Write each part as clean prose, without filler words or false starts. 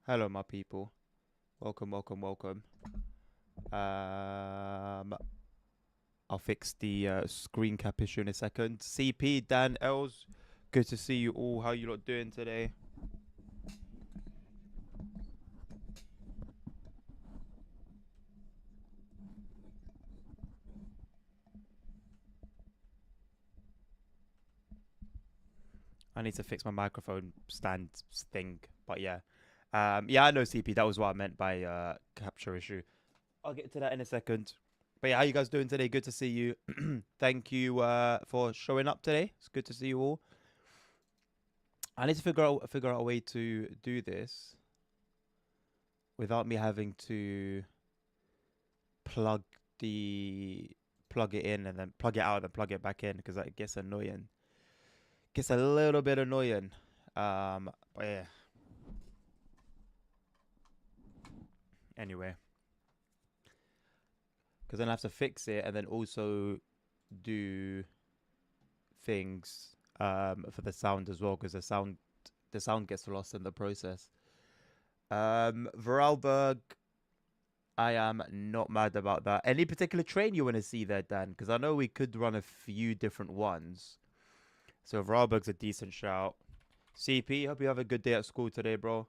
Hello, my people. Welcome, welcome, welcome. Um, I'll fix the screen cap issue in a second. CP, Dan, Els, good to see you all. How you lot doing today? I need to fix my microphone stand thing, but yeah. Yeah, I know CP. That was what I meant by capture issue. I'll get to that in a second. But yeah, how you guys doing today? Good to see you. Thank you for showing up today. It's good to see you all. I need to figure out a way to do this without me having to plug the plug it in and then plug it out and plug it back in because that gets annoying. Gets a little bit annoying. But yeah. Anyway, because then I have to fix it and then also do things for the sound as well because the sound gets lost in the process. Vorarlberg, I am not mad about that. Any particular train you want to see there, Dan? Because I know we could run a few different ones. So Vorarlberg's a decent shout. CP, hope you have a good day at school today, bro.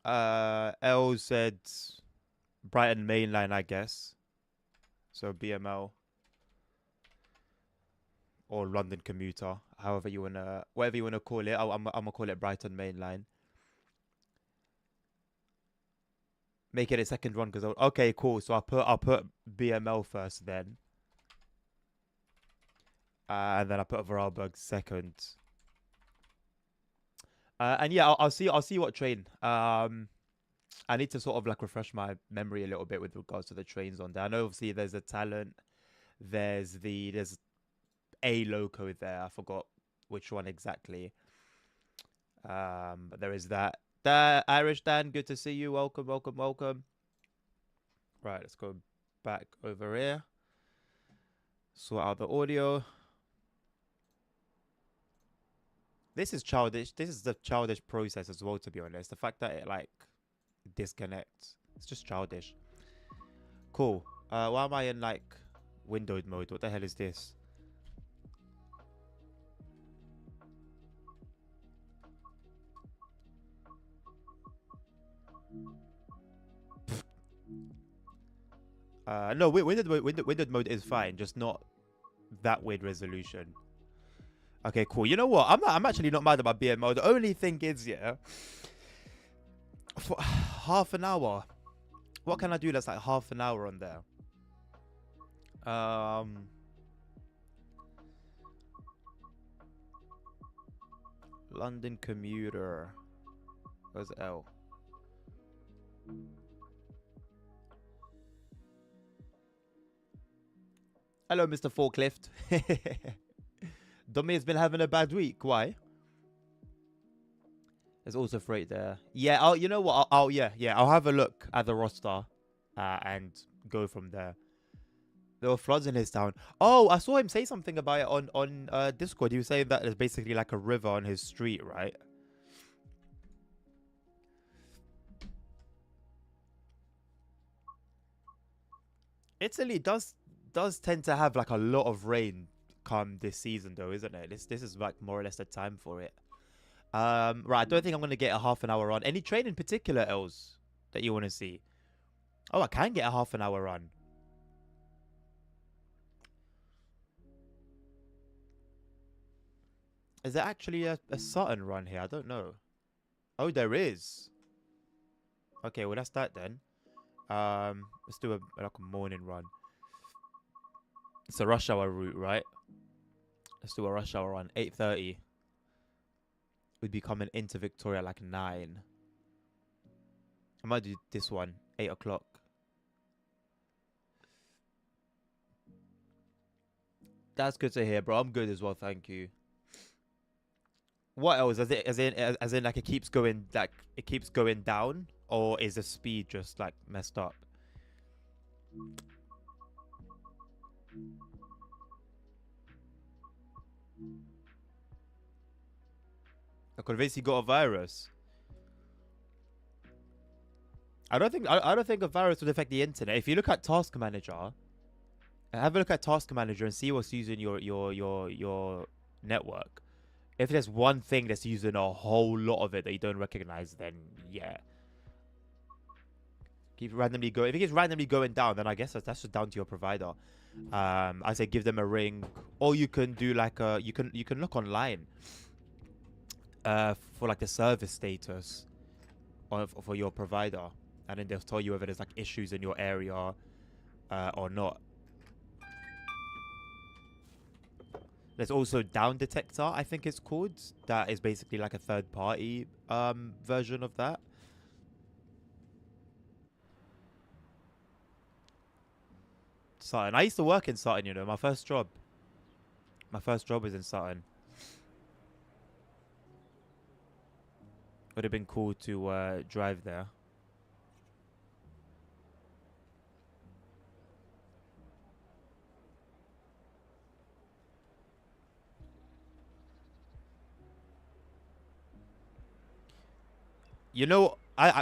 L said Brighton Mainline, I guess. So BML or London Commuter, however you wanna, whatever you wanna call it. I'm gonna call it Brighton Mainline. Make it a second one because okay, cool. So I'll put BML first then, and then I put Vorarlberg second. And yeah, I'll see what train. I need to sort of like refresh my memory a little bit with regards to the trains on there. I know obviously there's a talent, there's a loco there. I forgot which one exactly. But there is that. Irish Dan, good to see you. Welcome, welcome, welcome. Right, let's go back over here. Sort out the audio. This is childish. This is the childish process as well, to be honest. The fact that it like disconnects. It's just childish. Cool. Why am I in like windowed mode? What the hell is this? No, windowed mode is fine, just not that weird resolution. Okay, cool. You know what? I'm actually not mad about BMO. The only thing is, yeah, for half an hour. What can I do that's like half an hour on there? Um, London commuter. Where's L? Hello, Mr. Forklift. Domi has been having a bad week. Why? There's also freight there. Yeah. You know what? Yeah. I'll have a look at the roster, and go from there. There were floods in his town. Oh, I saw him say something about it on Discord. He was saying that there's basically like a river on his street, right? Italy does tend to have like a lot of rain come this season, though, isn't it? This is like more or less the time for it. Right. I don't think I'm gonna get a half an hour on. Any train in particular, else that you want to see? Oh, I can get a half an hour run. Is there actually a Sutton run here? I don't know. Oh, there is. Okay, well that's that then. Let's do like a morning run. It's a rush hour route, right? Let's do a rush hour run. 8:30. We'd be coming into Victoria like 9. I might do this one. 8 o'clock. That's good to hear, bro. I'm good as well, thank you. What else? As in like it keeps going down, or is the speed just like messed up? I could have got a virus. I don't think a virus would affect the internet. If you look at Task Manager, have a look at Task Manager and see what's using your network. If there's one thing that's using a whole lot of it that you don't recognize, then yeah, keep randomly going. If it keeps randomly going down, then I guess that's just down to your provider. I say give them a ring, or you can do like you can look online for like the service status for your provider, and then they'll tell you whether there's like issues in your area or not. There's also Down Detector, I think it's called. That is basically like a third party version of that. Sutton. I used to work in Sutton, you know, my first job. My first job was in Sutton. Would have been cool to drive there. You know,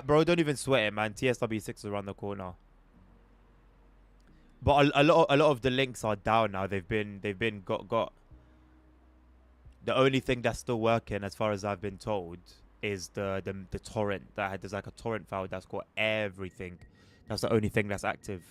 bro, don't even sweat it, man. TSW6 is around the corner. But a lot of the links are down now. They've been got. The only thing that's still working, as far as I've been told, is the torrent. There's like a torrent file that's got everything. That's the only thing that's active.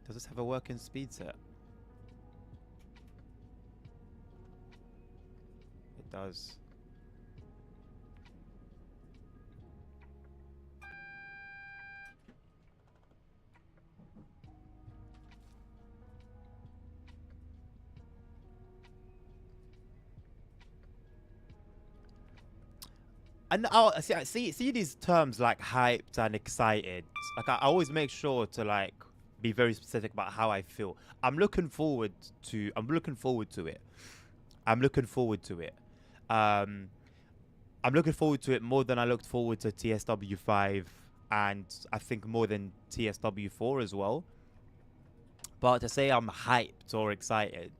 Does this have a working speed set? It does. And I see these terms like hyped and excited. Like I always make sure to like be very specific about how I feel. I'm looking forward to. I'm looking forward to it. I'm looking forward to it. Um, I'm looking forward to it more than I looked forward to TSW5, and I think more than TSW4 as well. But to say I'm hyped or excited,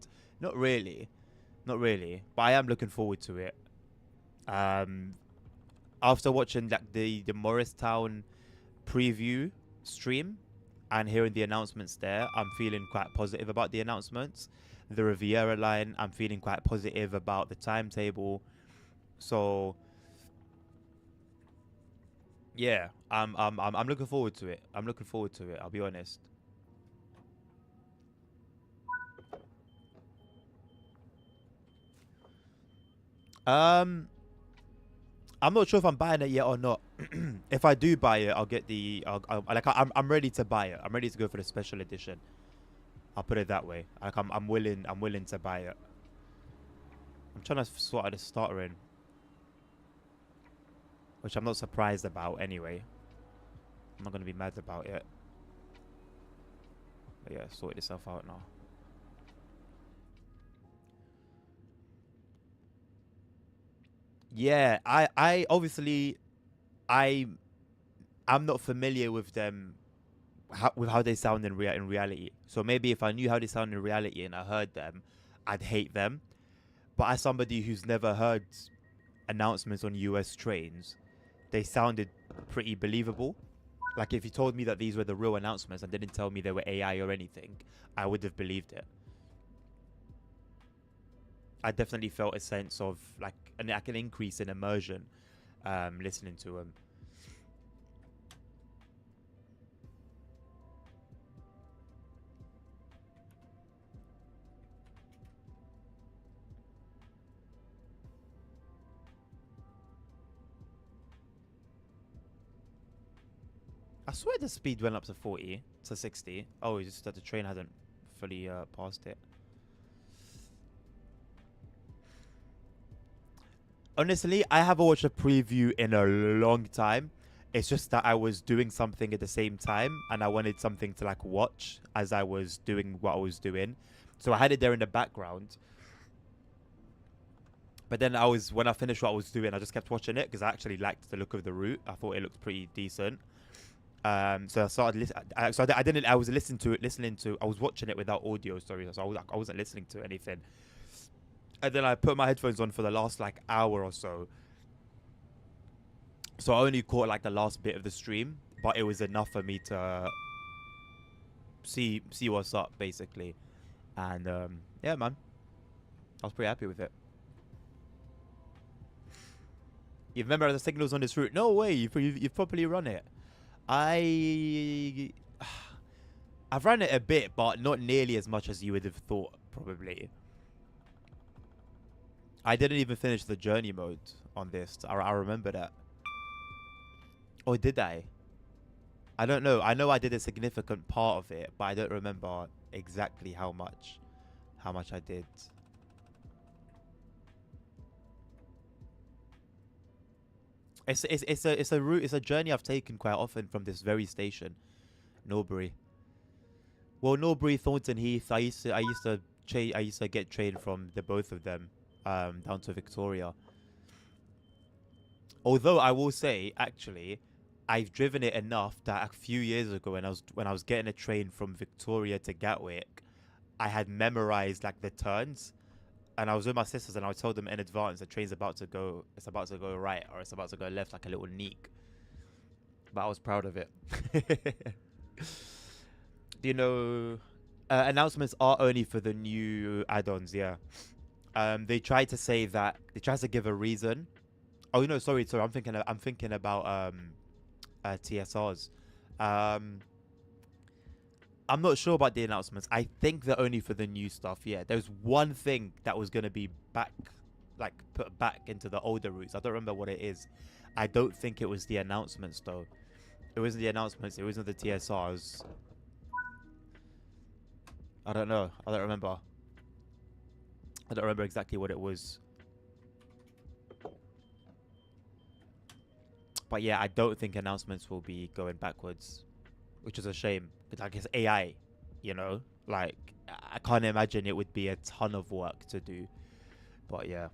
not really, not really. But I am looking forward to it. Um, After watching like the Morristown preview stream and hearing the announcements there, I'm feeling quite positive about the announcements. The Riviera line, I'm feeling quite positive about the timetable. So yeah, I'm looking forward to it. I'm looking forward to it. I'll be honest. Um, I'm not sure if I'm buying it yet or not. If I do buy it, I'll get the. I'm ready to buy it. I'm ready to go for the special edition. I'll put it that way. Like I'm willing. I'm willing to buy it. I'm trying to sort out the starter in, which I'm not surprised about anyway. I'm not gonna be mad about it. But yeah, sort itself out now. Yeah, I obviously I I'm not familiar with them with how they sound in reality. So maybe if I knew how they sound in reality and I heard them, I'd hate them. But as somebody who's never heard announcements on US trains, they sounded pretty believable. Like if you told me that these were the real announcements and didn't tell me they were AI or anything, I would have believed it. I definitely felt a sense of like an increase in immersion listening to them. I swear the speed went up to 40 to 60. Oh, it's just that the train hasn't fully passed it. Honestly, I haven't watched a preview in a long time. It's just that I was doing something at the same time, and I wanted something to like watch as I was doing what I was doing. So I had it there in the background. But then when I finished what I was doing, I just kept watching it because I actually liked the look of the route. I thought it looked pretty decent. So I started listening. I didn't. I was I was watching it without audio. Sorry, so I wasn't listening to anything. And then I put my headphones on for the last like hour or so. So I only caught like the last bit of the stream, but it was enough for me to see what's up basically. And yeah, man, I was pretty happy with it. You remember the signals on this route? No way, you've properly run it. I I've run it a bit, but not nearly as much as you would have thought. Probably. I didn't even finish the journey mode on this. I remember that. Or did I? I don't know. I know I did a significant part of it, but I don't remember exactly how much. How much I did. It's a route. It's a journey I've taken quite often from this very station, Norbury. Well, Norbury, Thornton Heath. I used to get train from the both of them, down to Victoria. Although I will say, actually, I've driven it enough that a few years ago, when I was getting a train from Victoria to Gatwick, I had memorized like the turns, and I was with my sisters, and I told them in advance the train's about to go. It's about to go right, or it's about to go left, like a little neek. But I was proud of it. Do you know? Announcements are only for the new add-ons. Yeah. They tried to say that they tried to give a reason. Oh no, sorry. I'm thinking about TSRs. Um, I'm not sure about the announcements. I think they're only for the new stuff. Yeah, there's one thing that was gonna be back, like put back into the older routes. I don't remember what it is. I don't think it was the announcements though. It wasn't the announcements. It wasn't the TSRs. I don't know. I don't remember. I don't remember exactly what it was. But yeah, I don't think announcements will be going backwards, which is a shame. Because like it's AI, you know? Like, I can't imagine it would be a ton of work to do. But yeah.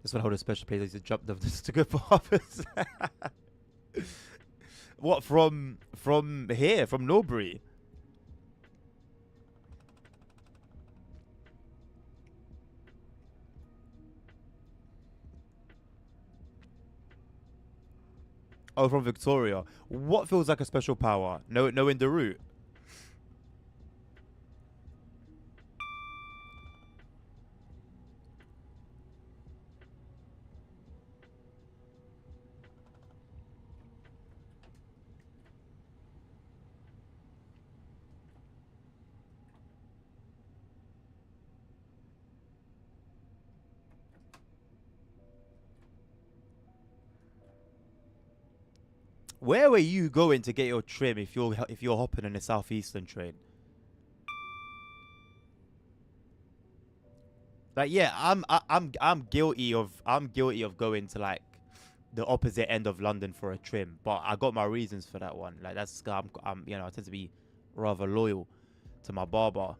This one hold a special place to jump them to go for office. What, from here, from Norbury? Oh, from Victoria. What feels like a special power? Knowing the route. Where were you going to get your trim if you're hopping on a southeastern train? Like yeah, I'm guilty of going to like the opposite end of London for a trim, but I got my reasons for that one. Like that's I'm I tend to be rather loyal to my barber.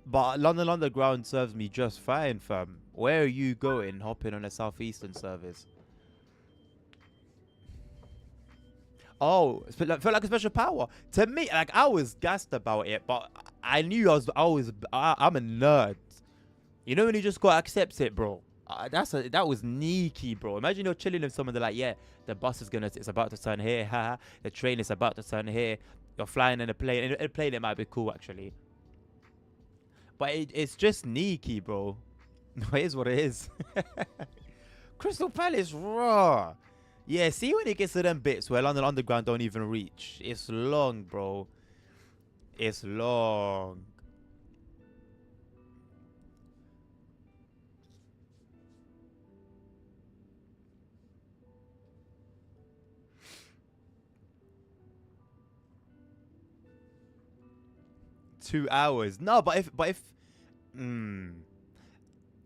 But London Underground serves me just fine, fam. Where are you going hopping on a southeastern service? Oh, felt like a special power to me. Like I was gassed about it, but I knew I'm a nerd. You know when you just gotta accept it, bro. That was sneaky, bro. Imagine you're chilling with someone. They're like, yeah, the bus is it's about to turn here. Haha. The train is about to turn here. You're flying in a plane. In a plane, it might be cool actually, but it's just sneaky, bro. It is what it is. Crystal Palace, raw. Yeah, see when it gets to them bits where London Underground don't even reach. It's long, bro. It's long. ~2 hours. No, but if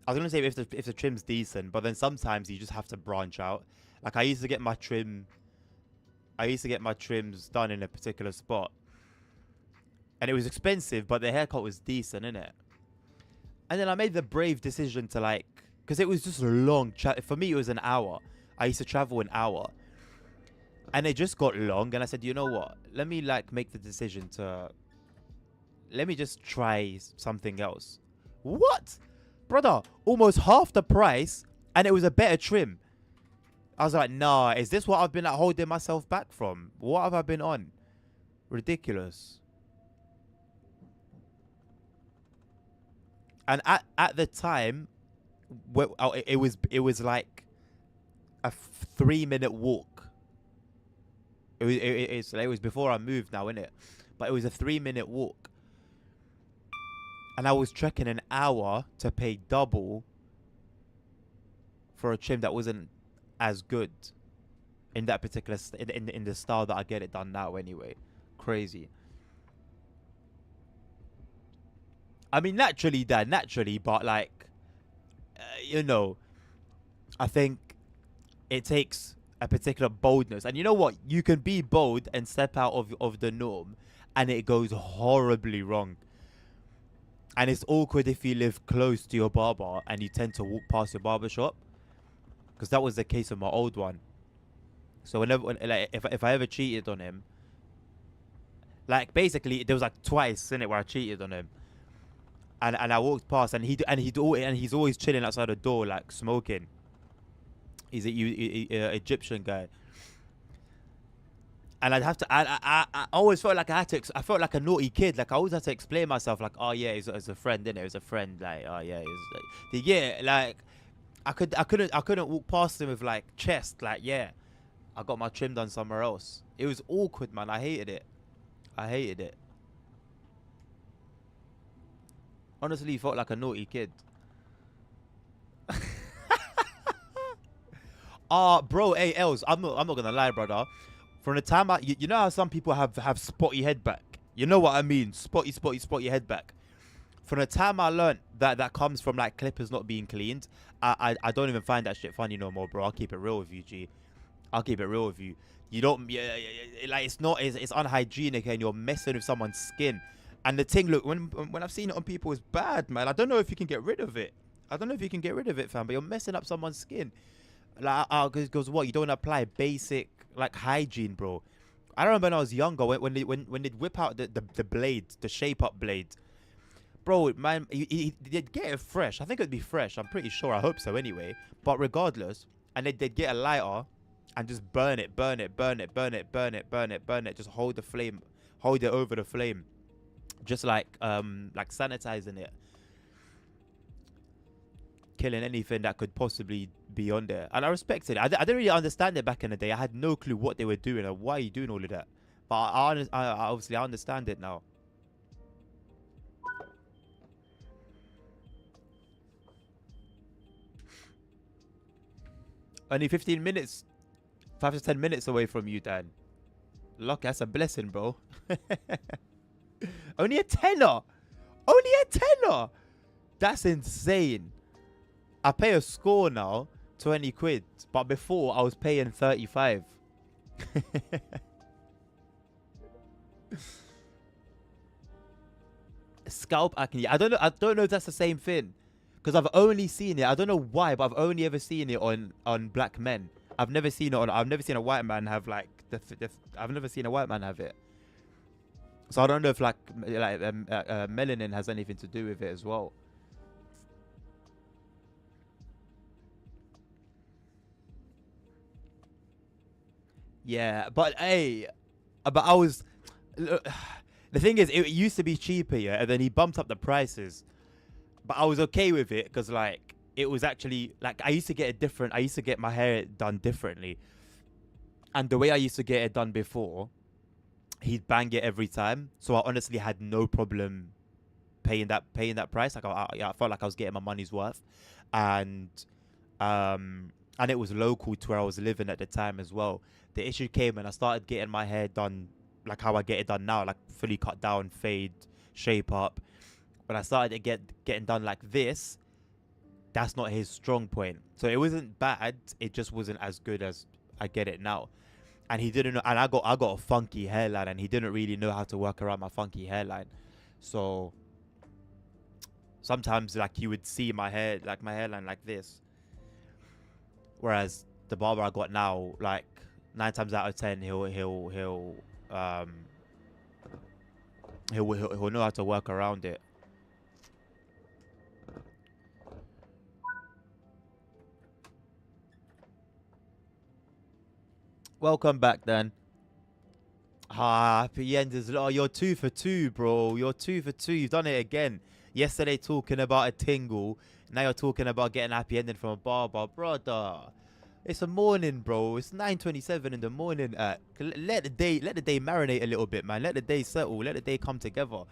I was gonna say if the trim's decent, but then sometimes you just have to branch out. Like I used to get my trims done in a particular spot, and it was expensive, but the haircut was decent, innit? And then I made the brave decision to like, because it was just a long chat. For me, it was an hour. I used to travel an hour, and it just got long. And I said, you know what? Let me like make the decision to let me just try something else. What, brother? Almost half the price, and it was a better trim. I was like, nah, is this what I've been like holding myself back from? What have I been on? Ridiculous. And at the time, it was like a 3 minute walk. It was before I moved now, innit? But it was a 3 minute walk, and I was trekking an hour to pay double for a trim that wasn't as good in that particular in the style that I get it done now. Anyway, crazy. I mean, naturally, Dad, naturally, but like, you know, I think it takes a particular boldness. And you know what? You can be bold and step out of the norm, and it goes horribly wrong. And it's awkward if you live close to your barber and you tend to walk past your barber shop, because that was the case of my old one. So like, if I ever cheated on him, like basically there was like twice in it where I cheated on him, and I walked past, and he's always chilling outside the door like smoking. He's a Egyptian guy, and I'd have to. I always felt like I had to. I felt like a naughty kid. Like I always had to explain myself. Like, oh yeah, he's a friend, didn't it? It was a friend. Like, oh yeah, yeah. Like, I couldn't walk past him with like chest. Like, yeah, I got my trim done somewhere else. It was awkward, man. I hated it. I hated it. Honestly, felt like a naughty kid. Bro, hey, Els, I'm not gonna lie, brother. From the time you know how some people have spotty head back. You know what I mean? Spotty head back. From the time I learned that comes from like clippers not being cleaned, I don't even find that shit funny no more, bro. I'll keep it real with you, G. I'll keep it real with you. You don't, like, it's unhygienic, and you're messing with someone's skin. And the thing, look, when I've seen it on people, it's bad, man. I don't know if you can get rid of it. I don't know if you can get rid of it, fam. But you're messing up someone's skin. Like, because what? You don't apply basic like hygiene, bro. I remember when I was younger, when they'd whip out the blade, the shape up blade, bro, man, they'd get it fresh. I think it'd be fresh. I'm pretty sure. I hope so, anyway. But regardless, and they'd get a lighter and just burn it. Just hold the flame, hold it over the flame, just like sanitizing it, killing anything that could possibly be on there. And I respected it. I didn't really understand it back in the day. I had no clue what they were doing or why are you doing all of that. But I obviously I understand it now. Only 15 minutes, 5 to 10 minutes away from you, Dan. Luck, that's a blessing, bro. Only a tenner. Only a tenner. That's insane. I pay a score now, 20 quid. But before, I was paying 35. Scalp acne. I don't know if that's the same thing. Because I've only seen it. I don't know why, but I've only ever seen it on black men. I've never seen a white man have like I've never seen a white man have it. So I don't know if melanin has anything to do with it as well. Yeah, but hey, but I was. The thing is, it used to be cheaper, yeah, and then he bumped up the prices. But I was okay with it because like it was actually like I used to get my hair done differently, and the way I used to get it done before, he'd bang it every time. So I honestly had no problem paying that price. Like I felt like I was getting my money's worth, and and it was local to where I was living at the time as well. The issue came when I started getting my hair done like how I get it done now, like fully cut down, fade, shape up. When I started to getting done like this, that's not his strong point. So it wasn't bad. It just wasn't as good as I get it now. And he didn't know. And I got a funky hairline, and he didn't really know how to work around my funky hairline. So sometimes like you would see my hair, like my hairline like this. Whereas the barber I got now, like 9 times out of 10, um he'll know how to work around it. Welcome back then. Happy enders. Oh, you're 2 for 2, bro. You're 2 for 2. You've done it again. Yesterday talking about a tingle. Now you're talking about getting happy ending from a barber, brother. It's a morning, bro. It's 9:27 in the morning. Let the day marinate a little bit, man. Let the day settle. Let the day come together.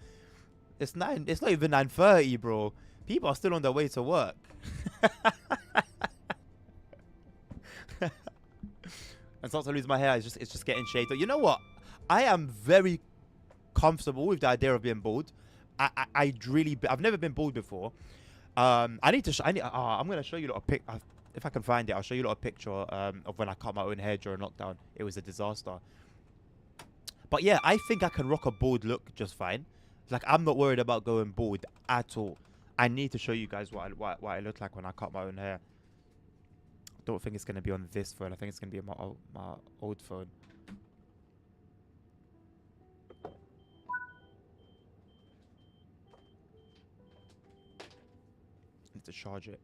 It's 9. It's not even 9:30, bro. People are still on their way to work. And start to lose my hair. It's just getting shaded. You know what? I am very comfortable with the idea of being bald. I've never been bald before. I need to. I'm gonna show you a little pic. If I can find it, I'll show you a little picture of when I cut my own hair during lockdown. It was a disaster. But yeah, I think I can rock a bald look just fine. Like I'm not worried about going bald at all. I need to show you guys what I look like when I cut my own hair. I don't think it's gonna be on this phone. I think it's gonna be on my old phone. Need to charge it.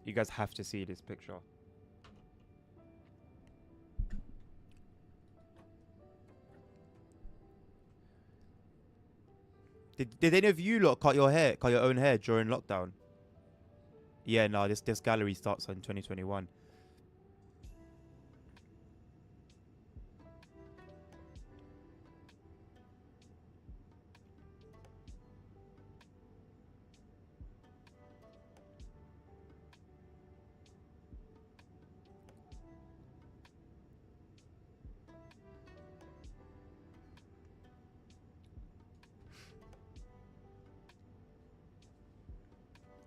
You guys have to see this picture. Did any of you lot cut your own hair during lockdown? Yeah, no, this gallery starts in 2021.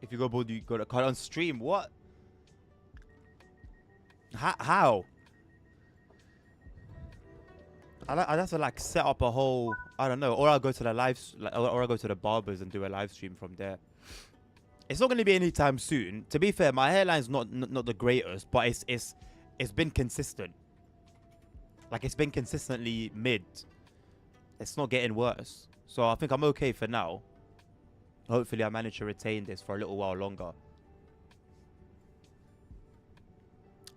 If you go bald, you got to cut on stream. What? How? I'd have to like set up a whole. I don't know. Or I'll go to the or I'll go to the barbers and do a live stream from there. It's not going to be anytime soon. To be fair, my hairline's not the greatest, but it's been consistent. Like it's been consistently mid. It's not getting worse. So I think I'm okay for now. Hopefully I manage to retain this for a little while longer.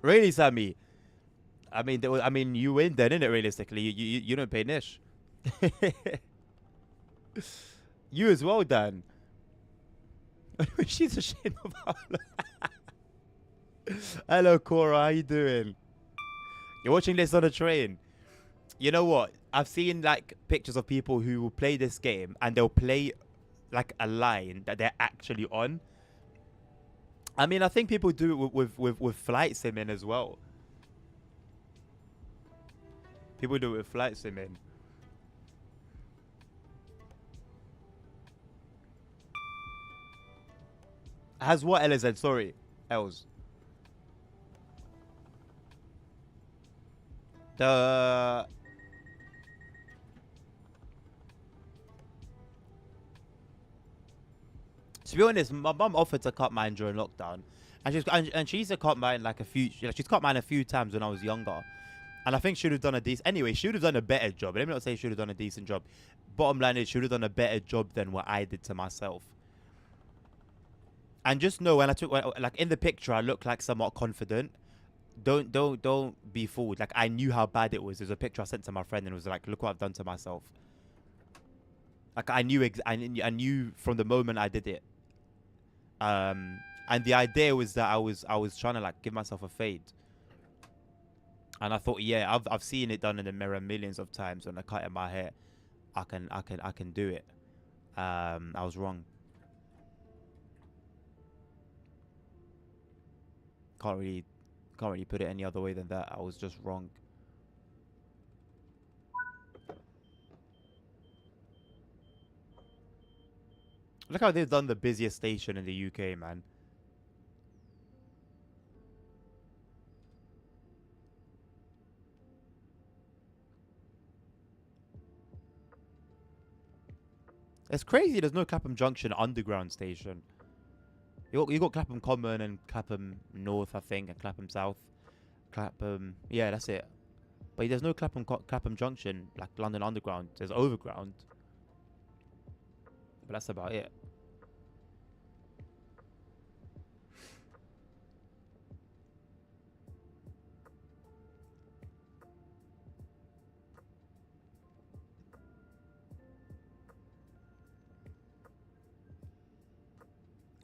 Really, Sammy? I mean, you win then, innit? Realistically, you don't pay Nish. You as well, Dan. She's ashamed of Hello, Cora. How you doing? You're watching this on a train. You know what? I've seen like pictures of people who will play this game and they'll play like a line that they're actually on. I mean, I think people do it with flight simming as well. People do it with flight simming. Has what, LZ? Sorry. Els. The... To be honest, my mum offered to cut mine during lockdown. And she used to cut mine like she's cut mine a few times when I was younger. And I think she would have done a decent... Anyway, she would have done a better job. Let me not say she would have done a decent job. Bottom line is she would have done a better job than what I did to myself. And just know when like in the picture, I look like somewhat confident. Don't be fooled. Like I knew how bad it was. There's a picture I sent to my friend and it was like, look what I've done to myself. Like I knew from the moment I did it. And the idea was that I was trying to like give myself a fade. And I thought, yeah, I've seen it done in the mirror millions of times when I cut in my hair. I can do it. I was wrong. Can't really put it any other way than that. I was just wrong. Look how they've done the busiest station in the UK, man. It's crazy. There's no Clapham Junction underground station. You got Clapham Common and Clapham North, I think, and Clapham South. Clapham, yeah, that's it. But there's no Clapham Junction, like London Underground. There's Overground, but that's about it.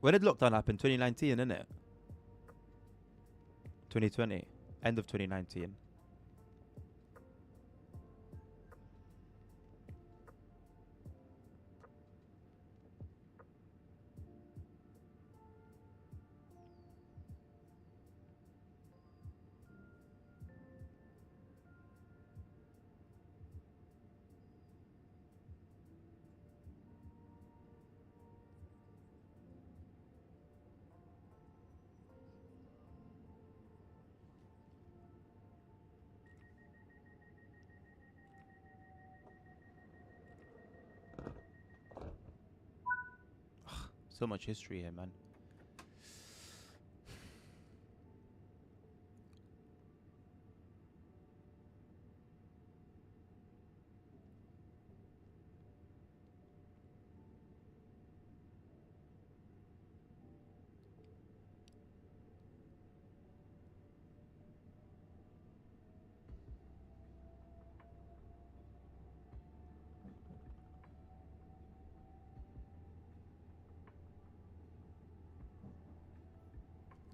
When did lockdown happen? 2019, isn't it? 2020, end of 2019. So much history here, man.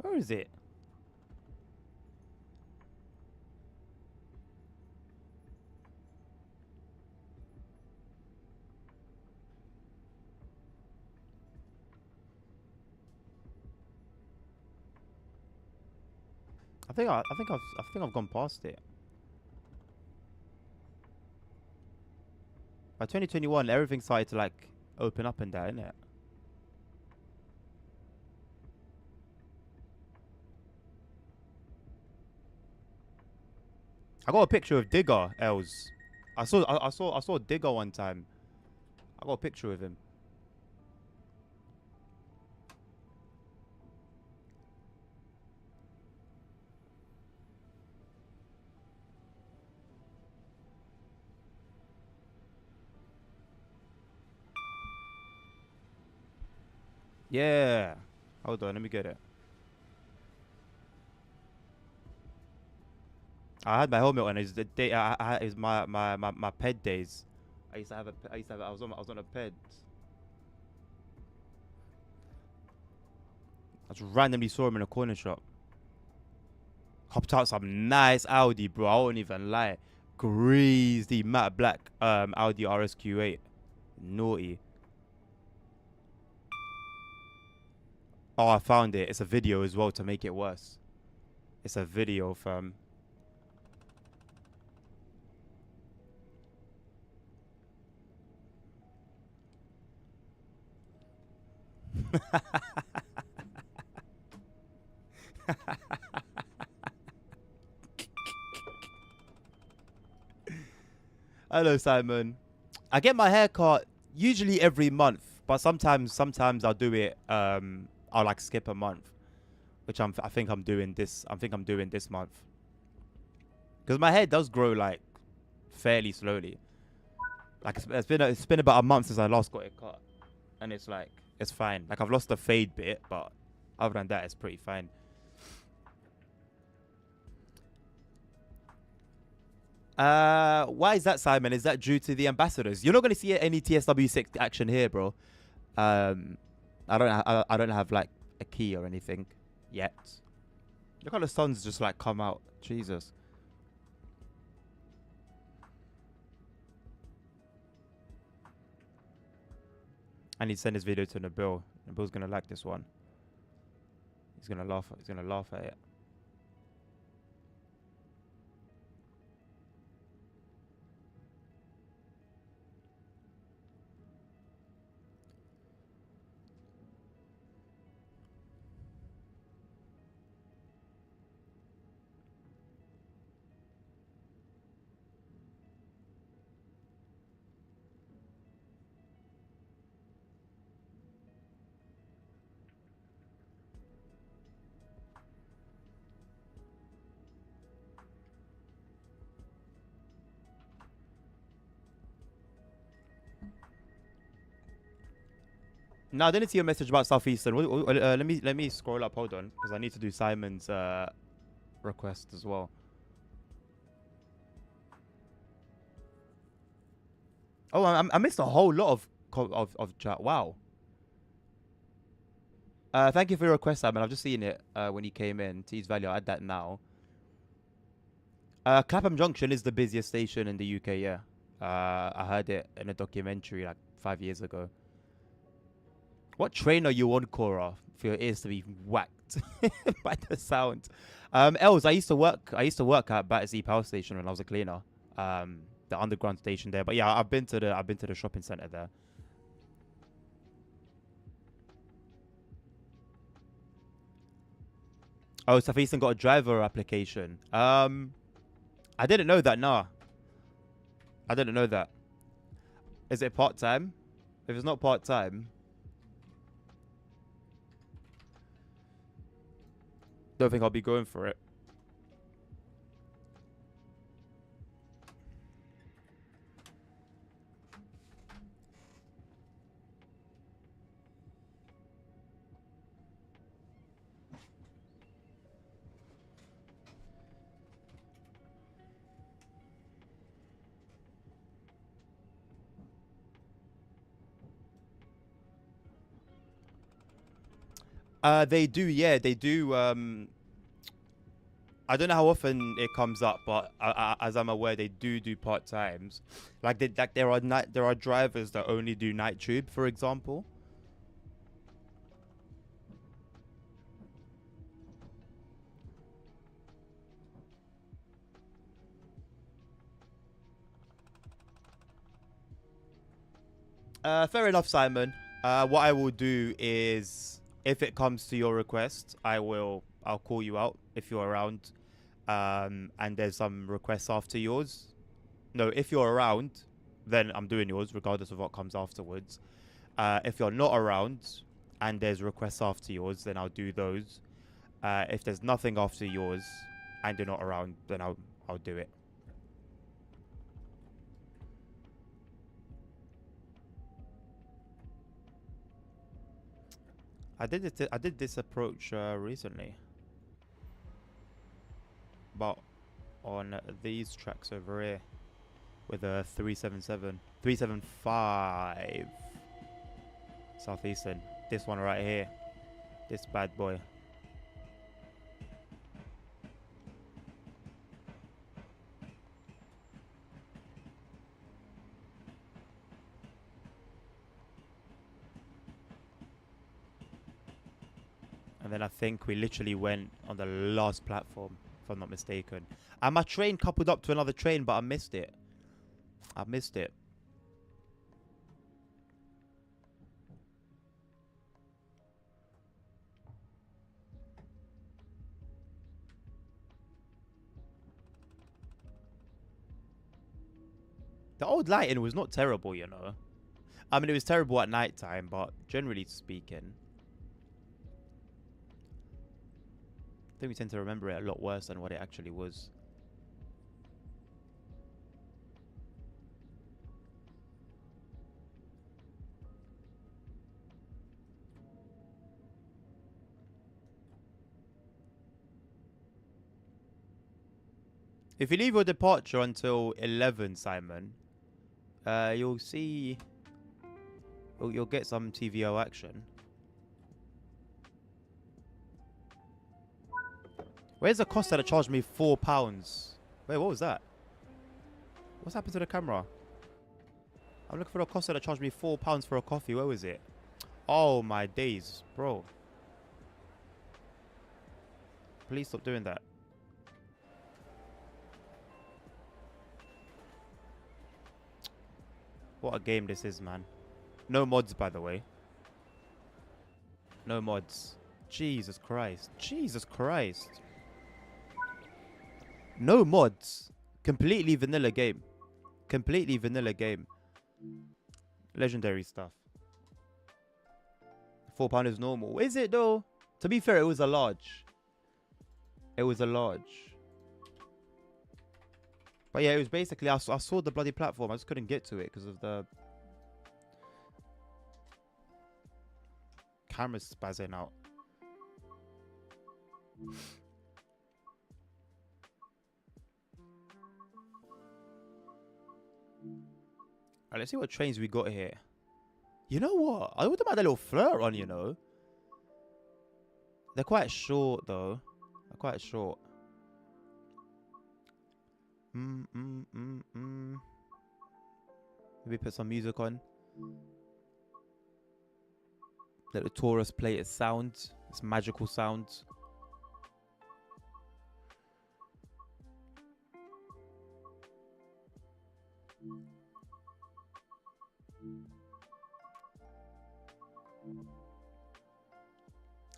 Where is it? I think I've gone past it. By 2021, everything started to like open up and down, innit? I got a picture of Digger, Els. I saw Digger one time. I got a picture of him. Yeah. Hold on, let me get it. I had my helmet on. It's the day. It's my ped days. I used to have a. I used to have. I was on a ped. I just randomly saw him in a corner shop. Hopped out some nice Audi, bro. I won't even lie. Greasy matte black Audi RSQ8. Naughty. Oh, I found it. It's a video as well to make it worse. It's a video, fam. Hello, Simon. I get my hair cut usually every month, but sometimes I'll do it. I'll like skip a month, which I think I'm doing this. I think I'm doing this month because my hair does grow like fairly slowly. Like it's been about a month since I last got it cut, and it's like it's fine. Like I've lost the fade bit, but other than that, it's pretty fine. Why is that, Simon? Is that due to the ambassadors? You're not going to see any TSW 6 action here, bro. Um, I don't have like a key or anything yet. Look how the sun's just like come out. Jesus. I need to send this video to Nabil. Nabil's gonna like this one. He's gonna laugh. He's gonna laugh at it. No, I didn't see a message about Southeastern. Let me scroll up. Hold on, because I need to do Simon's request as well. Oh, I missed a whole lot of chat. Wow. Thank you for your request, Simon. I've just seen it when he came in. Tees Value. I'll add that now. Clapham Junction is the busiest station in the UK. Yeah. I heard it in a documentary like 5 years ago. What train are you on, Cora? For your ears to be whacked by the sound. Els, I used to work at Battersea Power Station when I was a cleaner. The underground station there. But yeah, I've been to the shopping centre there. Oh, Southeastern got a driver application. I didn't know that. Nah, I didn't know that. Is it part time? If it's not part time, don't think I'll be going for it. They do, yeah, they do. I don't know how often it comes up, but as I'm aware, they do part times. Like there are drivers that only do night tube, for example. Fair enough, Simon. What I will do is, if it comes to your request, I'll call you out if you're around. And there's some requests after yours. No, if you're around, then I'm doing yours, regardless of what comes afterwards. If you're not around and there's requests after yours, then I'll do those. If there's nothing after yours and you're not around, then I'll do it. I did this approach recently, but on these tracks over here with a 375 Southeastern. This one right here, this bad boy. And then I think we literally went on the last platform, if I'm not mistaken. And my train coupled up to another train, but I missed it. I missed it. The old lighting was not terrible, you know. I mean, it was terrible at night time, but generally speaking, I think we tend to remember it a lot worse than what it actually was. If you leave your departure until 11, Simon, you'll see... You'll get some TVO action. Where's the cost that charged me £4? Wait, what was that? What's happened to the camera? I'm looking for the cost that charged me £4 for a coffee. Where was it? Oh my days, bro. Please stop doing that. What a game this is, man. No mods, by the way. No mods. Jesus Christ. Jesus Christ. No mods. Completely vanilla game. Completely vanilla game. Legendary stuff. £4 is normal. Is it though? To be fair, it was a large. It was a large. But yeah, it was basically, I saw the bloody platform. I just couldn't get to it because of the... camera's spazzing out. Alright, let's see what trains we got here. You know what? I wouldn't mind a little flirt on, you know. They're quite short, though. They're quite short. Maybe put some music on. Let the Taurus play its sound. Its magical sound.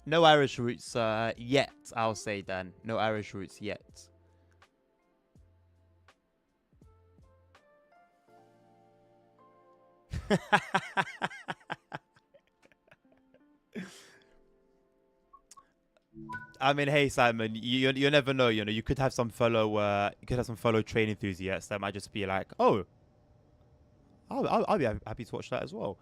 No Irish roots yet, I'll say then. No Irish roots yet. I mean, hey Simon, you never know. You know, you could have some fellow train enthusiasts that might just be like, oh, I'll be happy to watch that as well.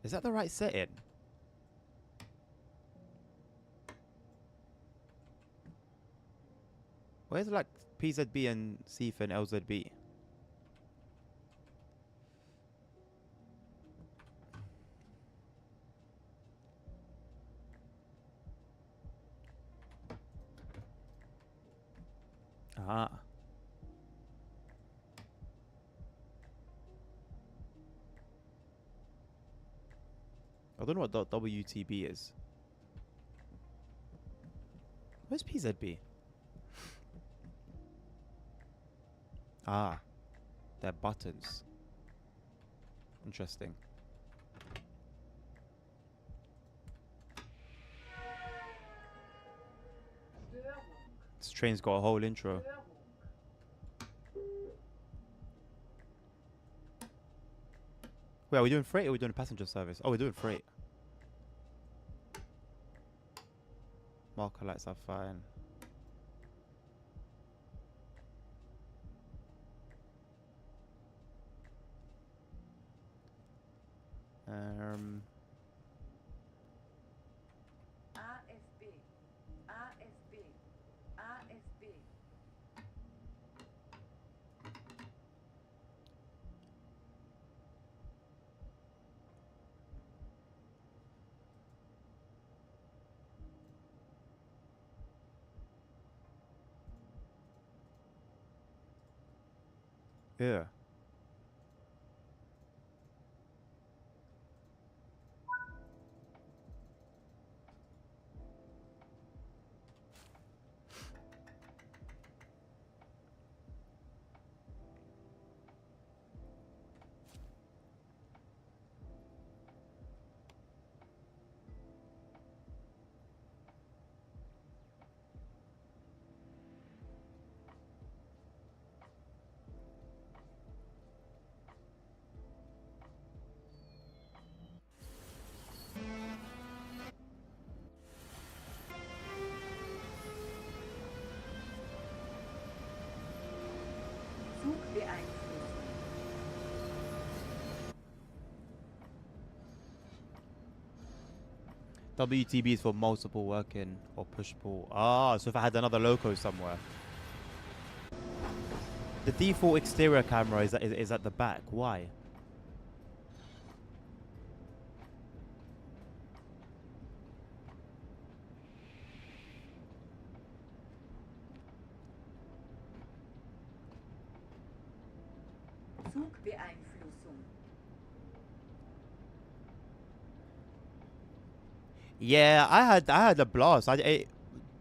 Is that the right setting? Where's like PZB and CF and LZB? Ah. I don't know what WTB is. Where's PZB? Ah. They're buttons. Interesting. This train's got a whole intro. Wait, are we doing freight or are we doing passenger service? Oh, we're doing freight. Marker lights are fine. AFB, AFB, AFB. Yeah. WTB is for multiple working or push pull. Ah, so if I had another loco somewhere. The default exterior camera is at the back. Why? Zugbeeinflussung. Yeah, I had a blast.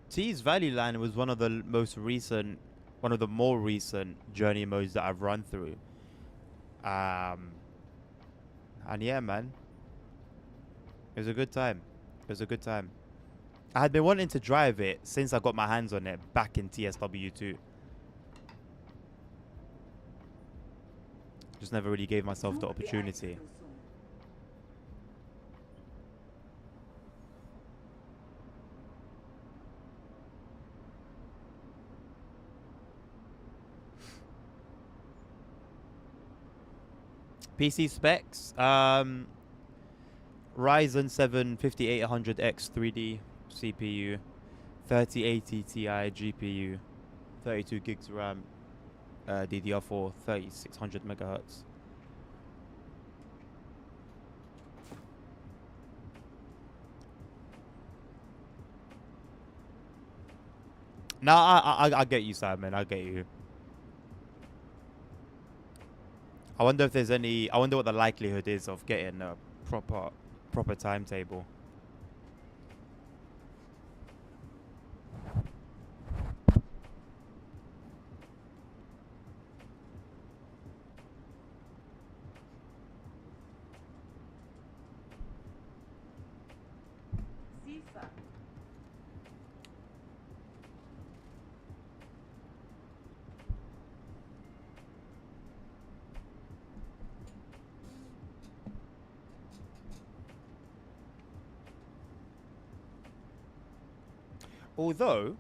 T's Valley Line was one of the more recent journey modes that I've run through. And yeah, man, it was a good time. It was a good time. I had been wanting to drive it since I got my hands on it back in TSW2. Just never really gave myself the opportunity. PC specs. Ryzen 7 5800X 3D CPU, 3080 Ti GPU, 32 gigs RAM, DDR4, 3600 megahertz. Now I get you, Simon. I get you. I wonder if there's any. I wonder what the likelihood is of getting a proper timetable. Sifa. Although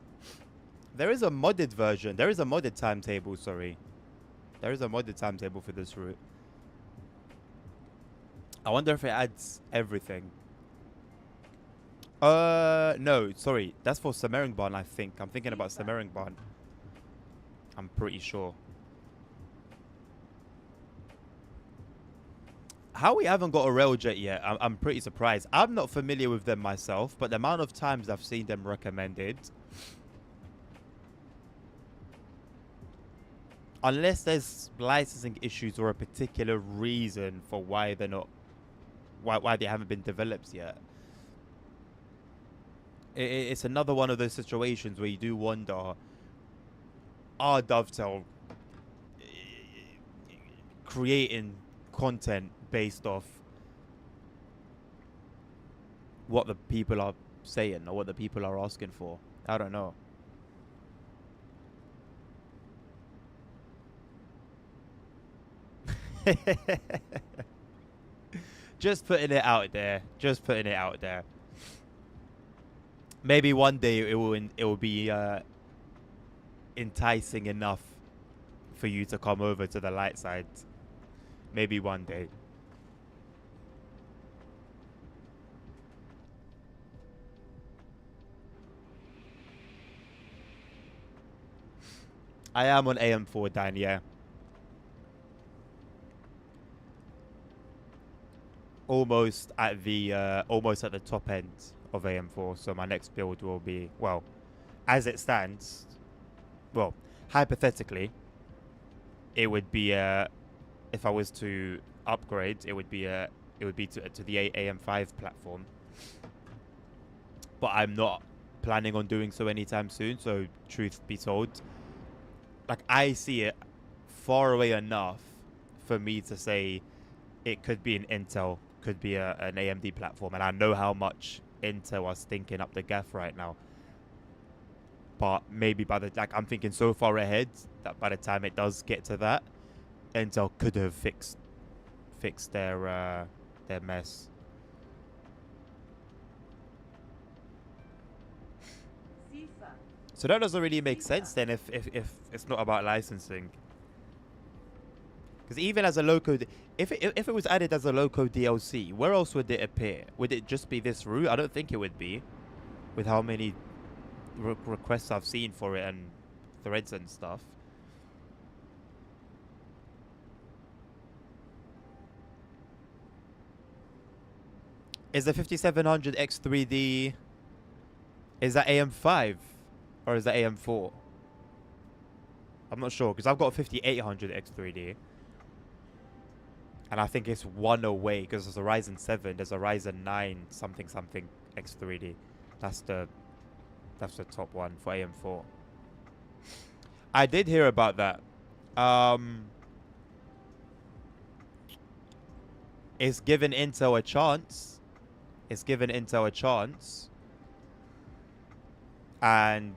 there is a modded version. There is a modded timetable. Sorry, there is a modded timetable for this route. I wonder if it adds everything. No, sorry. That's for Samaringbon, I think. I'm thinking about Samaringbon. I'm pretty sure. How we haven't got a railjet yet, I'm pretty surprised. I'm not familiar with them myself, but the amount of times I've seen them recommended, unless there's licensing issues or a particular reason for why they're not, why they haven't been developed yet. It's another one of those situations where you do wonder, are Dovetail creating content based off what the people are saying or what the people are asking for? I don't know. Just putting it out there. Just putting it out there. Maybe one day it will be enticing enough for you to come over to the light side. Maybe one day. I am on AM4, Dan, yeah. Almost at the top end of AM4. So my next build will be, well, as it stands, well, hypothetically, it would be if I was to upgrade, it would be to the AM5 platform. But I'm not planning on doing so anytime soon. So truth be told, like I see it far away enough for me to say it could be an Intel, could be an AMD platform, and I know how much Intel are stinking up the gaff right now. But maybe I'm thinking so far ahead that by the time it does get to that, Intel could have fixed their mess. Sifa. So that doesn't really make sense then if it's not about licensing. Because even as a loco, if it was added as a loco DLC, where else would it appear? Would it just be this route? I don't think it would be, with how many requests I've seen for it and threads and stuff. Is the 5700 X3D, is that AM5 or is that AM4? I'm not sure because I've got a 5800 X3D. And I think it's one away because there's a Ryzen 7, there's a Ryzen 9 something X3D. That's the top one for AM4. I did hear about that. It's given Intel a chance. It's given Intel a chance. And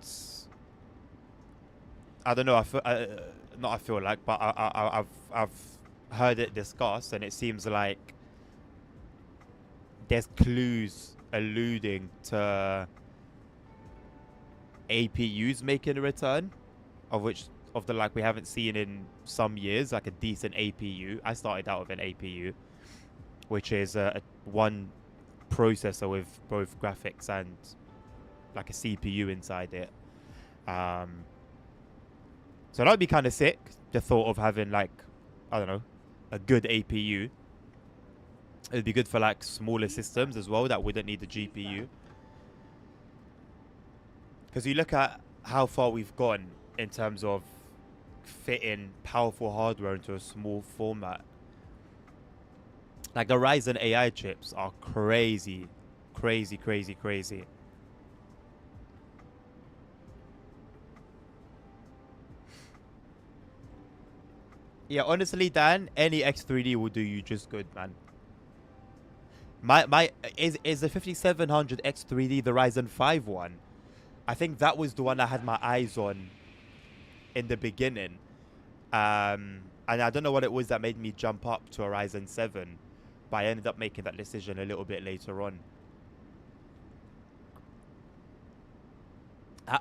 I don't know. I feel like, but I've heard it discussed, and it seems like there's clues alluding to APUs making a return, of which of the like we haven't seen in some years, like a decent APU. I started out with an APU, which is a one processor with both graphics and like a CPU inside it. Um, so that would be kind of sick. The thought of having like, I don't know, a good APU. It'd be good for like smaller systems as well that wouldn't need the GPU. Because you look at how far we've gone in terms of fitting powerful hardware into a small format. Like the Ryzen AI chips are crazy, crazy, crazy, crazy. Yeah, honestly, Dan, any X3D will do you just good, man. My is the 5700 X3D the Ryzen 5 one? I think that was the one I had my eyes on in the beginning. And I don't know what it was that made me jump up to a Ryzen 7, but I ended up making that decision a little bit later on.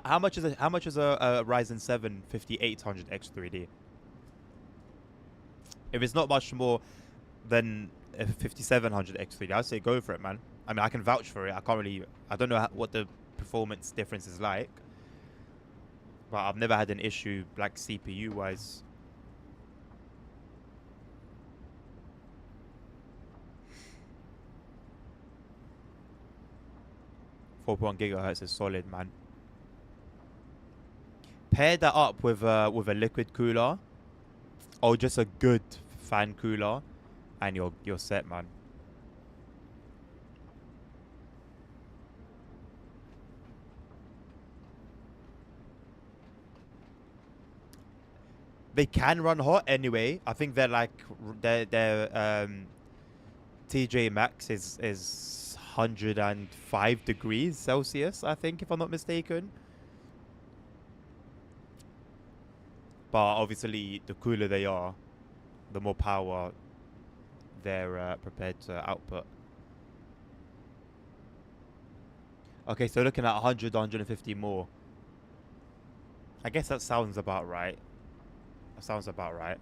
How much is a Ryzen 7 5800 X3D? If it's not much more than a 5700 X3D, I'd say go for it, man. I mean, I can vouch for it. I don't know what the performance difference is like, but I've never had an issue like CPU wise. 4.1 gigahertz is solid, man. Pair that up with a liquid cooler or just a good fan cooler, and you're set, man. They can run hot anyway. I think they're like their TJ Max is 105 degrees Celsius, I think, if I'm not mistaken. But obviously, the cooler they are, the more power they're prepared to output. Okay, so looking at 100, 150 more. I guess that sounds about right. That sounds about right.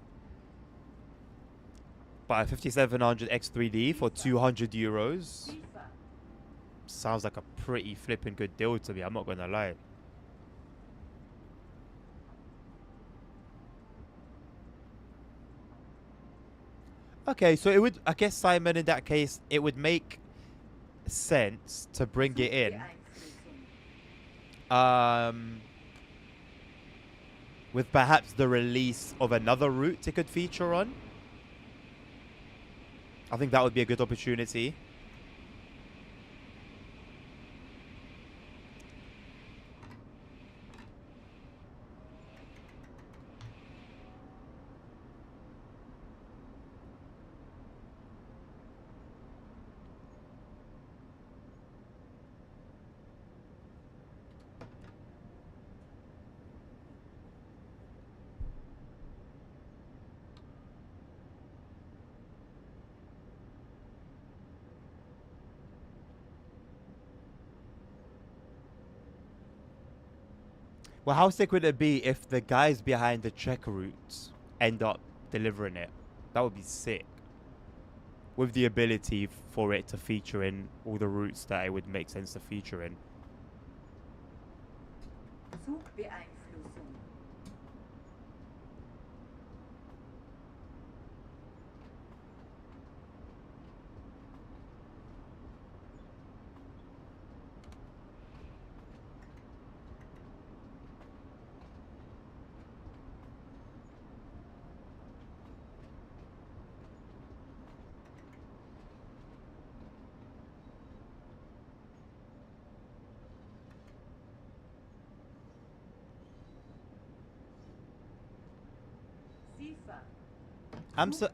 But a 5700 X3D for 200 euros sounds like a pretty flipping good deal to me. I'm not gonna lie. Okay, so it would, I guess, Simon, in that case, it would make sense to bring it in. Um, with perhaps the release of another route it could feature on. I think that would be a good opportunity. Well, how sick would it be if the guys behind the check routes end up delivering it? That would be sick. With the ability for it to feature in all the routes that it would make sense to feature in. Zugbeeinflussung. Sifa.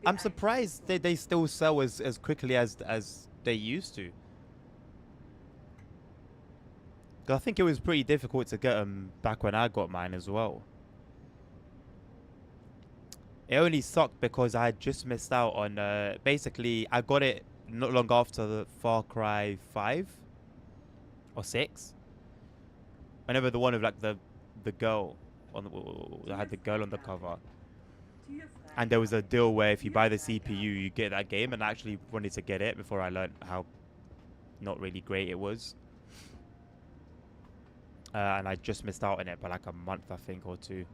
I'm surprised they still sell as quickly as they used to. 'Cause I think it was pretty difficult to get them back when I got mine as well. It only sucked because I had just missed out on. Basically, I got it not long after the Far Cry 5 or 6. Whenever the one of like the girl that had the girl on the cover. Tür frei. And there was a deal where if you buy the CPU, you get that game. And I actually wanted to get it before I learned how not really great it was. And I just missed out on it by like a month, I think, or two.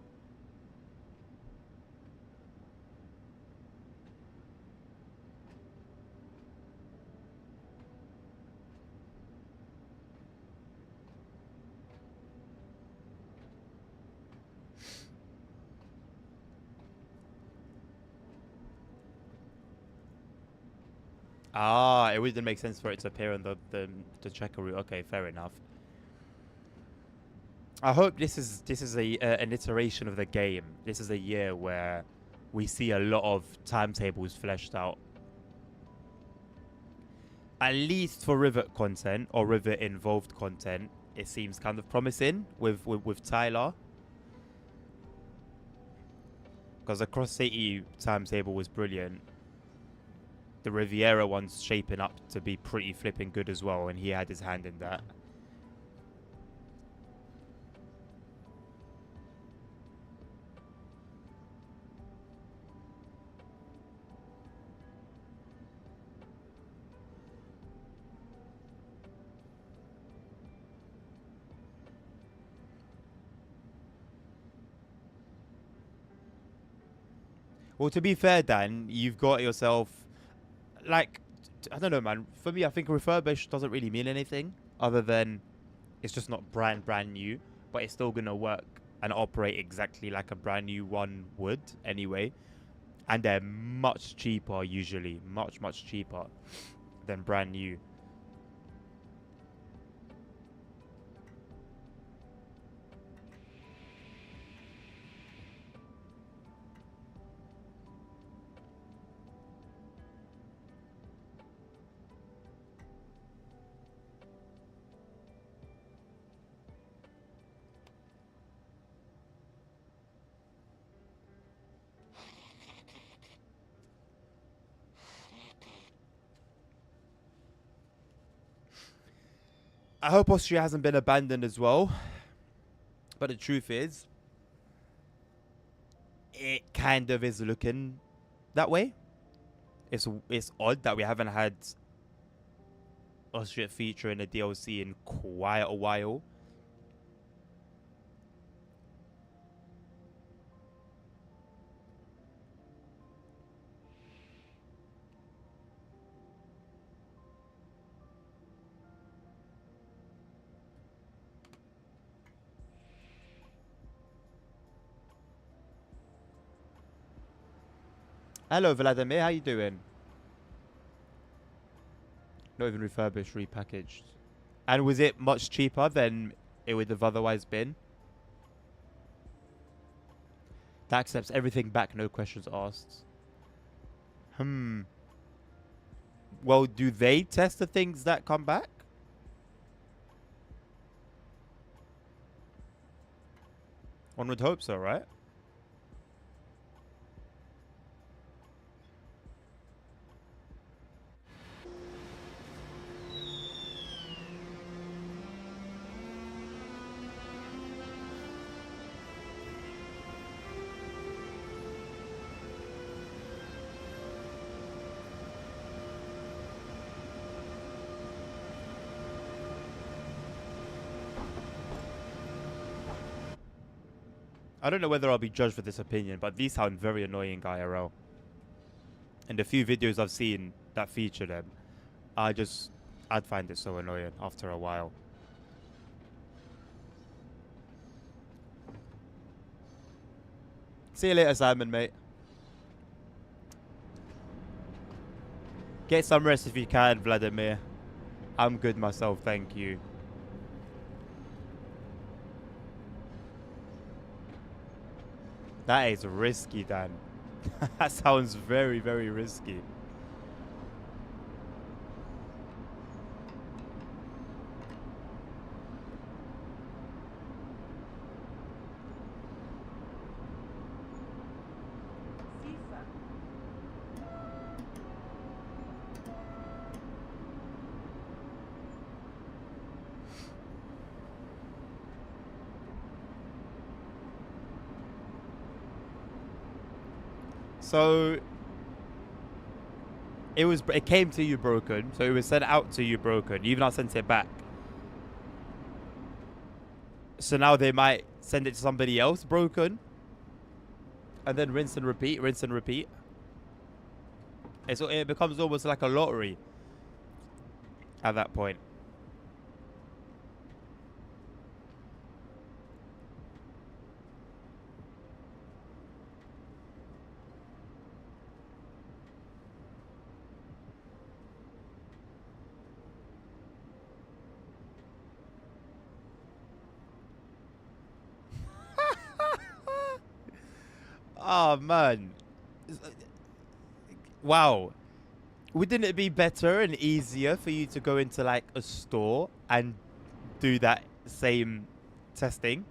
Ah, it wouldn't make sense for it to appear on the checker route. Okay, fair enough. I hope this is a an iteration of the game. This is a year where we see a lot of timetables fleshed out. At least for Rivet content or Rivet involved content, it seems kind of promising with Tyler. Because the Cross City timetable was brilliant. The Riviera one's shaping up to be pretty flipping good as well, and he had his hand in that. Well, to be fair, Dan, you've got yourself, like, I don't know, man. For me, I think refurbished doesn't really mean anything other than it's just not brand new, but it's still gonna work and operate exactly like a brand new one would anyway. And they're much cheaper usually, much cheaper than brand new. I hope Austria hasn't been abandoned as well. But the truth is, it kind of is looking that way. It's odd that we haven't had Austria feature in a DLC in quite a while. Hello, Vladimir. How you doing? Not even refurbished, repackaged. And was it much cheaper than it would have otherwise been? That accepts everything back, no questions asked. Well, do they test the things that come back? One would hope so, right? I don't know whether I'll be judged for this opinion, but these sound very annoying IRL. And the few videos I've seen that feature them, I'd find it so annoying after a while. See you later, Simon, mate. Get some rest if you can, Vladimir. I'm good myself, thank you. That is risky, Dan. That sounds very, very risky. Sifa. So it came to you broken, so it was sent out to you broken. You've not sent it back. So now they might send it to somebody else broken, and then rinse and repeat, rinse and repeat. It becomes almost like a lottery at that point. Oh man, wow. Wouldn't it be better and easier for you to go into like a store and do that same testing?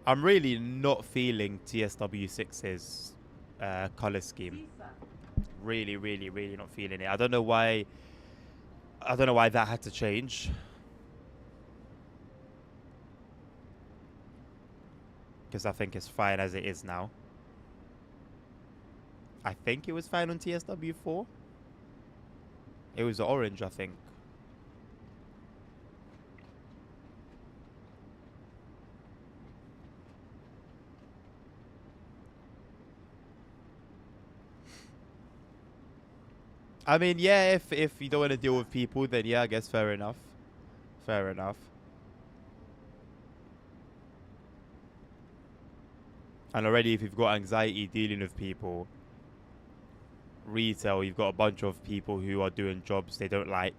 I'm really not feeling TSW 6's color scheme. FIFA. Really, really, really not feeling it. I don't know why. I don't know why that had to change. Because I think it's fine as it is now. I think it was fine on TSW 4. It was orange, I think. I mean, yeah, if you don't want to deal with people, then yeah, I guess fair enough. Fair enough. And already, if you've got anxiety dealing with people, retail, you've got a bunch of people who are doing jobs they don't like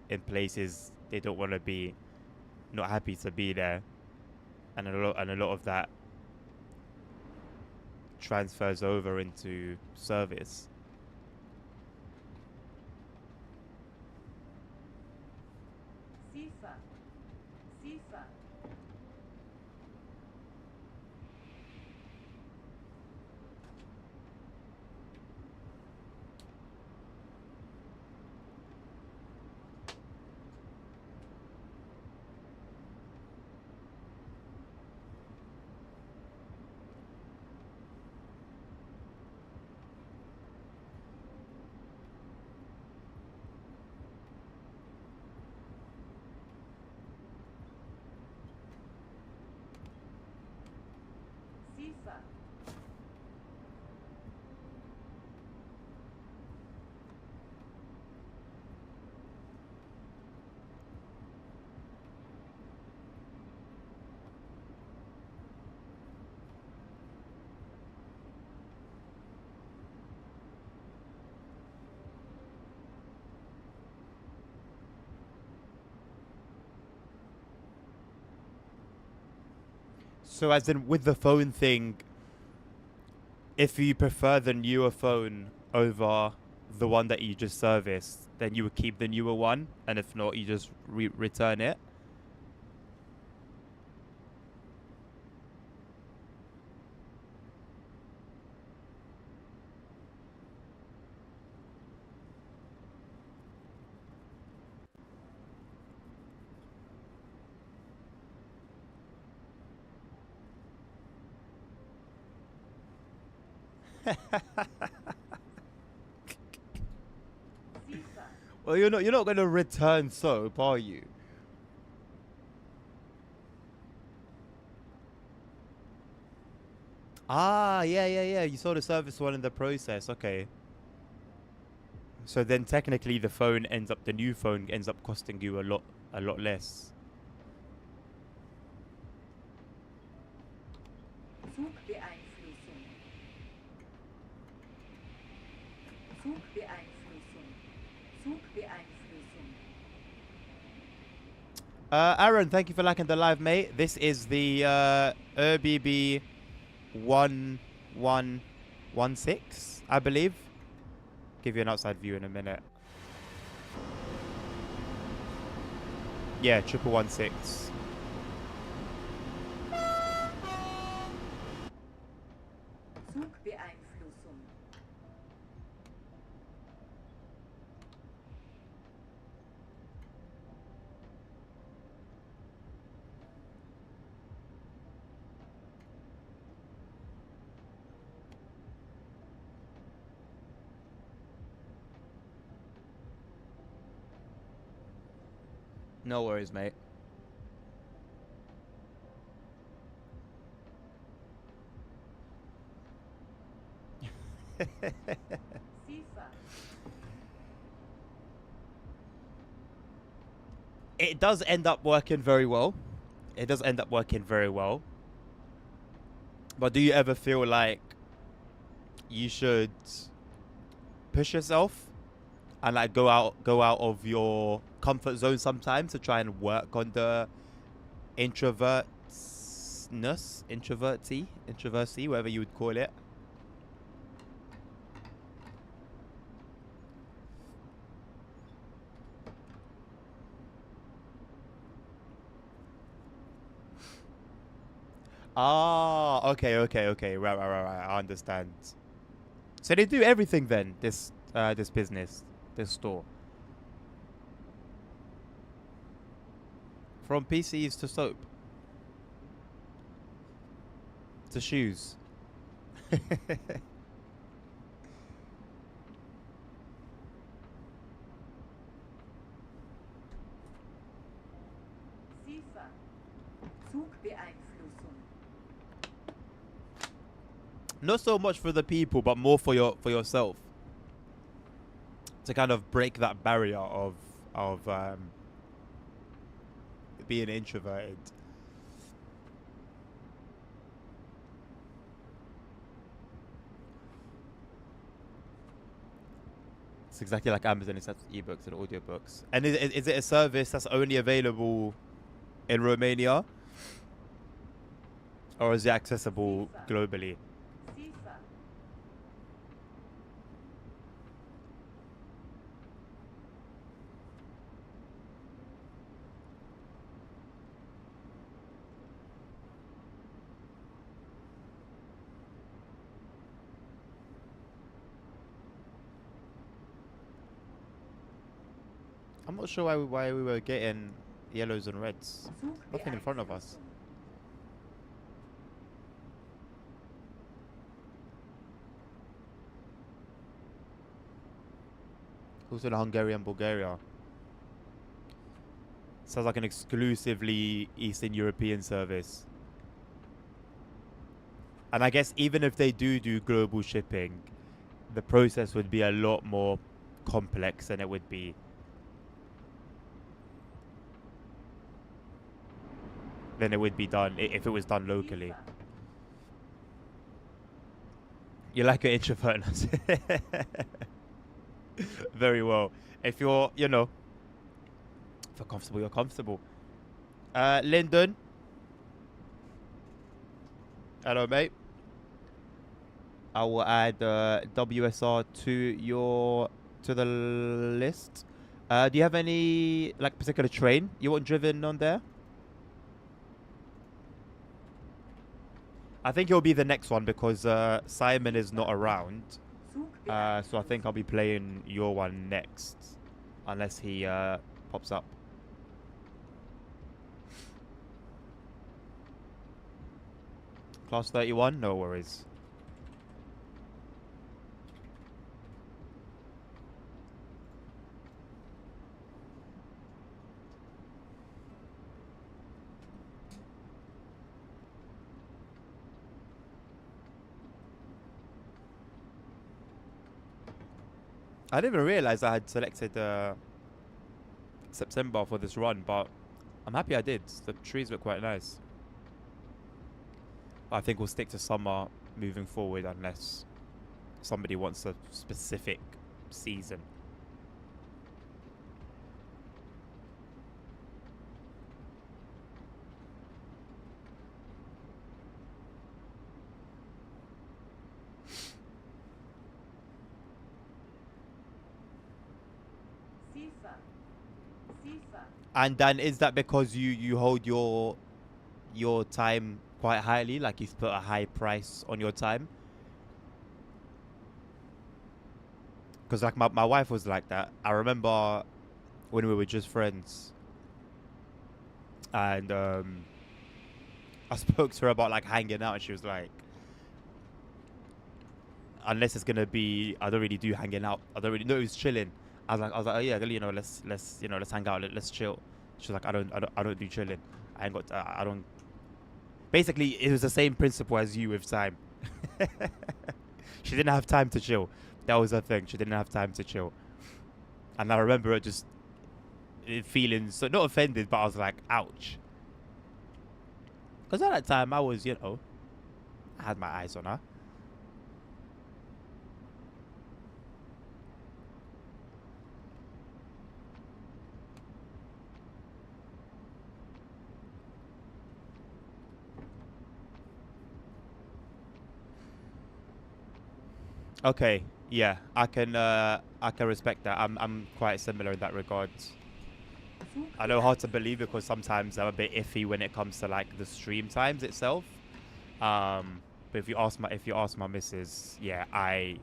in places they don't want to be, not happy to be there, and a lot of that transfers over into service. FIFA. FIFA. FIFA. So, as in with the phone thing, if you prefer the newer phone over the one that you just serviced, then you would keep the newer one, and if not, you just return it. FIFA. Well, you're not gonna return soap, are you? Ah, yeah, yeah, yeah. You saw the service one in the process. Okay. So then technically the new phone ends up costing you a lot less. Zugbeeinflussung. Zugbeeinflussung. Zugbeeinflussung. Aaron, thank you for liking the live, mate. This is the RBB 1116, I believe. Give you an outside view in a minute. Yeah, 1116. Zugbeeinflussung. No worries, mate. SIFA. It does end up working very well. It does end up working very well. But do you ever feel like you should push yourself and like go out of your comfort zone sometimes to try and work on the introvertsy, whatever you would call it? Ah, okay. Right. I understand. So they do everything then. This business, this store, from PCs to soap to shoes. SIFA. Zugbeeinflussung. Not so much for the people, but more for yourself to kind of break that barrier of being introverted. It's exactly like Amazon. It's ebooks and audiobooks. And is it a service that's only available in Romania, or is it accessible SIFA. globally? SIFA. I'm not sure why we were getting yellows and reds. Nothing in front of us. Zugbeeinflussung. Who's in Hungary and Bulgaria? Sounds like an exclusively Eastern European service. And I guess even if they do global shipping, the process would be a lot more complex than it would be done if it was done locally. SIFA. You're like an introvert. Very well. If you're if you're comfortable, you're comfortable. Lyndon, hello, mate. I will add WSR to the list. Do you have any like particular train you want driven on there? I think it'll be the next one because Simon is not around. So I think I'll be playing your one next, unless he pops up. Class 31, no worries. I didn't even realize I had selected September for this run, but I'm happy I did. The trees look quite nice. I think we'll stick to summer moving forward unless somebody wants a specific season. SIFA. Sisa. And then is that because you hold your time quite highly, like you've put a high price on your time? Because like my wife was like that. I remember when we were just friends, and I spoke to her about like hanging out, and she was like, unless it's gonna be, I don't really do hanging out. I don't really know. It was chilling. I was like, oh yeah, let's hang out, let's chill. She's like, I don't do chilling. I ain't got, I don't. Basically, it was the same principle as you with time. She didn't have time to chill. That was her thing. She didn't have time to chill. And I remember it just feeling so not offended, but I was like, ouch. Because at that time I was, I had my eyes on her. Okay, yeah, I can respect that. I'm quite similar in that regard. I know hard to believe because sometimes I'm a bit iffy when it comes to like the stream times itself. But if you ask my missus, yeah, I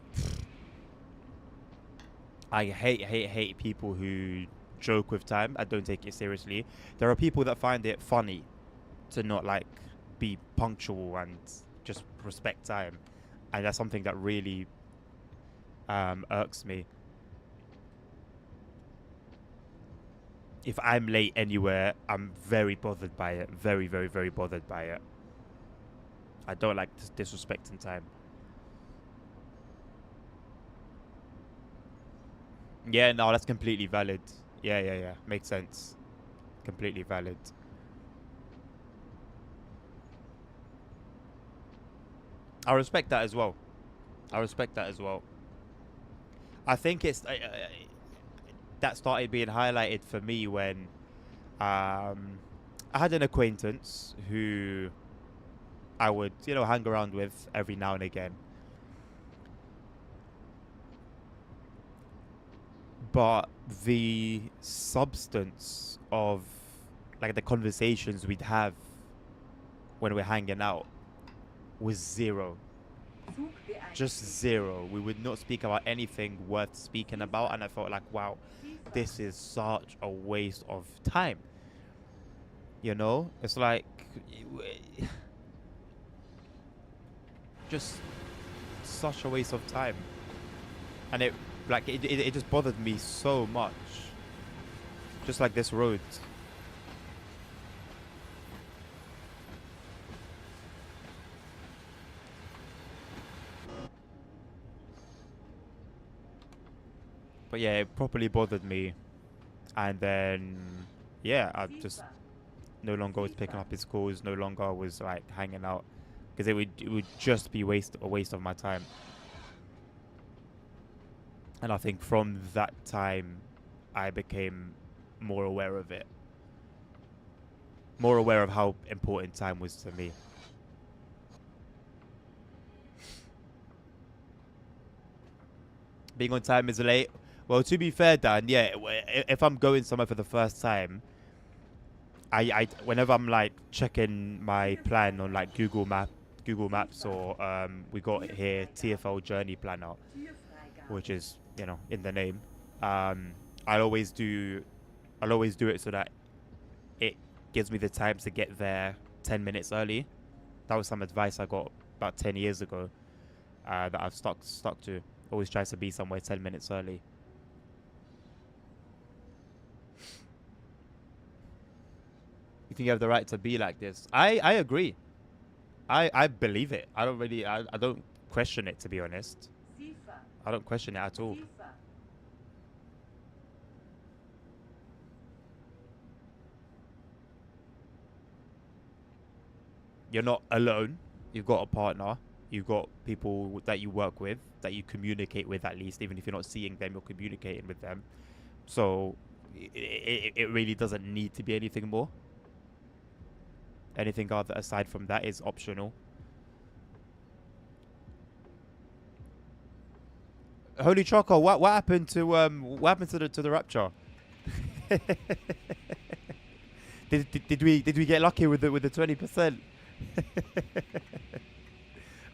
hate people who joke with time and don't take it seriously. There are people that find it funny to not like be punctual and just respect time, and that's something that really irks me. If I'm late anywhere, I'm very bothered by it. Very, very, very bothered by it. I don't like disrespecting time. Yeah, no, that's completely valid. Yeah, yeah, yeah. Makes sense. Completely valid. I respect that as well. I respect that as well. I think that started being highlighted for me when I had an acquaintance who I would, hang around with every now and again. But the substance of like the conversations we'd have when we're hanging out was zero. Just zero. We would not speak about anything worth speaking about, and I felt like, wow, this is such a waste of time. It's like just such a waste of time, and it just bothered me so much. Just like this road. But yeah, it properly bothered me, and then yeah, I just no longer was picking up his calls, no longer was like hanging out, because it would just be a waste of my time. And I think from that time, I became more aware of it, more aware of how important time was to me. Being on time is late. Well, to be fair, Dan, yeah, if I'm going somewhere for the first time, whenever I'm like checking my plan on like Google Maps, or we got here TFL Journey Planner, which is in the name. Um, I'll always do I'll always do it so that it gives me the time to get there 10 minutes early. That was some advice I got about 10 years ago, that I've stuck to. Always tries to be somewhere 10 minutes early. You think you have the right to be like this? I agree. I believe it. I don't question it, to be honest. Sisa. I don't question it at all. Sisa. You're not alone. You've got a partner. You've got people that you work with, that you communicate with, at least. Even if you're not seeing them, you're communicating with them. So it really doesn't need to be anything more. Anything other aside from that is optional. Holy Choco, what happened to the rapture? Did we get lucky with the 20%?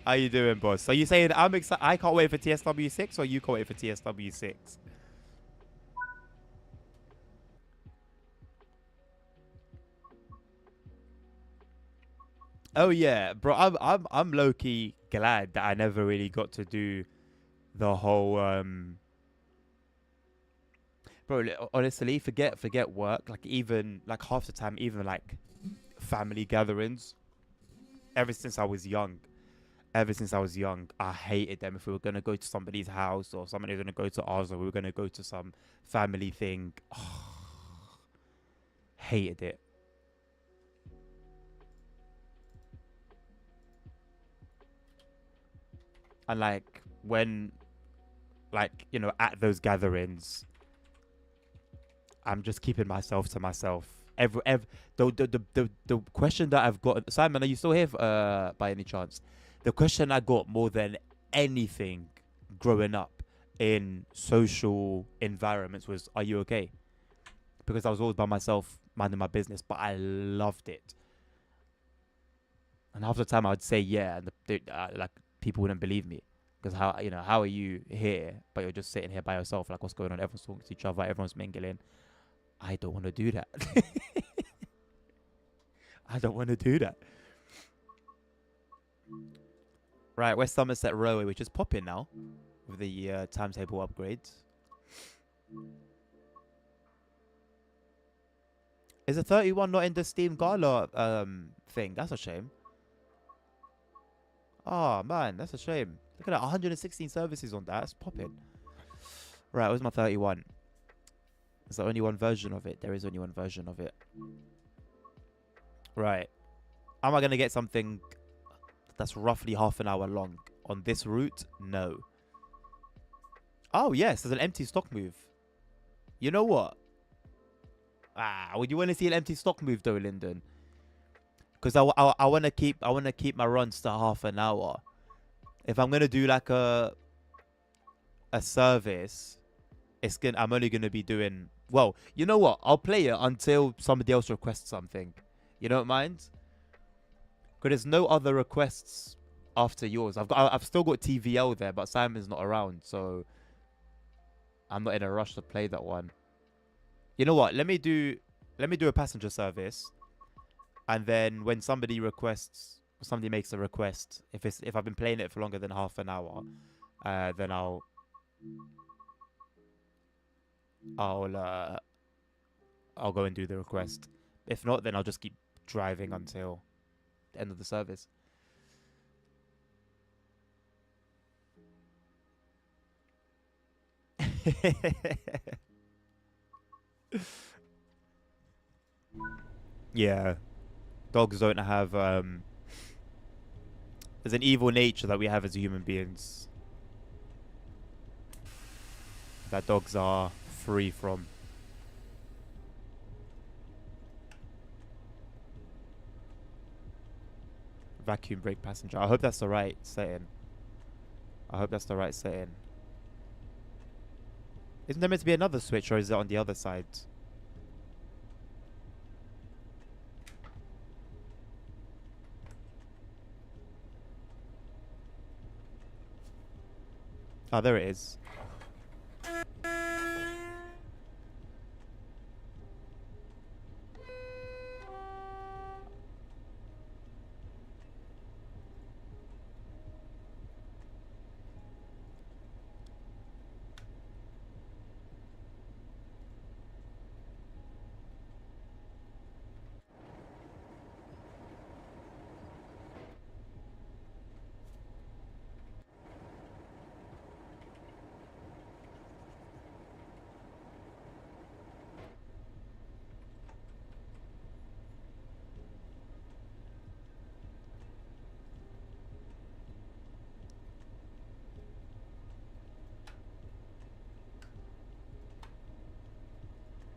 How you doing, boss? Are you saying I'm excited? I can't wait for TSW6, or you can't wait for TSW6? Oh yeah, bro. I'm low key glad that I never really got to do the whole Bro. Honestly, forget work. Like even like half the time, even like family gatherings. Ever since I was young, I hated them. If we were gonna go to somebody's house or somebody was gonna go to ours, or we were gonna go to some family thing, hated it. And like when, like at those gatherings, I'm just keeping myself to myself. Every the question that I've got, Simon, are you still here? By any chance, the question I got more than anything growing up in social environments was, "Are you okay?" Because I was always by myself, minding my business, but I loved it. And half the time I would say yeah, and like people wouldn't believe me because how are you here, but you're just sitting here by yourself? Like what's going on? Everyone's talking to each other, everyone's mingling. I don't want to do that. I don't want to do that. Right, West Somerset Railway, which is popping now with the timetable upgrades. Is a 31 not in the Steam Gala thing? That's a shame. Oh man, that's a shame. Look at that, 116 services on that. That's popping. Right, where's my 31? Is there only one version of it? There is only one version of it. Right. Am I gonna get something that's roughly half an hour long on this route? No. Oh yes, there's an empty stock move. You know what? Would you want to see an empty stock move though, Lyndon? Because I want to keep my runs to half an hour. If I'm gonna do like a service, I'm only gonna be doing, well, you know what? I'll play it until somebody else requests something. You don't mind? Because there's no other requests after yours. I've still got TVL there, but Simon's not around, so I'm not in a rush to play that one. You know what? Let me do a passenger service, and then when somebody makes a request, if I've been playing it for longer than half an hour, then I'll uh I'll go and do the request. If not, then I'll just keep driving until the end of the service. Yeah, dogs don't have there's an evil nature that we have as human beings that dogs are free from. Vacuum brake passenger. I hope that's the right setting. I hope that's the right setting. Isn't there meant to be another switch, or is it on the other side? Oh, there it is.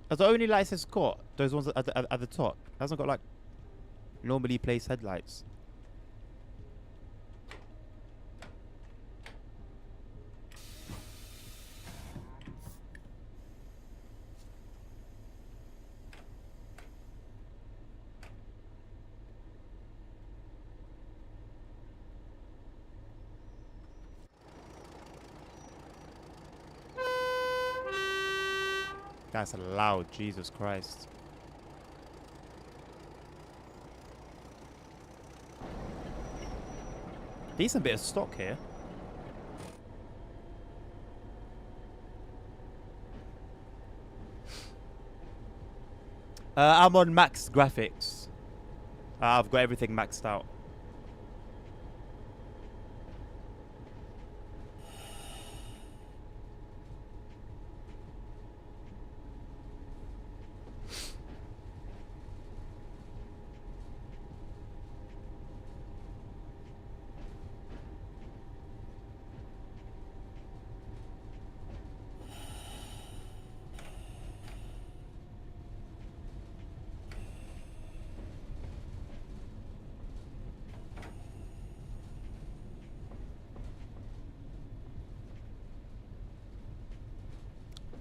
That's the only lights it's got. Those ones at the top. It hasn't got like normally placed headlights. That's loud. Jesus Christ. Decent bit of stock here. I'm on max graphics. I've got everything maxed out.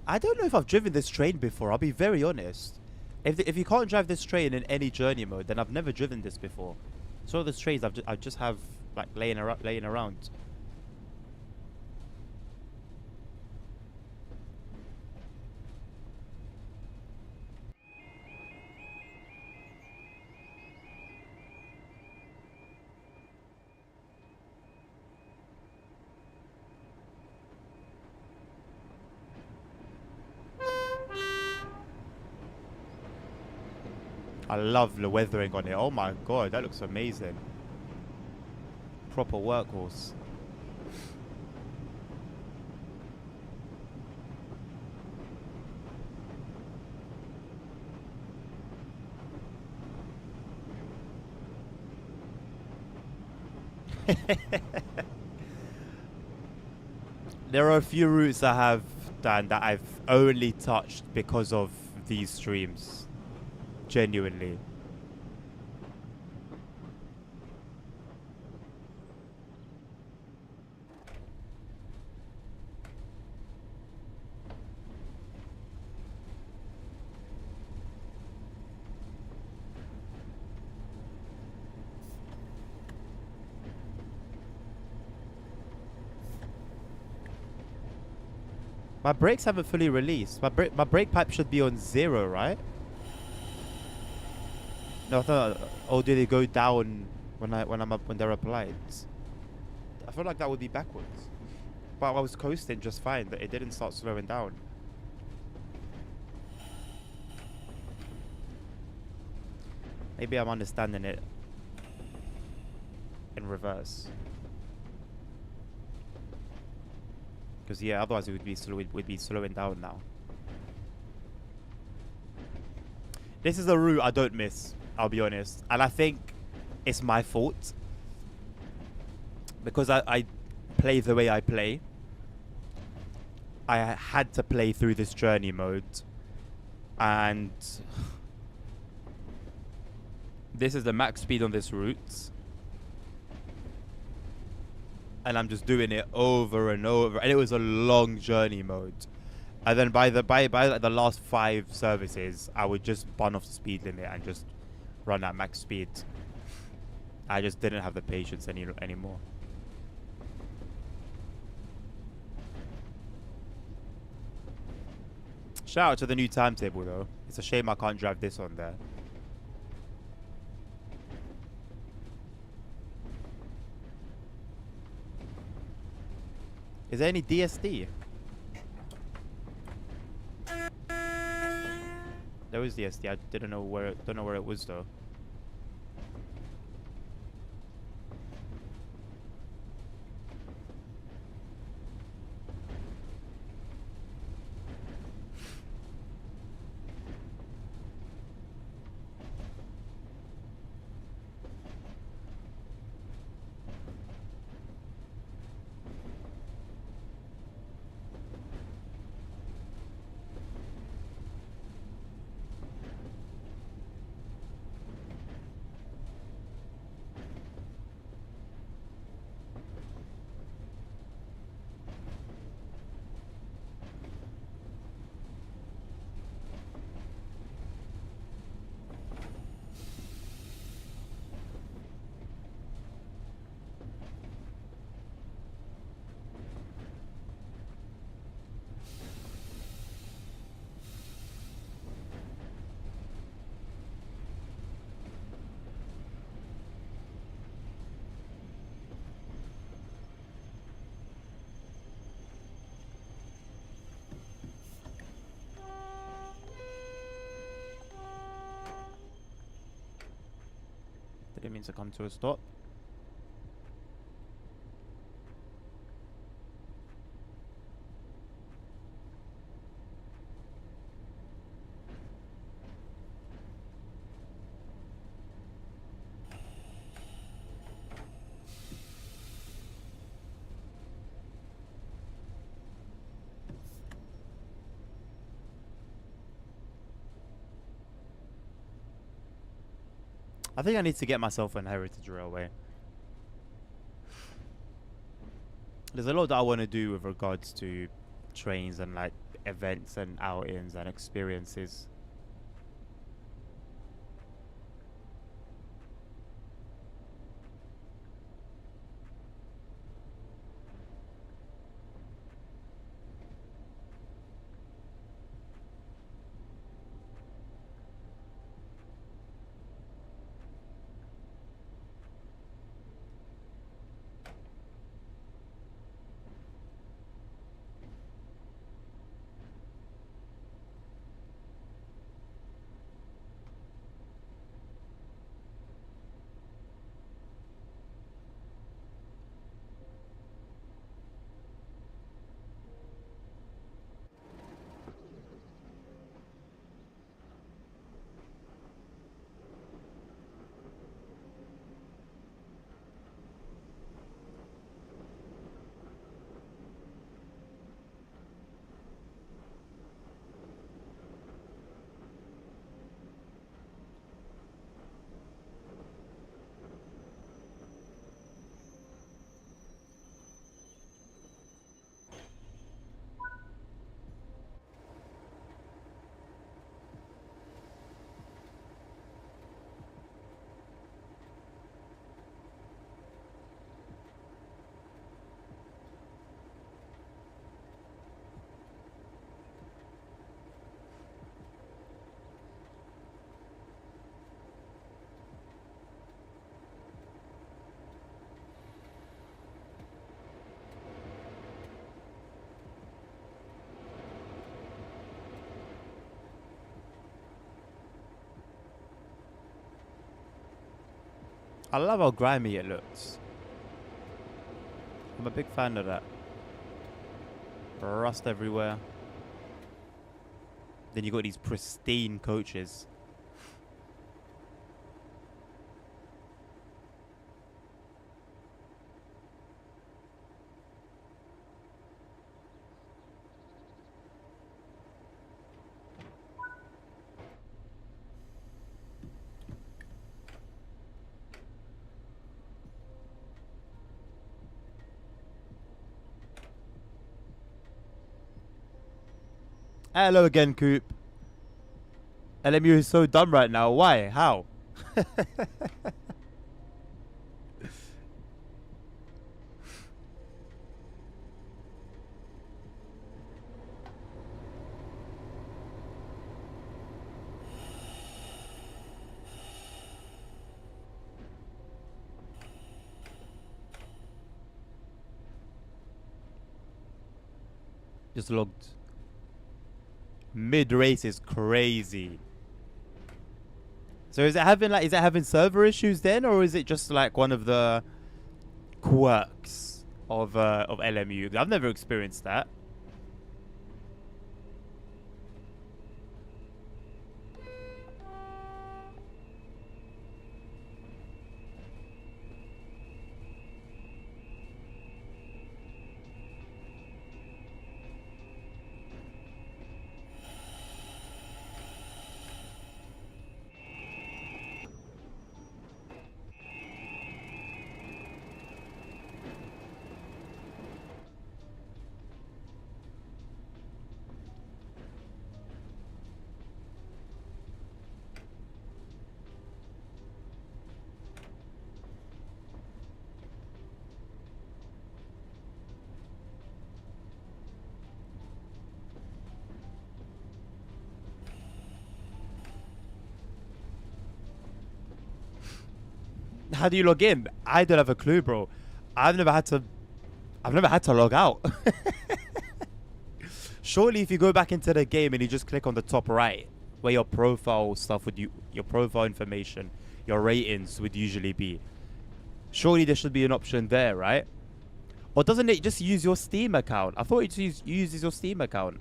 I don't know if I've driven this train before. I'll be very honest. If you can't drive this train in any journey mode, then I've never driven this before. So all these trains I just have like laying around. I love the weathering on it. Oh my god, that looks amazing. Proper workhorse. There are a few routes I have done that I've only touched because of these streams. Genuinely. My brakes haven't fully released. My brake pipe should be on 0, right? No, I thought. Or do they go down when they're applied? I feel like that would be backwards. But I was coasting just fine. That it didn't start slowing down. Maybe I'm understanding it in reverse. Because yeah, otherwise it would be slowing down now. This is a route I don't miss, I'll be honest. And I think it's my fault. Because I play the way I play. I had to play through this journey mode. And this is the max speed on this route. And I'm just doing it over and over. And it was a long journey mode. And then by like the last 5 services, I would just burn off the speed limit and just run at max speed. I just didn't have the patience anymore. Shout out to the new timetable though. It's a shame I can't drive this on there. Is there any DSD? There was DSD. I don't know where it was though. Didn't mean to come to a stop. I think I need to get myself an heritage railway. There's a lot that I want to do with regards to trains and like events and outings and experiences. I love how grimy it looks. I'm a big fan of that. Rust everywhere. Then you got these pristine coaches. Hello again, Coop. LMU is so dumb right now. Why? How? Just logged. Mid race is crazy. So is it having server issues then, or is it just like one of the quirks of LMU? I've never experienced that. How do you log in? I don't have a clue, bro. I've never had to log out. Surely if you go back into the game and you just click on the top right where your profile stuff with you, your profile information, your ratings would usually be. Surely there should be an option there, right? Or doesn't it just use your Steam account? I thought it uses your Steam account.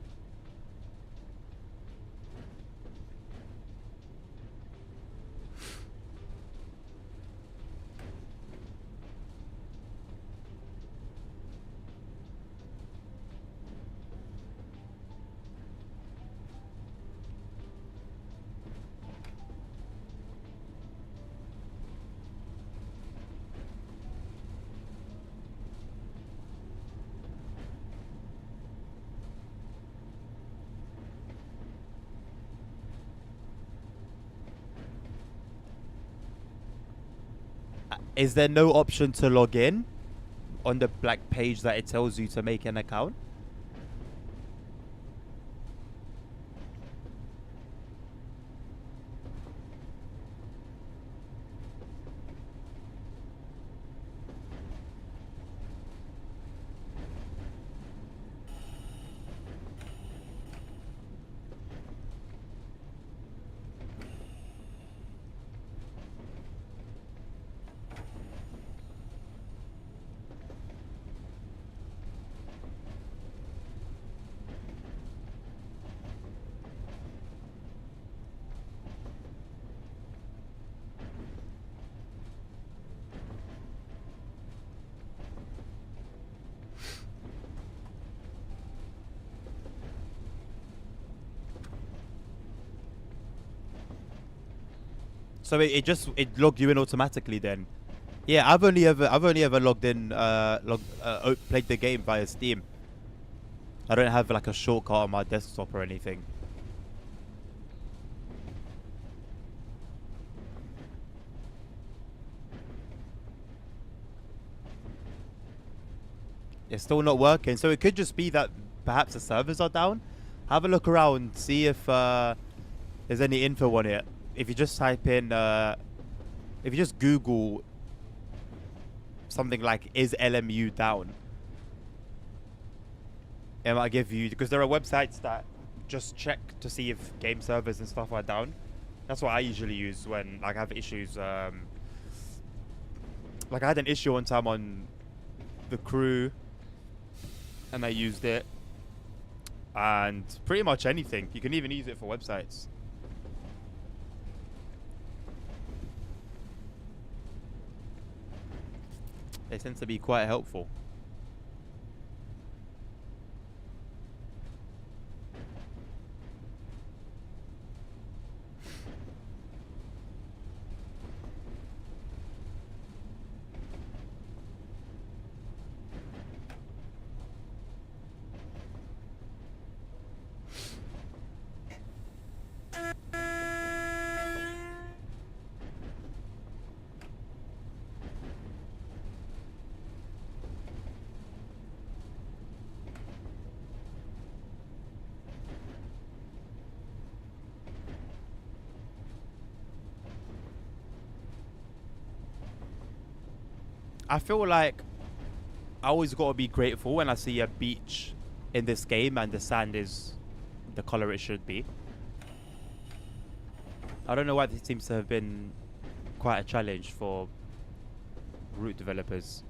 Is there no option to log in on the black page that it tells you to make an account? So it logged you in automatically then. Yeah, I've only ever logged in played the game via Steam. I don't have like a shortcut on my desktop or anything. It's still not working. So it could just be that perhaps the servers are down. Have a look around, see if there's any info on it. If you just type in if you just Google something like "is LMU down," it might give you, because there are websites that just check to see if game servers and stuff are down. That's what I usually use when like I have issues. Like I had an issue one time on the Crew, and I used it, and pretty much anything. You can even use it for websites. They tend to be quite helpful. I feel like I always gotta be grateful when I see a beach in this game and the sand is the color it should be. I don't know why this seems to have been quite a challenge for root developers.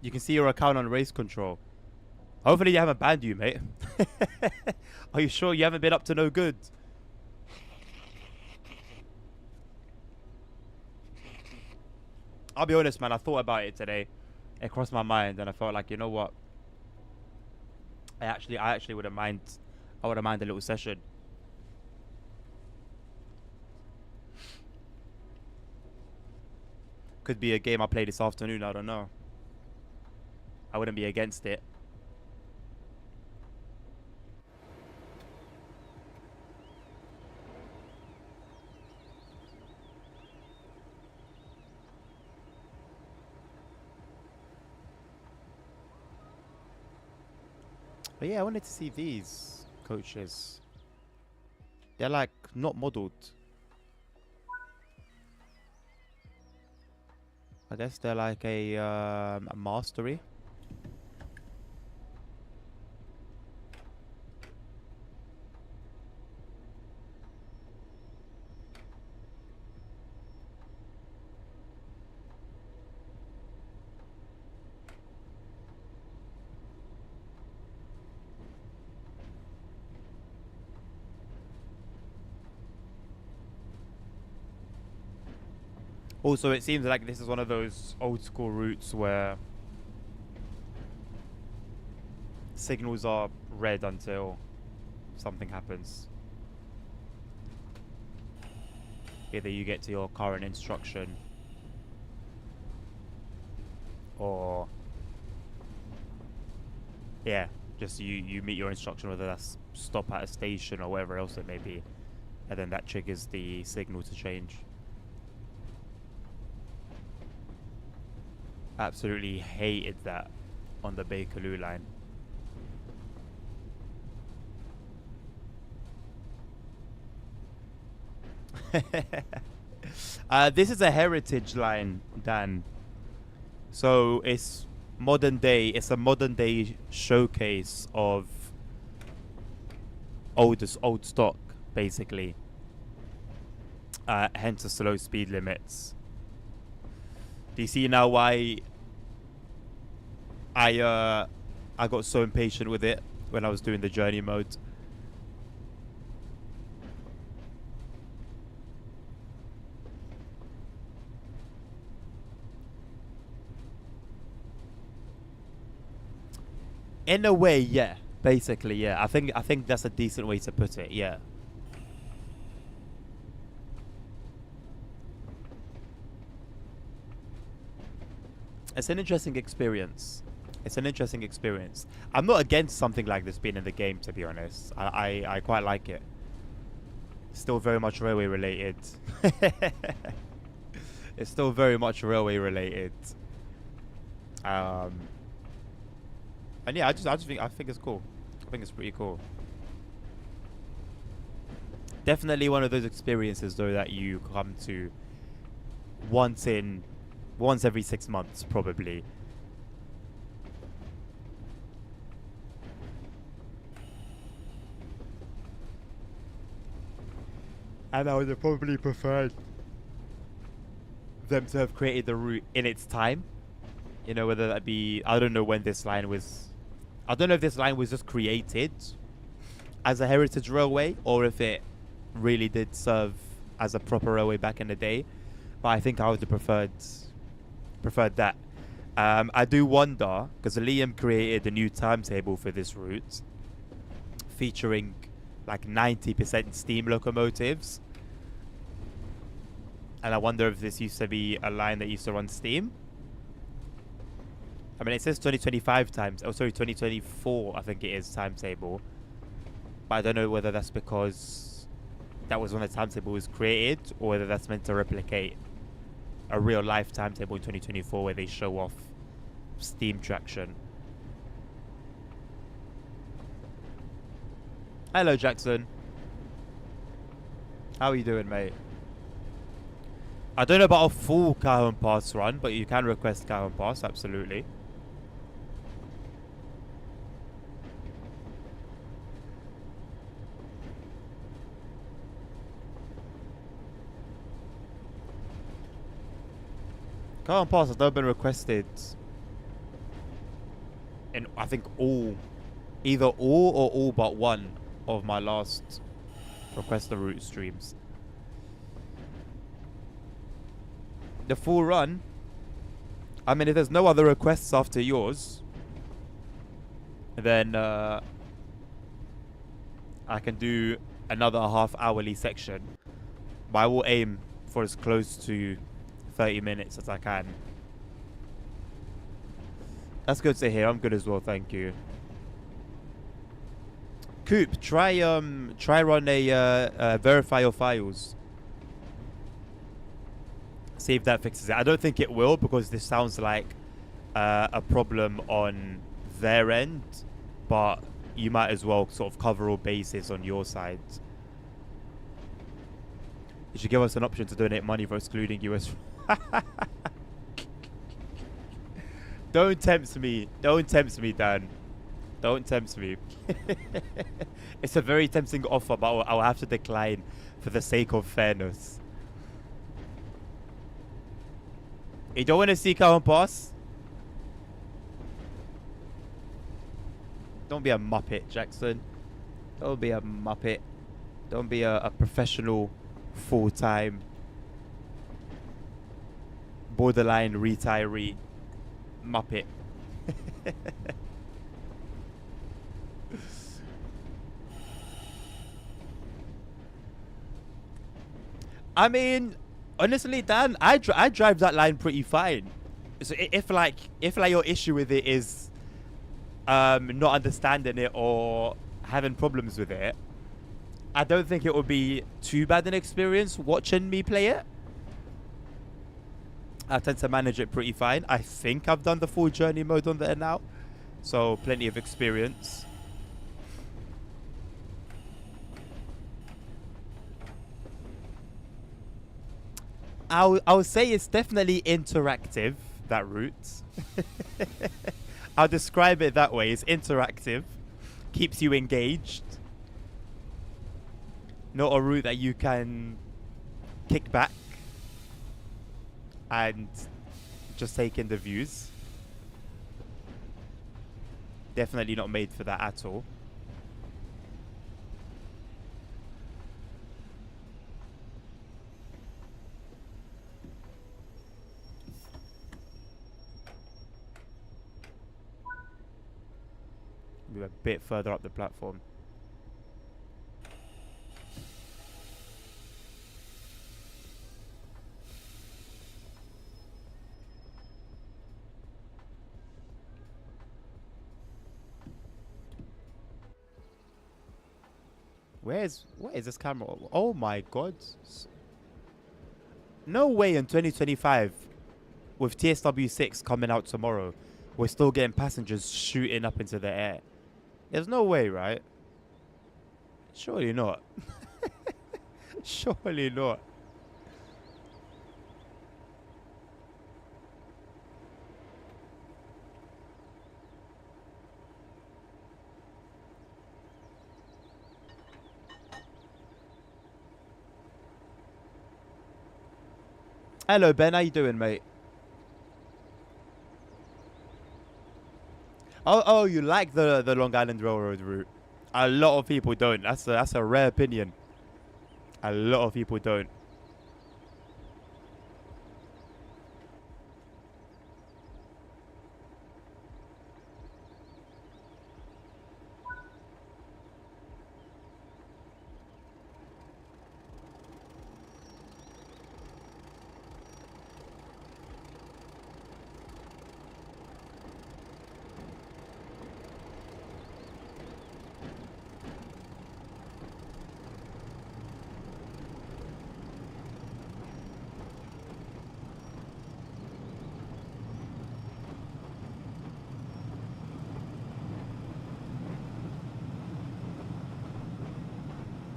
You can see your account on race control. Hopefully, they haven't banned you, mate. Are you sure you haven't been up to no good? I'll be honest, man. I thought about it today. It crossed my mind, and I felt like, you know what? I actually wouldn't mind. I wouldn't mind a little session. Could be a game I play this afternoon. I don't know. I wouldn't be against it. But yeah, I wanted to see these coaches. They're like not modeled. I guess they're like a mastery. Also, it seems like this is one of those old school routes where signals are red until something happens. Either you get to your current instruction or yeah, just you meet your instruction, whether that's stop at a station or whatever else it may be, and then that triggers the signal to change. Absolutely hated that on the Bakerloo line. This is a heritage line, Dan. So it's modern day. It's a modern day showcase of old stock, basically. Hence the slow speed limits. Do you see now why I got so impatient with it when I was doing the journey mode? In a way, yeah. Basically, yeah. I think that's a decent way to put it. Yeah. It's an interesting experience. It's an interesting experience. I'm not against something like this being in the game, to be honest. I quite like it. Still very much railway related. It's still very much railway related. Um, and yeah, I think it's cool. I think it's pretty cool. Definitely one of those experiences though that you come to once in once every 6 months probably. And I would have probably preferred them to have created the route in its time. You know, whether that be, I don't know when this line was, I don't know if this line was just created as a heritage railway or if it really did serve as a proper railway back in the day. But I think I would have preferred that. I do wonder, because Liam created a new timetable for this route featuring like 90% steam locomotives. And I wonder if this used to be a line that used to run steam. I mean, it says 2025 times. Oh, sorry, 2024, I think it is timetable. But I don't know whether that's because that was when the timetable was created or whether that's meant to replicate a real life timetable in 2024 where they show off steam traction. Hello, Jackson. How are you doing, mate? I don't know about a full Cajon Pass run, but you can request Cajon Pass, absolutely. Cajon Pass has never been requested in I think either all or all but one of my last Request the Route streams. The full run. I mean, if there's no other requests after yours, then I can do another half-hourly section. But I will aim for as close to 30 minutes as I can. That's good to hear. I'm good as well, thank you. Coop, try run a verify your files. See if that fixes it. I don't think it will, because this sounds like a problem on their end, but you might as well sort of cover all bases on your side. You should give us an option to donate money for excluding US. Don't tempt me. Don't tempt me, Dan. Don't tempt me. It's a very tempting offer, but I'll have to decline for the sake of fairness. You don't want to see Cowan pass? Don't be a muppet, Jackson. Don't be a muppet. Don't be a professional, full-time, borderline retiree muppet. I mean, honestly, Dan, I drive that line pretty fine. So if your issue with it is not understanding it or having problems with it, I don't think it would be too bad an experience watching me play it. I tend to manage it pretty fine. I think I've done the full journey mode on there now, so plenty of experience. I'll say it's definitely interactive, that route. I'll describe it that way. It's interactive, keeps you engaged. Not a route that you can kick back and just take in the views. Definitely not made for that at all. We're a bit further up the platform. What is this camera? Oh my god. No way in 2025 with TSW 6 coming out tomorrow, we're still getting passengers shooting up into the air. There's no way, right? Surely not. Surely not. Hello, Ben. How you doing, mate? Oh, you like the Long Island Railroad route? A lot of people don't. That's a rare opinion. A lot of people don't.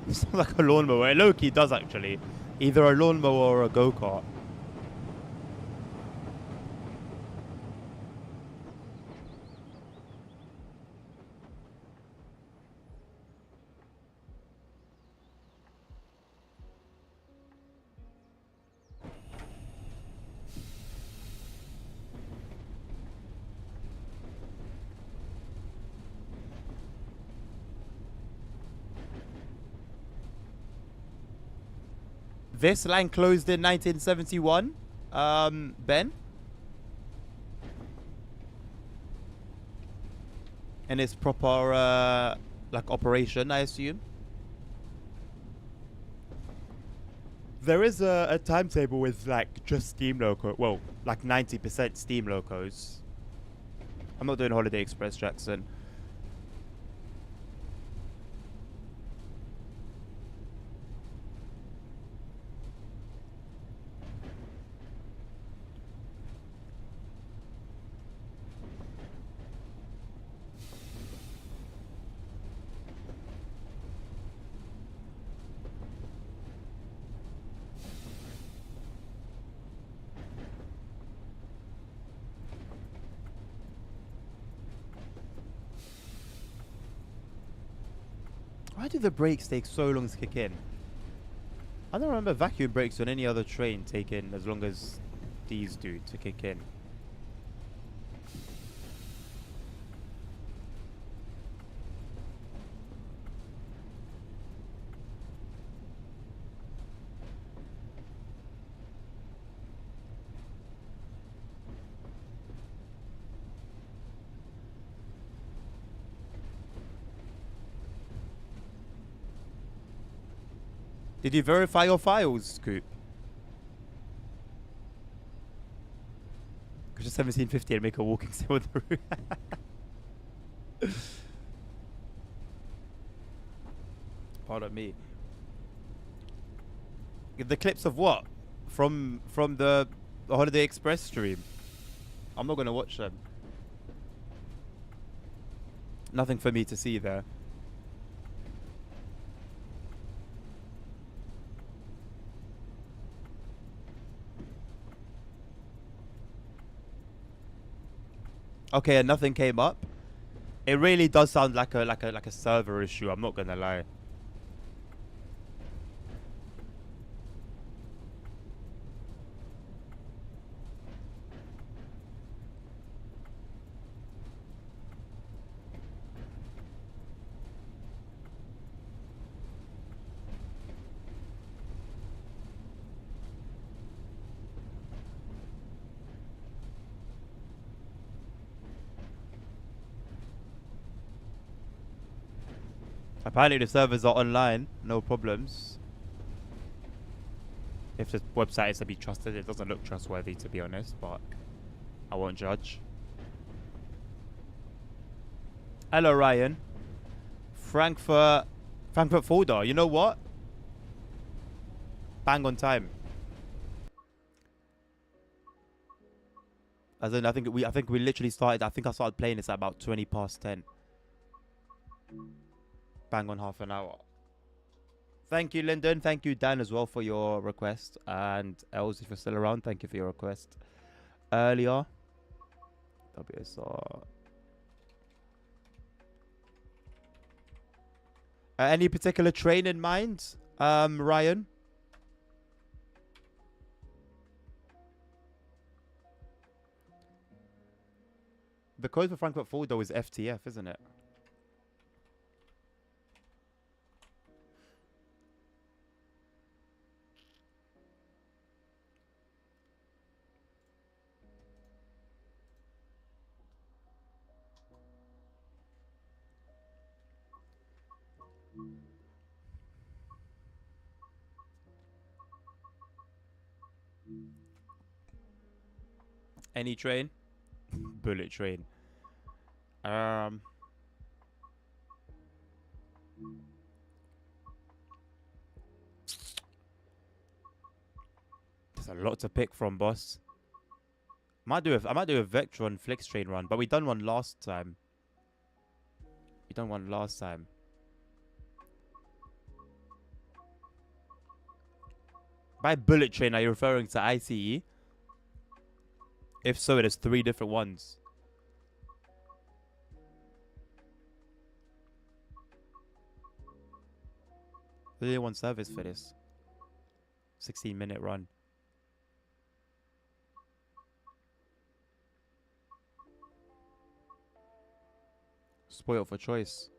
It sounds like a lawnmower. Loki does actually. Either a lawnmower or a go-kart. This line closed in 1971. Ben, in its proper like operation, I assume. There is a timetable with like just steam loco. Well, like 90% steam locos. I'm not doing Holiday Express, Jackson. Why do the brakes take so long to kick in? I don't remember vacuum brakes on any other train taking as long as these do to kick in. Did you verify your files, Scoop? Because just 1750 and make a walking sim on the roof. Pardon me. The clips of what? From the Holiday Express stream. I'm not gonna watch them. Nothing for me to see there. Okay, and nothing came up. It really does sound like a server issue. I'm not gonna lie. Apparently the servers are online, no problems. If the website is to be trusted, it doesn't look trustworthy to be honest, but I won't judge. Hello Ryan. Frankfurt folder. You know what? Bang on time. As in, I think we literally started. I think I started playing this at about 20 past 10. Bang on half an hour. Thank you, Lyndon. Thank you, Dan, as well for your request. And Els, if you're still around, thank you for your request earlier. WSR. Any particular train in mind, Ryan? The code for Frankfurt folder is FTF, isn't it? Any train? Bullet train. There's a lot to pick from, boss. I might do a Vectron Flex train run, but we done one last time. By bullet train, are you referring to ICE? If so, it is 3 different ones. There's only one service for this. 16-minute run. Spoiled for choice.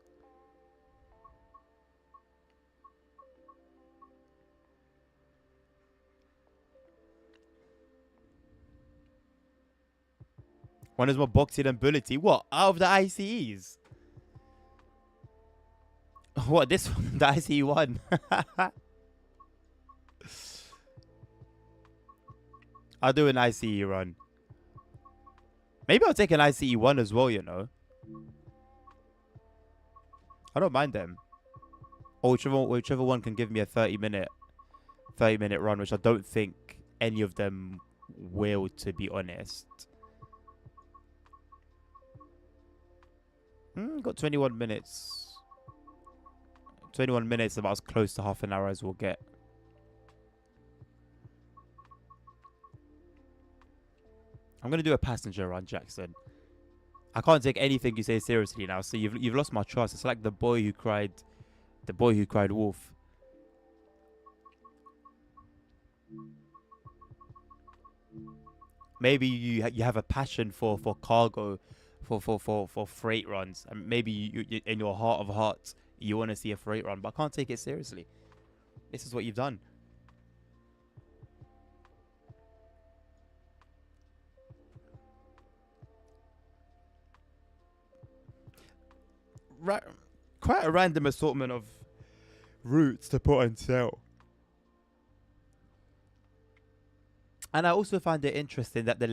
One is more boxy than bullety. What? Out of the ICEs? What, this one? The ICE one? I'll do an ICE run. Maybe I'll take an ICE one as well, you know. I don't mind them. Or whichever one can give me a 30-minute run, which I don't think any of them will, to be honest. Got 21 minutes. 21 minutes, about as close to half an hour as we'll get. I'm going to do a passenger run, Jackson. I can't take anything you say seriously now. So you've lost my trust. It's like the boy who cried wolf. Maybe you have a passion for cargo, for freight runs, and maybe you in your heart of hearts you want to see a freight run, but I can't take it seriously. This is what you've done. Quite a random assortment of routes to put on sale. And I also find it interesting that the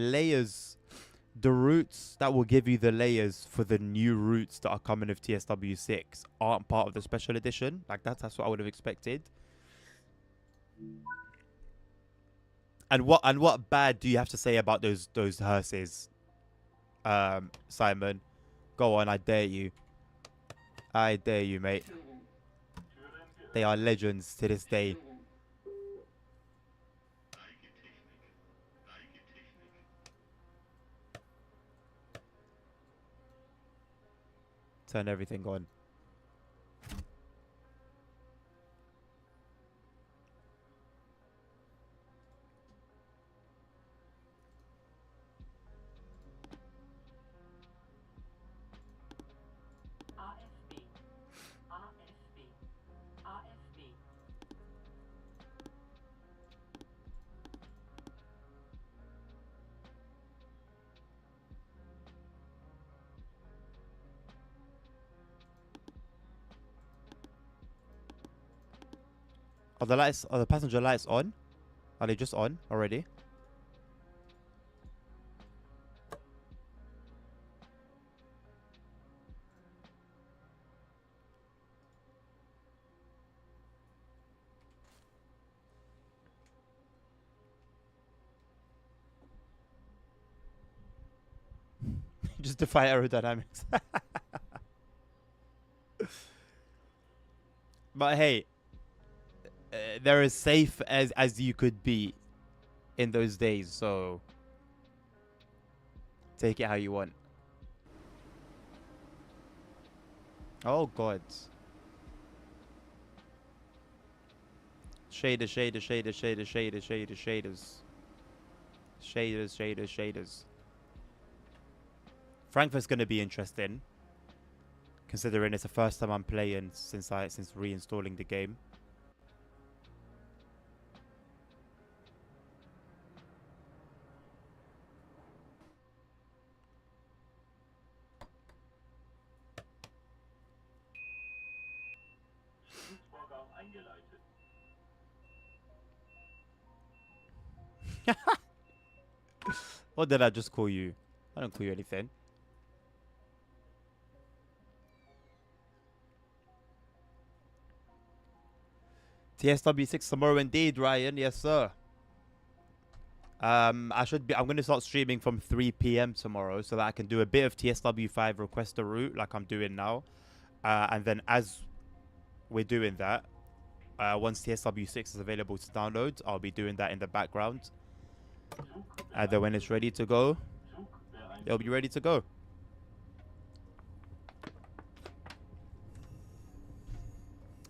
routes that will give you the layers for the new routes that are coming with TSW 6 aren't part of the special edition. Like that's what I would have expected. And what bad do you have to say about those hearses, Simon? Go on, I dare you. I dare you, mate. They are legends to this day. Turn everything on. RFB. RFB. RFB. Are the passenger lights on? Are they just on already? Just defy aerodynamics. But hey, they're as safe as you could be in those days, so take it how you want. Oh god. Shaders. Frankfurt's gonna be interesting, considering it's the first time I'm playing since reinstalling the game. What did I just call you? I don't call you anything. TSW 6 tomorrow indeed, Ryan. Yes, sir. I'm gonna start streaming from 3 p.m. tomorrow so that I can do a bit of TSW 5 request a route like I'm doing now. And then as we're doing that, once TSW 6 is available to download, I'll be doing that in the background. And then when it's ready to go, it'll be ready to go.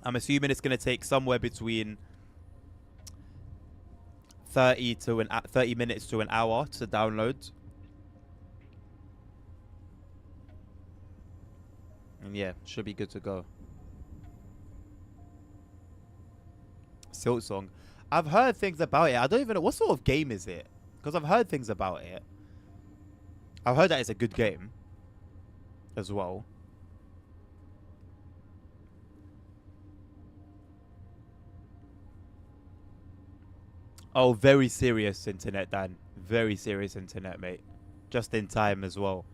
I'm assuming it's going to take somewhere between 30 minutes to an hour to download. And yeah, should be good to go. Silt Song. I've heard things about it. I don't even know. What sort of game is it? Because I've heard things about it. I've heard that it's a good game as well. Oh, very serious internet, Dan. Very serious internet, mate. Just in time as well.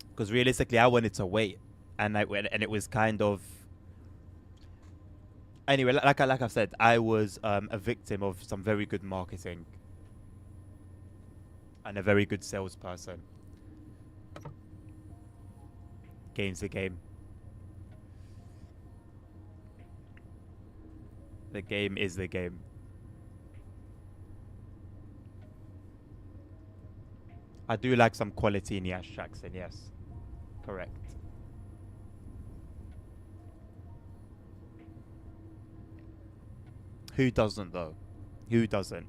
Because realistically, I wanted to wait, and and it was kind of anyway. Like I've said, I was a victim of some very good marketing and a very good salesperson. Game's the game. The game is the game. I do like some quality Niash Jackson, yes. Correct. Who doesn't though? Who doesn't?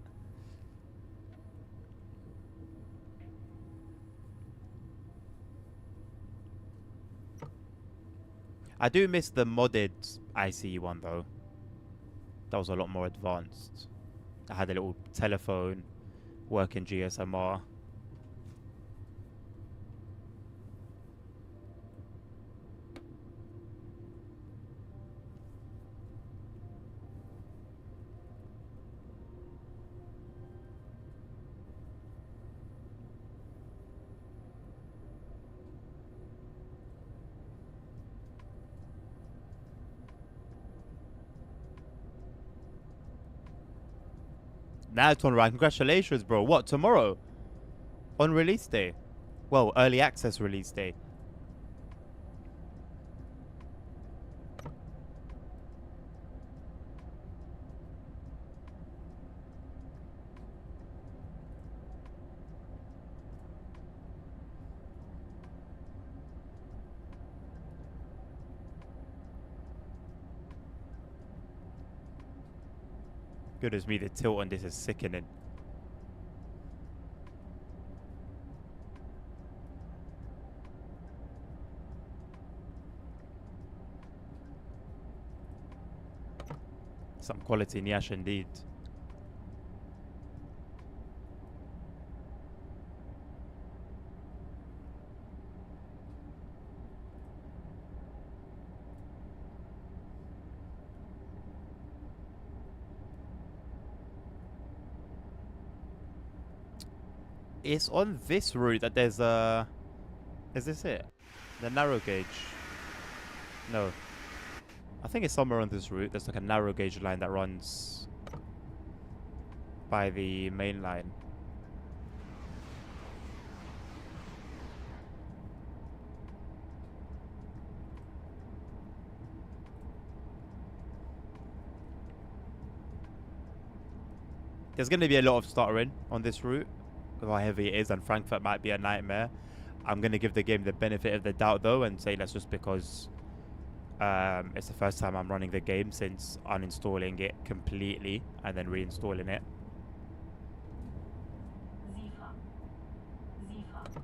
I do miss the modded ICE one though. That was a lot more advanced. I had a little telephone, working GSMR. Now it's on right. Congratulations, bro. What, tomorrow? On release day? Well, early access release day. Goodness me, the tilt on this is sickening. Some quality Nyash indeed. It's on this route that there's a... Is this it? The narrow gauge? No. I think it's somewhere on this route. There's like a narrow gauge line that runs by the main line. There's going to be a lot of stuttering on this route because how heavy it is, and Frankfurt might be a nightmare. I'm going to give the game the benefit of the doubt though and say that's just because it's the first time I'm running the game since uninstalling it completely and then reinstalling it. Sifa. Sifa.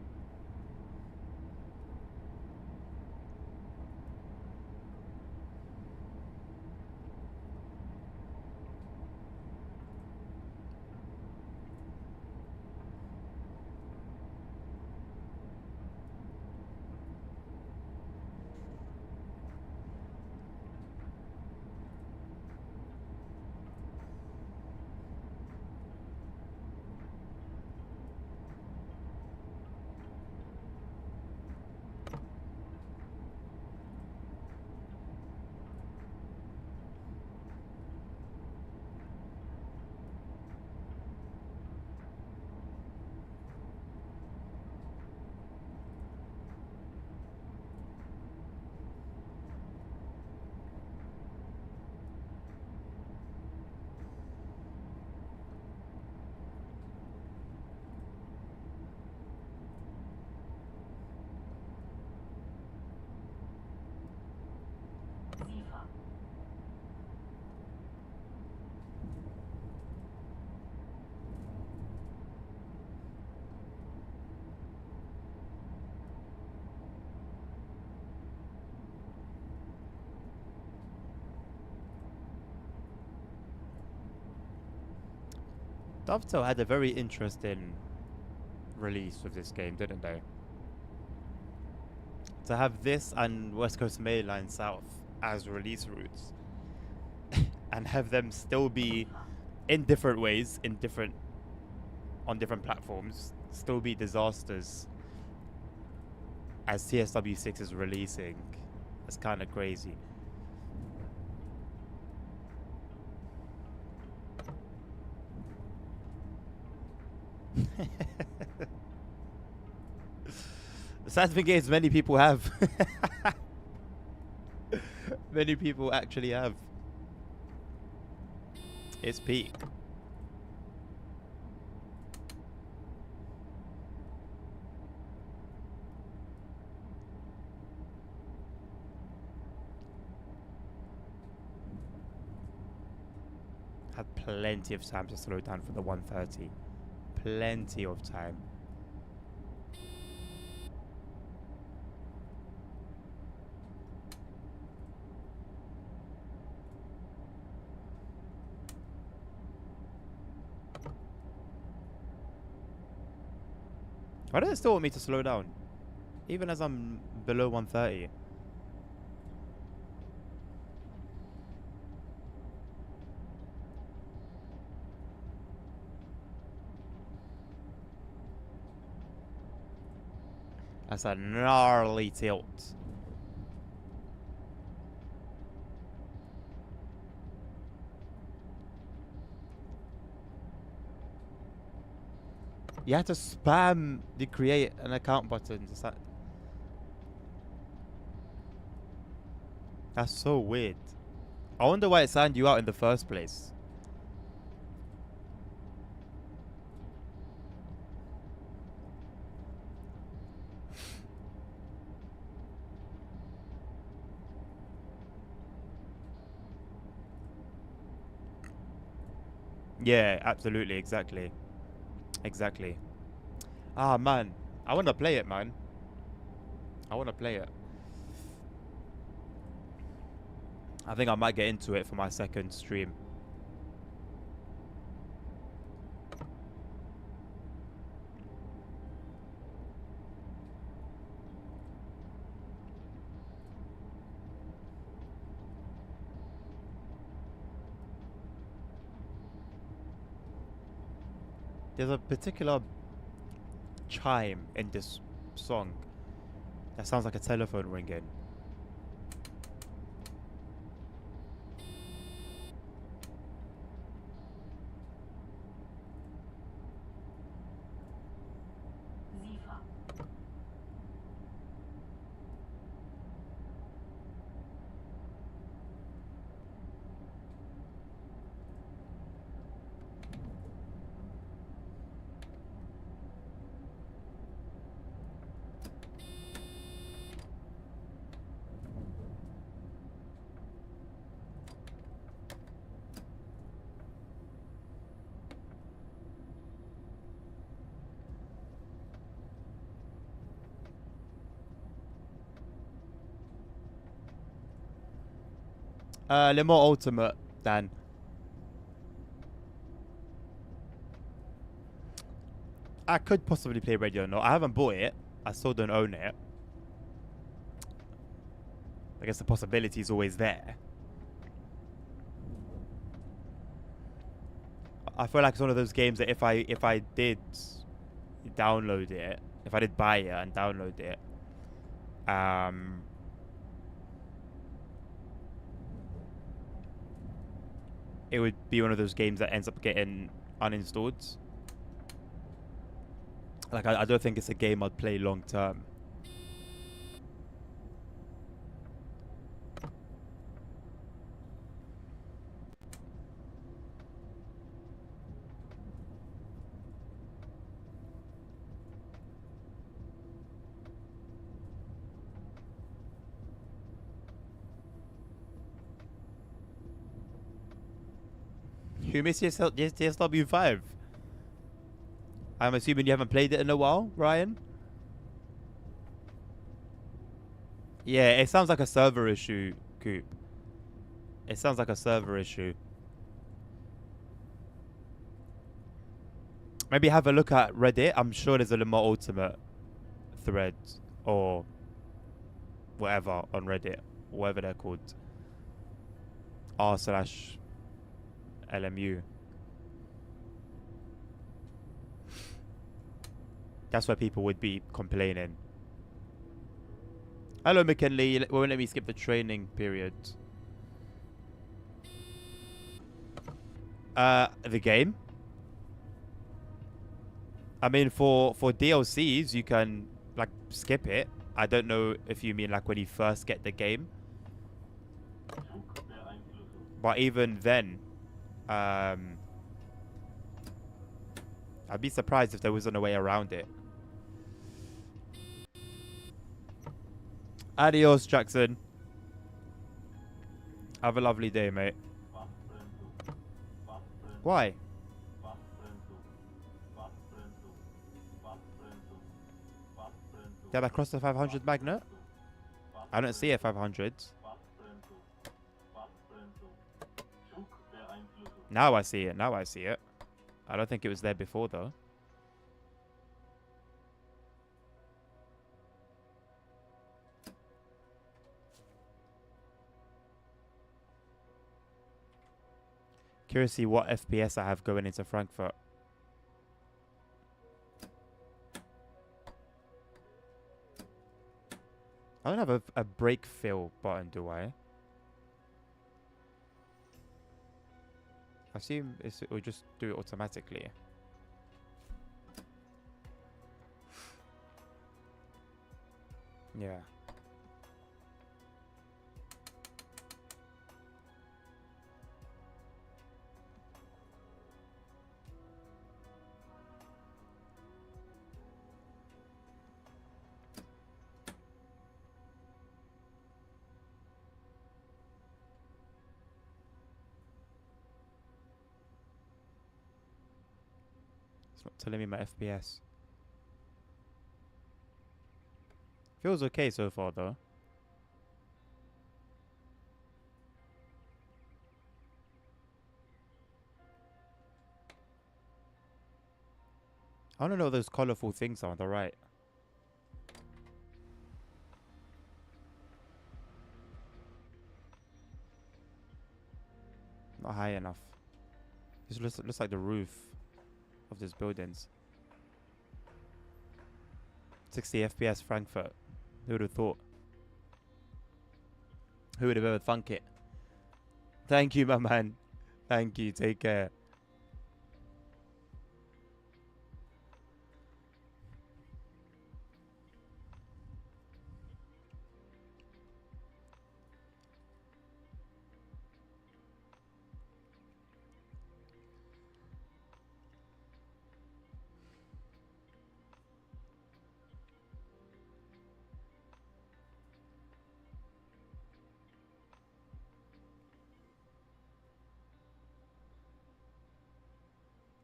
Dovetail had a very interesting release with this game, didn't they? To have this and West Coast Main Line South as release routes and have them still be in different ways, on different platforms, still be disasters as TSW 6 is releasing. It's kind of crazy. The sad thing is, many people have. Many people actually have. It's peak. Had plenty of time to slow down for the 130. Plenty of time. Why does it still want me to slow down? Even as I'm below 130. That's a gnarly tilt. You had to spam the create an account button. That's so weird. I wonder why it signed you out in the first place. Yeah, absolutely, exactly. Exactly. Ah, man. I want to play it, man. I want to play it. I think I might get into it for my second stream. There's a particular chime in this song that sounds like a telephone ringing. Zifa. Limo Ultimate, Dan. I could possibly play Radio No. I haven't bought it. I still don't own it. I guess the possibility is always there. I feel like it's one of those games that if I did download it, if I did buy it and download it, it would be one of those games that ends up getting uninstalled. Like I don't think it's a game I'd play long term. You miss TSW 5? I'm assuming you haven't played it in a while, Ryan? Yeah, it sounds like a server issue, Coop. It sounds like a server issue. Maybe have a look at Reddit. I'm sure there's a Le Mans Ultimate thread or whatever on Reddit, whatever they're called, r/LMU. That's where people would be complaining. Hello, McKinley. Won't let me skip the training period. The game. I mean, for DLCs, you can like skip it. I don't know if you mean like when you first get the game, but even then, um, I'd be surprised if there wasn't a way around it. Adios, Jackson. Have a lovely day, mate. Why? Did I cross the 500 magnet? I don't see a 500. Now I see it. Now I see it. I don't think it was there before, though. Curious to see what FPS I have going into Frankfurt. I don't have a brake fill button, do I? I assume it will just do it automatically. Yeah. It's not telling me my FPS. Feels okay so far, though. I don't know what those colorful things are on the right. Not high enough. This looks like the roof of these buildings. 60 FPS Frankfurt. Who would have thought? Who would have ever thunk it? Thank you, my man. Thank you. Take care.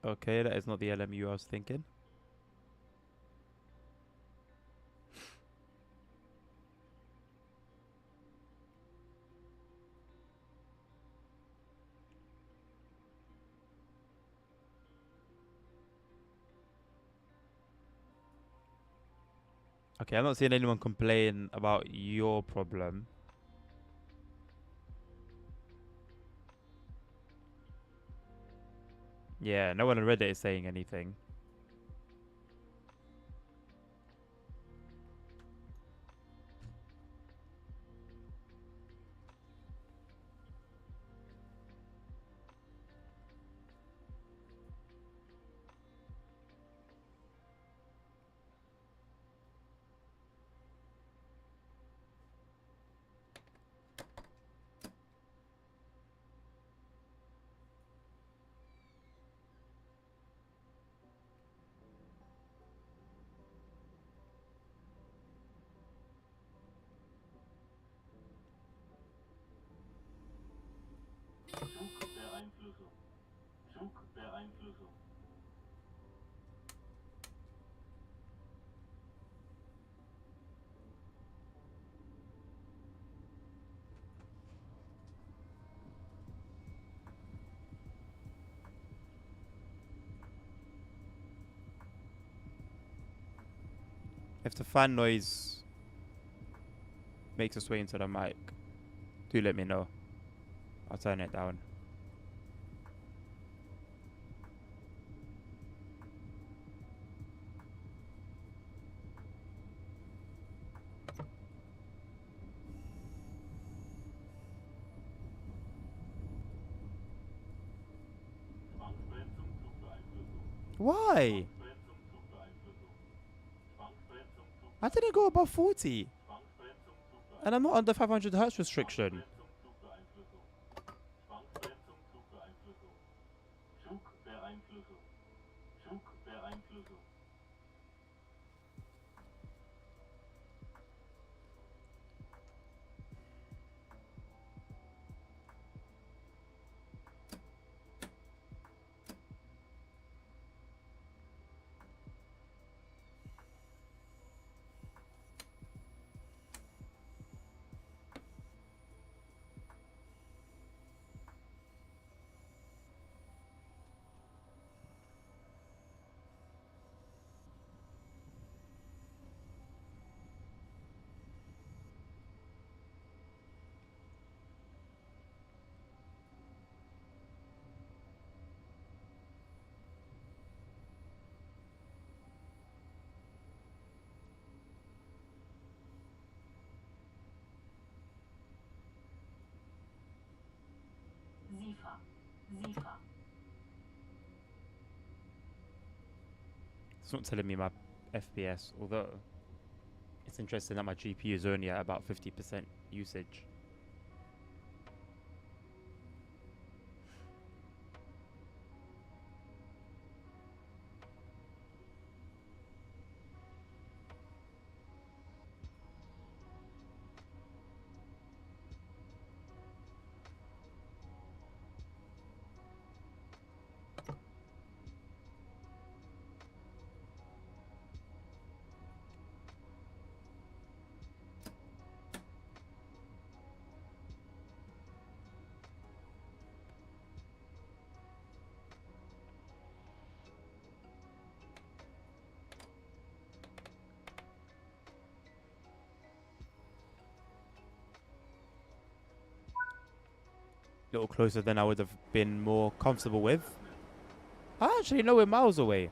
Okay, that is not the LMU I was thinking. Okay, I'm not seeing anyone complain about your problem. Yeah, no one on Reddit is saying anything. If the fan noise makes its way into the mic, do let me know. I'll turn it down. Why? I didn't go above 40. And I'm not under 500 hertz restriction. Zifa. Zifa. It's not telling me my FPS, although it's interesting that my GPU is only at about 50% usage. A little closer than I would have been more comfortable with. I actually know we're miles away.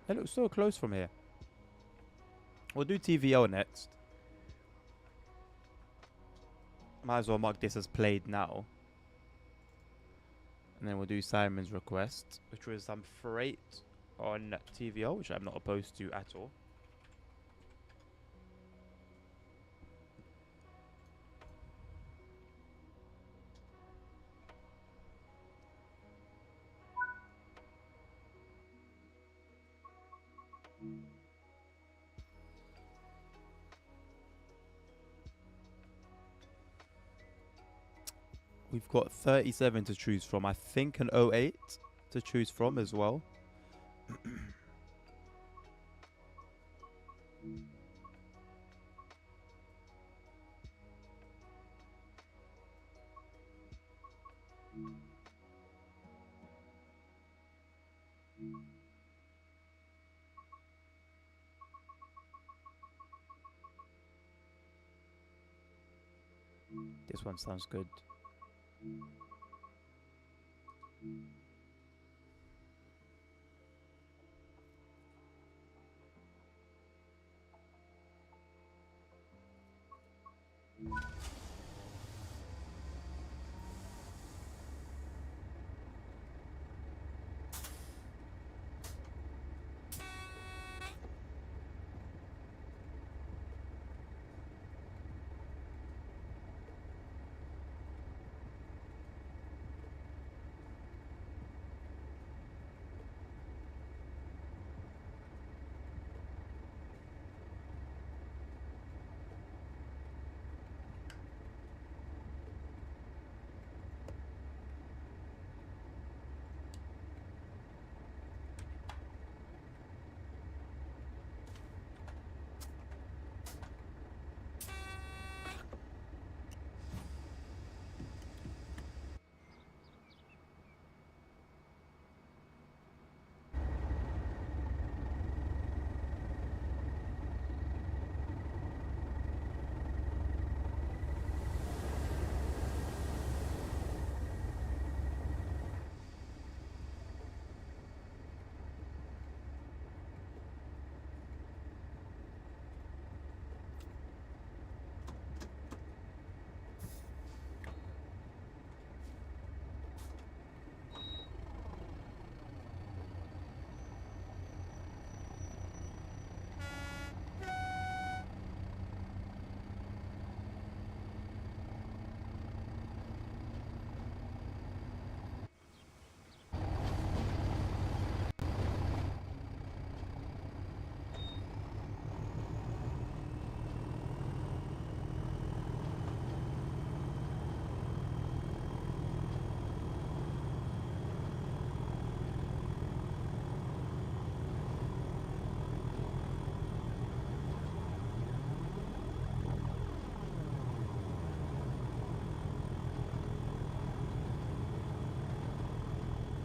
It looks so close from here. We'll do TVL next. Might as well mark this as played now. And then we'll do Simon's request, which was some freight on TVL, which I'm not opposed to at all. We've got 37 to choose from. I think an 08 to choose from as well. This one sounds good.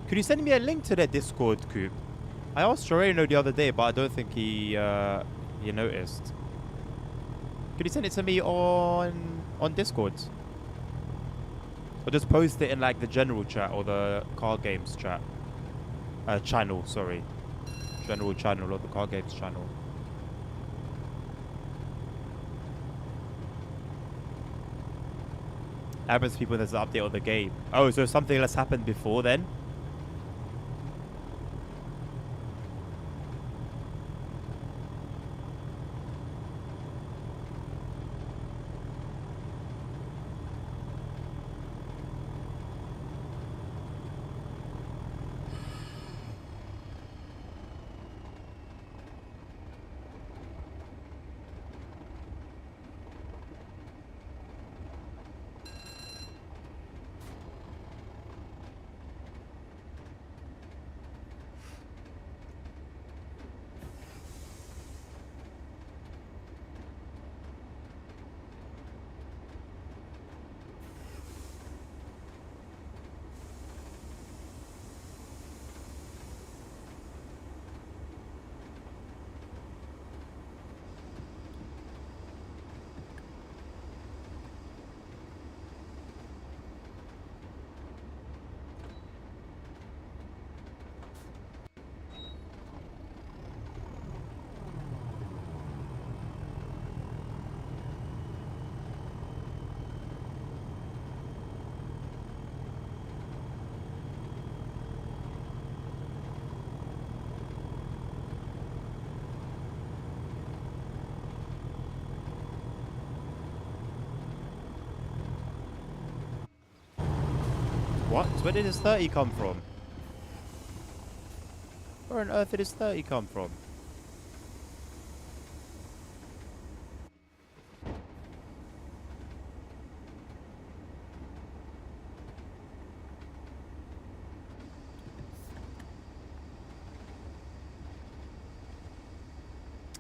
Could you send me a link to their Discord, Coop? I asked Toreno the other day, but I don't think he noticed. Could you send it to me on Discord? Or just post it in like the general chat or the car games chat. Channel, sorry. General channel or the car games channel. Happens to people when there's an update of the game. Oh, so something that's happened before then? What? Where did his 30 come from? Where on earth did his 30 come from?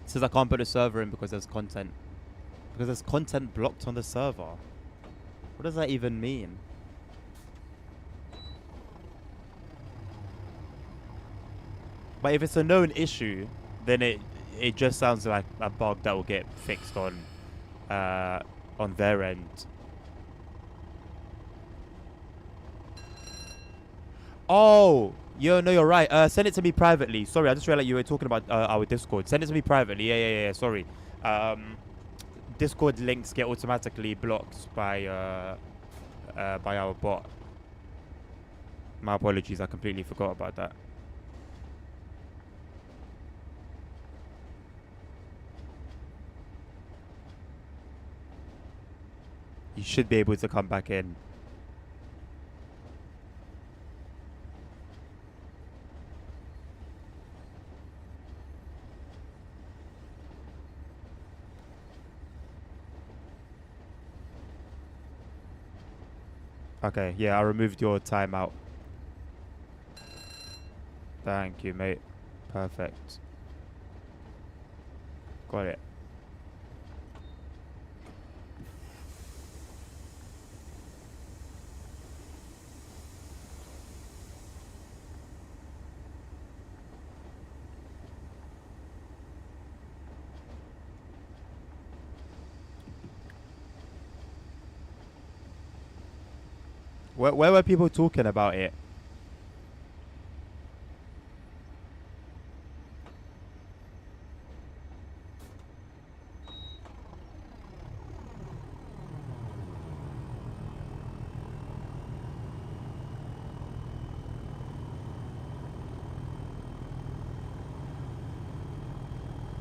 It says I can't put a server in because there's content. Because there's content blocked on the server. What does that even mean? But if it's a known issue, then it just sounds like a bug that will get fixed on their end. Oh, no, you're right. Send it to me privately. Sorry, I just realized you were talking about our Discord. Send it to me privately. Yeah. Sorry. Discord links get automatically blocked by our bot. My apologies. I completely forgot about that. You should be able to come back in. Okay, yeah, I removed your timeout. Thank you, mate. Perfect. Got it. Where were people talking about it?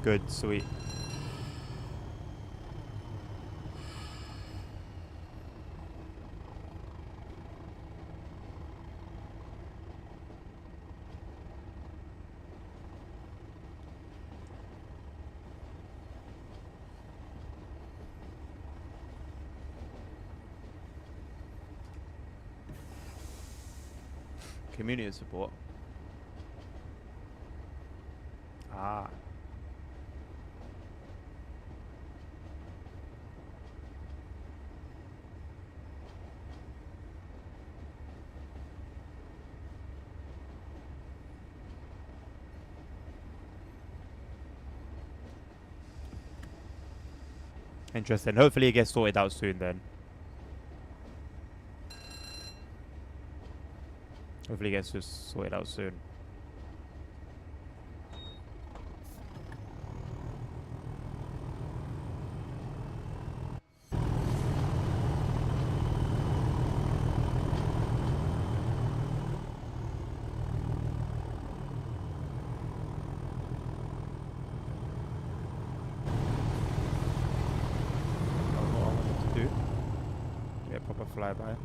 Good, sweet. Community support. Ah. Interesting. Hopefully it gets sorted out soon then. Hopefully it gets just sorted out soon. That was what I wanted to do. Get a proper flyby.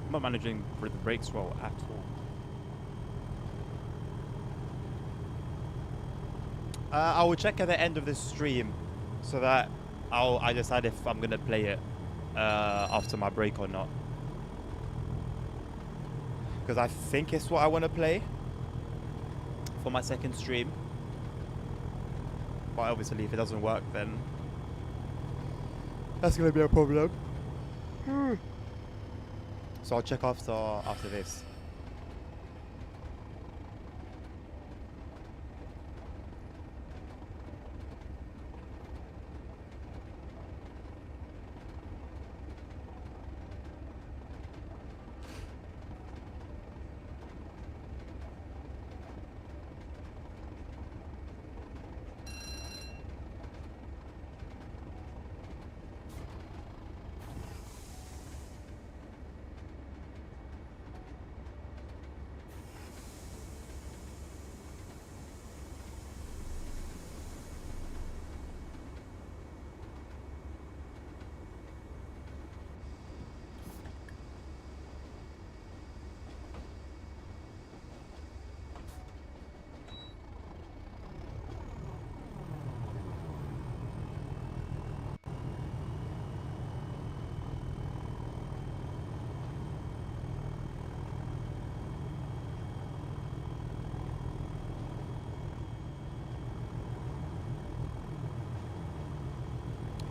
I'm not managing for the brakes well at all. I will check at the end of this stream so that I decide if I'm gonna play it after my break or not. Because I think it's what I want to play for my second stream. But obviously if it doesn't work then that's gonna be a problem. So I'll check after this.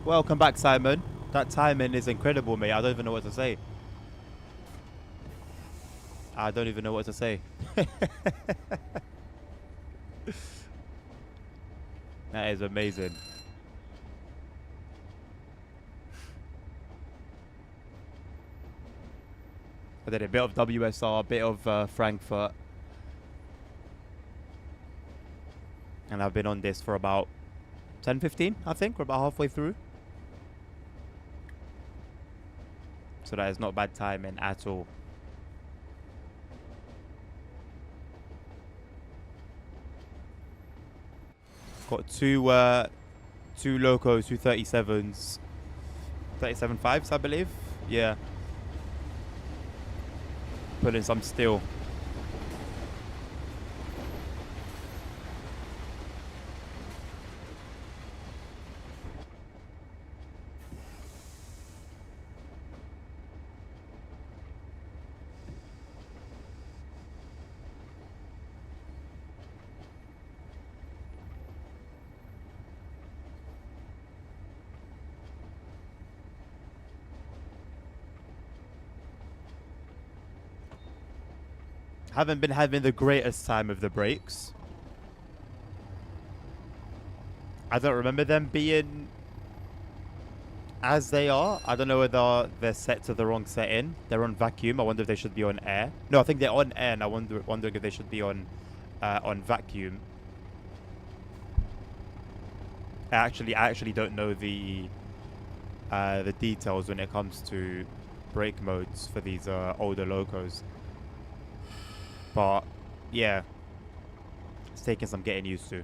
Welcome back, Simon. That timing is incredible, mate. I don't even know what to say. I don't even know what to say. That is amazing. I did a bit of WSR, a bit of Frankfurt. And I've been on this for about 10, 15, I think. We're about halfway through. So that is not bad timing at all. Got two locos, two 37s, 37.5s, I believe. Yeah. Pulling some steel. Haven't been having the greatest time of the brakes. I don't remember them being as they are. I don't know whether they're set to the wrong setting. They're on vacuum. I wonder if they should be on air. No, I think they're on air, and wondering if they should be on vacuum. I actually don't know the details when it comes to brake modes for these older locos. But yeah, it's taking some getting used to.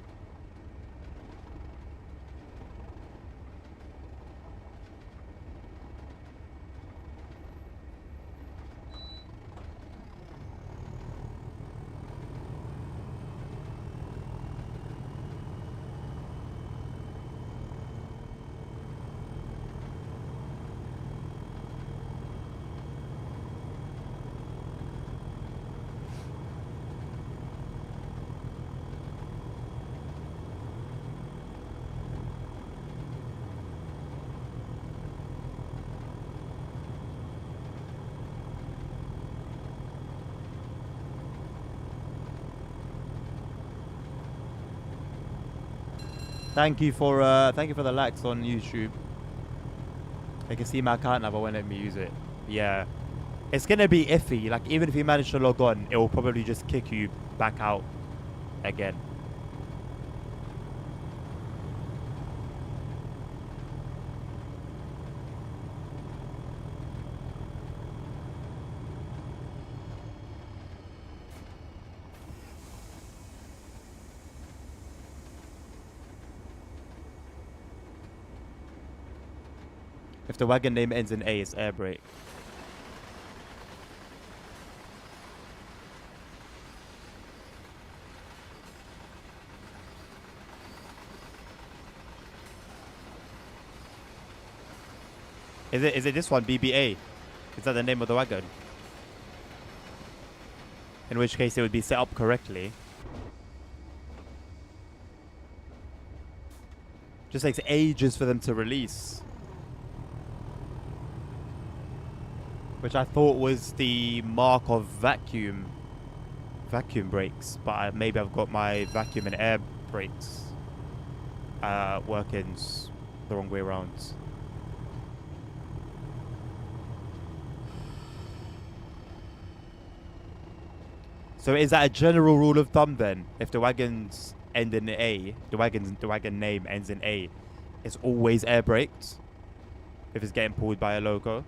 Thank you for the likes on YouTube. I can see my account now, but won't let me use it. Yeah, it's gonna be iffy. Like even if you manage to log on, it will probably just kick you back out again. If the wagon name ends in A, it's air brake. Is it this one, BBA? Is that the name of the wagon? In which case it would be set up correctly. Just takes ages for them to release. Which I thought was the mark of vacuum brakes, but maybe I've got my vacuum and air brakes working the wrong way around. So is that a general rule of thumb then? If the wagons end in A, the wagon name ends in A, it's always air braked if it's getting pulled by a loco?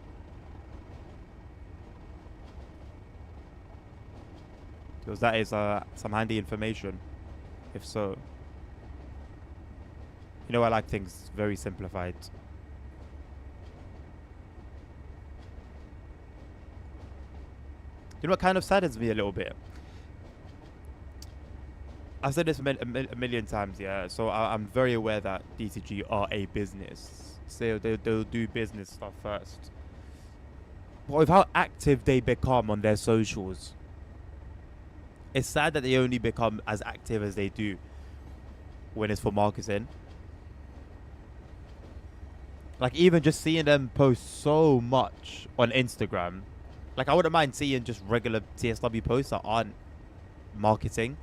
Because that is some handy information, if so. You know, I like things very simplified. You know what kind of saddens me a little bit? I've said this a million times, yeah. So I'm very aware that DCG are a business. So they'll do business stuff first. But with how active they become on their socials, it's sad that they only become as active as they do when it's for marketing. Like even just seeing them post so much on Instagram, like I wouldn't mind seeing just regular TSW posts that aren't marketing.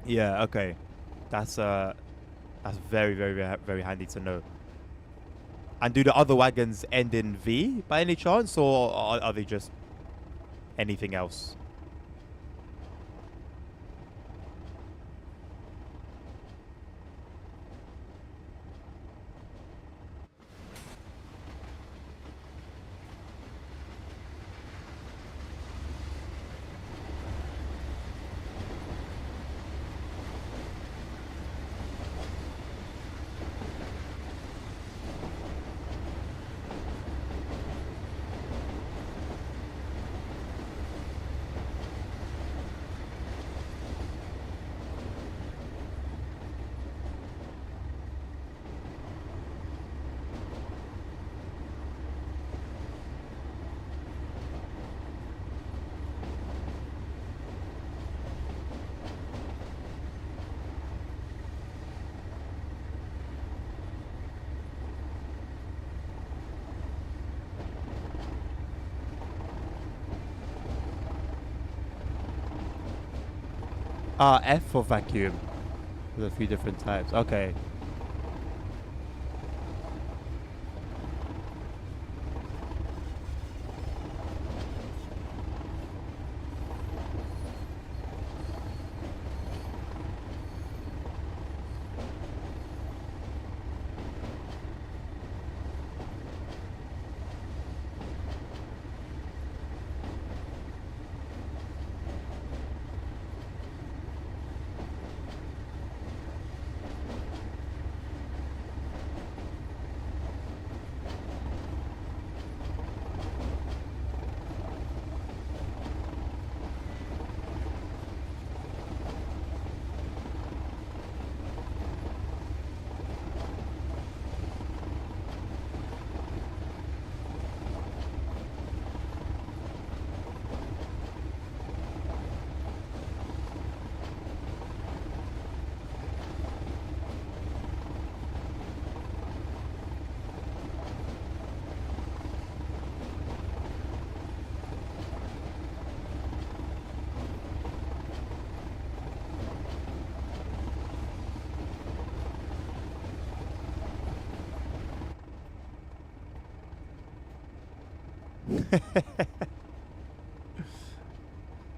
Yeah, okay. That's very, very, very handy to know. And do the other wagons end in V by any chance, or are they just anything else. F for vacuum. There's a few different types. Okay.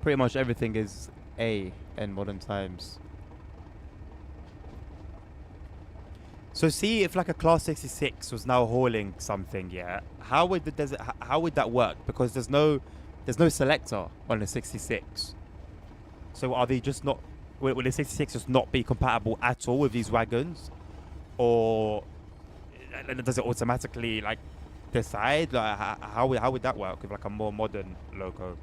Pretty much everything is A in modern times. So see if like a class 66 was now hauling something, yeah. How would the desert? How would that work? Because there's no selector on the 66. So are they just not? Will the 66 just not be compatible at all with these wagons, or does it automatically like decide? Like how would that work with like a more modern loco?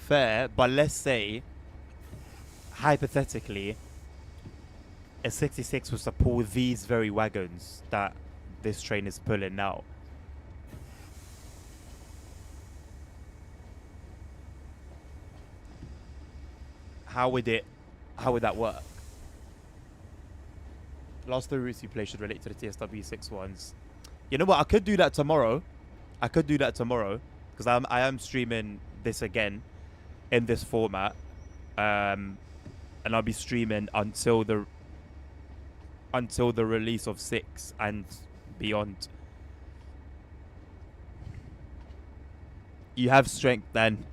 Fair, but let's say hypothetically a 66 was to pull these very wagons that this train is pulling now. How would it? How would that work? Last three routes you play should relate to the TSW 6 ones. You know what? I could do that tomorrow. I could do that tomorrow because I am streaming this again in this format, and I'll be streaming until the release of 6 and beyond. You have strength then.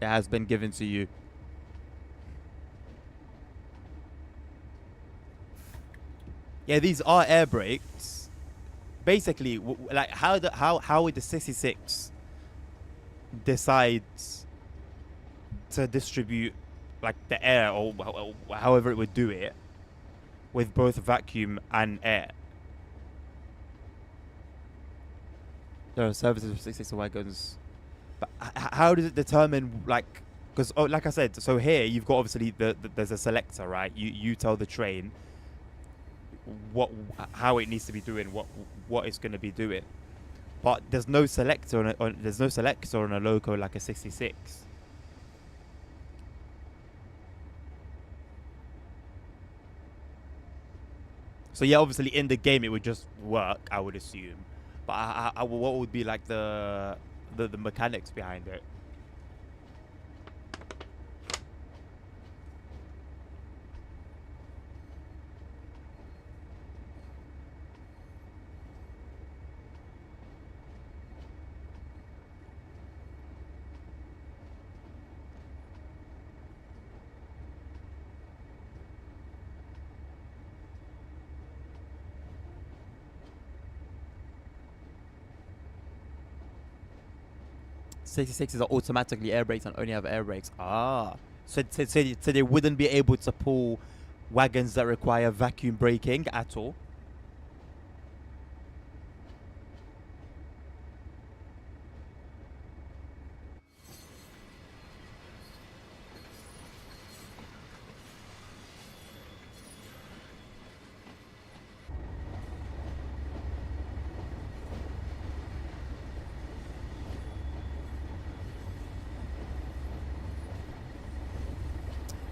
It has been given to you. Yeah, these are air brakes. Basically, like how would the 66 decide to distribute like the air or however it would do it? with both vacuum and air. There are services for 660 wagons, but how does it determine like? Because like I said, so here you've got obviously there's a selector, right? You tell the train what how it needs to be doing, what it's going to be doing, but there's no selector there's no selector on a loco like a 66. So yeah, obviously in the game it would just work, I would assume. But what would be like the mechanics behind it? 66s are automatically air brakes and only have air brakes. Ah, so they wouldn't be able to pull wagons that require vacuum braking at all.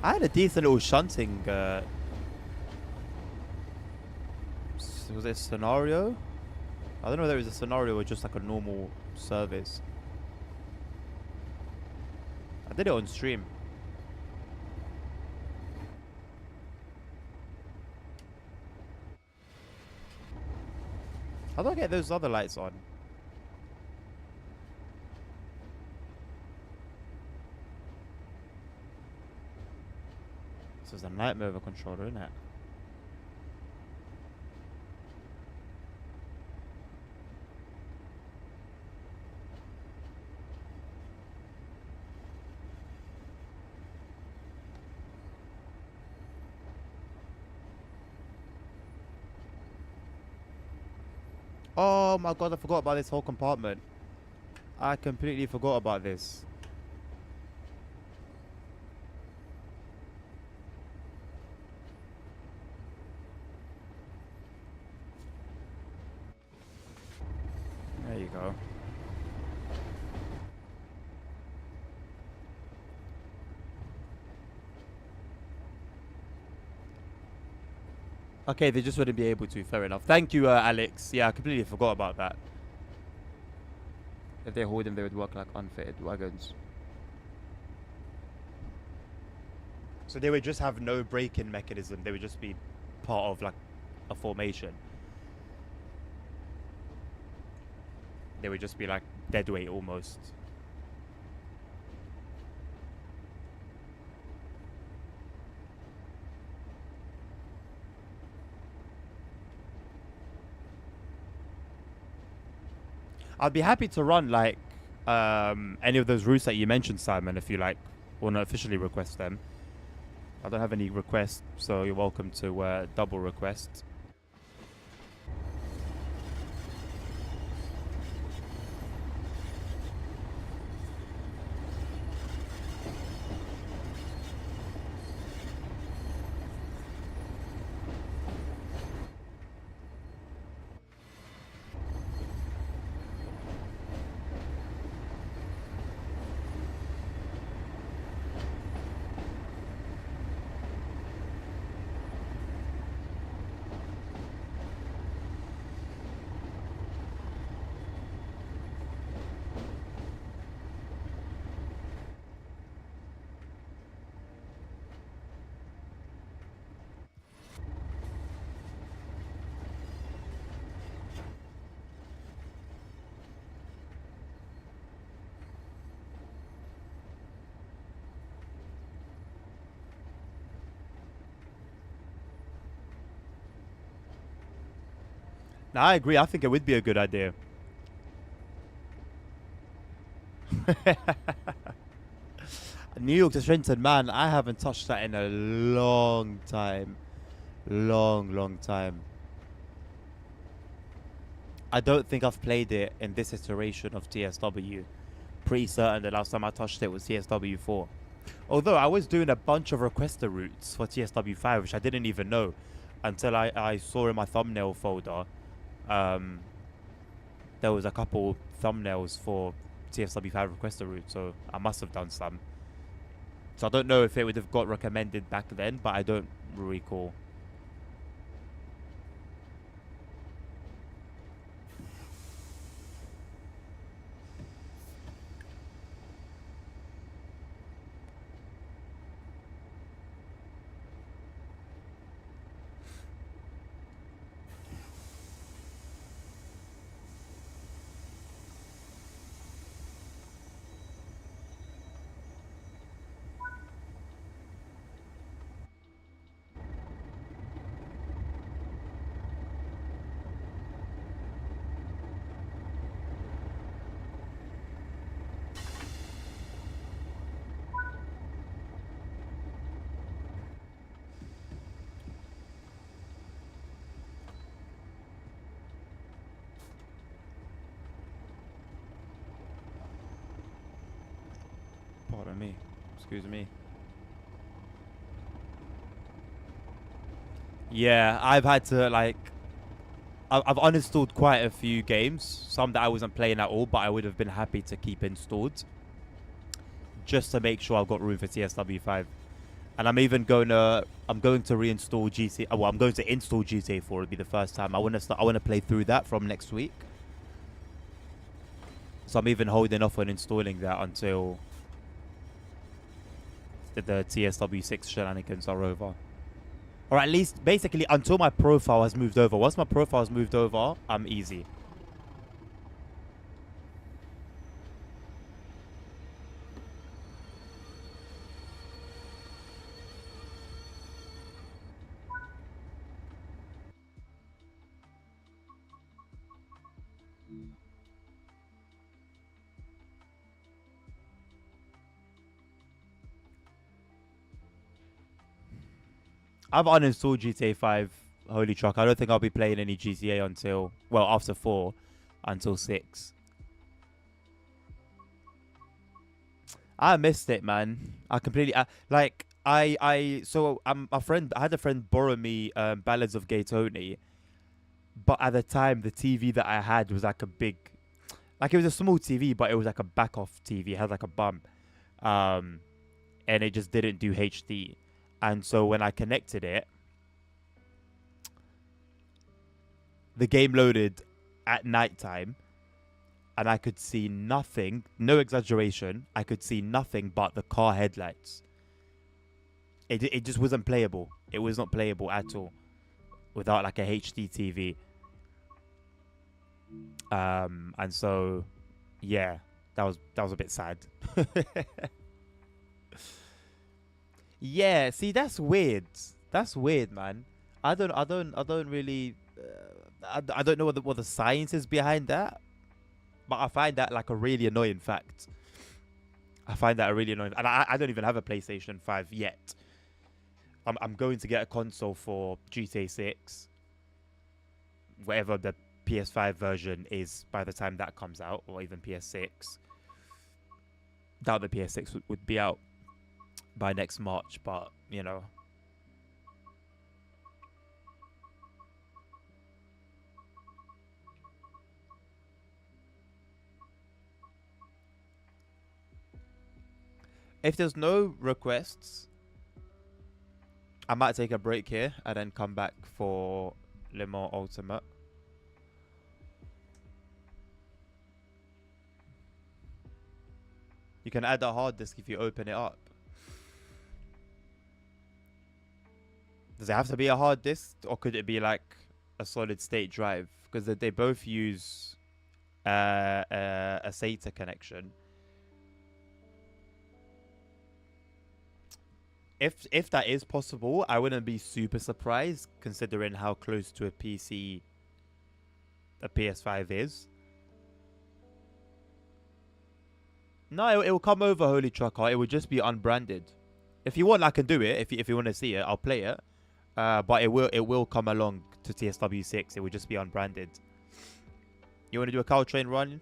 I had a decent little shunting. Was it a scenario? I don't know if there was a scenario or just like a normal service. I did it on stream. How do I get those other lights on? This is a nightmare of a controller, isn't it? Oh my god, I forgot about this whole compartment. I completely forgot about this. There you go. Okay, they just wouldn't be able to. Fair enough. Thank you, Alex. Yeah, I completely forgot about that. If they hold them, they would work like unfitted wagons. So they would just have no braking mechanism. They would just be part of like a formation. They would just be like dead weight almost. I'd be happy to run like any of those routes that you mentioned, Simon, if you like want to officially request them. I don't have any requests, so you're welcome to double request. No, I agree. I think it would be a good idea. New York to Trenton, man, I haven't touched that in a long time. Long time. I don't think I've played it in this iteration of TSW. Pretty certain the last time I touched it was TSW 4. Although I was doing a bunch of requester routes for TSW 5, which I didn't even know until I saw in my thumbnail folder. Um, there was a couple thumbnails for TSW 5 requester routes, so I must have done some. So I don't know if it would have got recommended back then, but I don't recall. Pardon me. Excuse me. Yeah, I've had to like I've uninstalled quite a few games, some that I wasn't playing at all, but I would have been happy to keep installed, just to make sure I've got room for TSW5. And I'm going to reinstall GTA. Well, I'm going to install GTA 4. It'll be the first time. I want to play through that from next week. So I'm even holding off on installing that until the TSW6 shenanigans are over. Or at least, basically, until my profile has moved over. Once my profile has moved over, I'm easy. I've uninstalled GTA 5. Holy truck. I don't think I'll be playing any GTA until, well, after 4, until 6. I missed it, man. I completely like so a friend. I had a friend borrow me Ballads of Gay Tony, but at the time the TV that I had was like a big, like it was a small TV, but it was like a back off TV. It had like a bump, um, and it just didn't do HD. And so when I connected it, the game loaded at nighttime, and I could see nothing. No exaggeration. I could see nothing but the car headlights. It just wasn't playable. It was not playable at all without like a HD TV. And so yeah, that was a bit sad. Yeah, see that's weird. That's weird, man. I don't really I don't know what the science is behind that, but I find that like a really annoying fact. I find that a really annoying, and I don't even have a PlayStation 5 yet. I'm going to get a console for GTA 6, whatever the PS5 version is by the time that comes out, or even PS6. Doubt the PS6 would be out by next March, but you know. If there's no requests, I might take a break here and then come back for Le Mans Ultimate. You can add a hard disk if you open it up. Does it have to be a hard disk, or could it be like a solid state drive? Because they both use a SATA connection. If that is possible, I wouldn't be super surprised considering how close to a PC a PS5 is. No, it will come over Holy Trucker. It would just be unbranded. If you want, I can do it. If you want to see it, I'll play it. But it will come along to TSW 6. It will just be unbranded. You want to do a Caltrain run?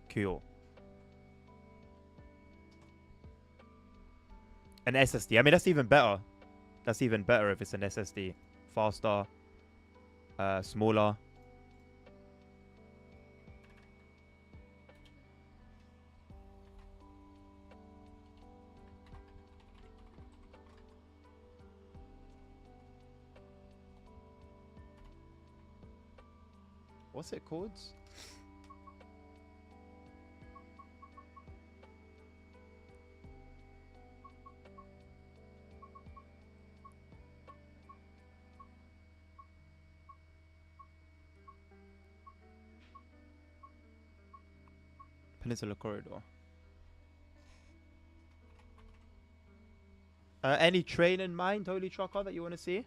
Cool. An SSD. I mean, that's even better. That's even better if it's an SSD. Faster, smaller. What's it called? Peninsula Corridor. Any train in mind, Holy Trucker, that you want to see?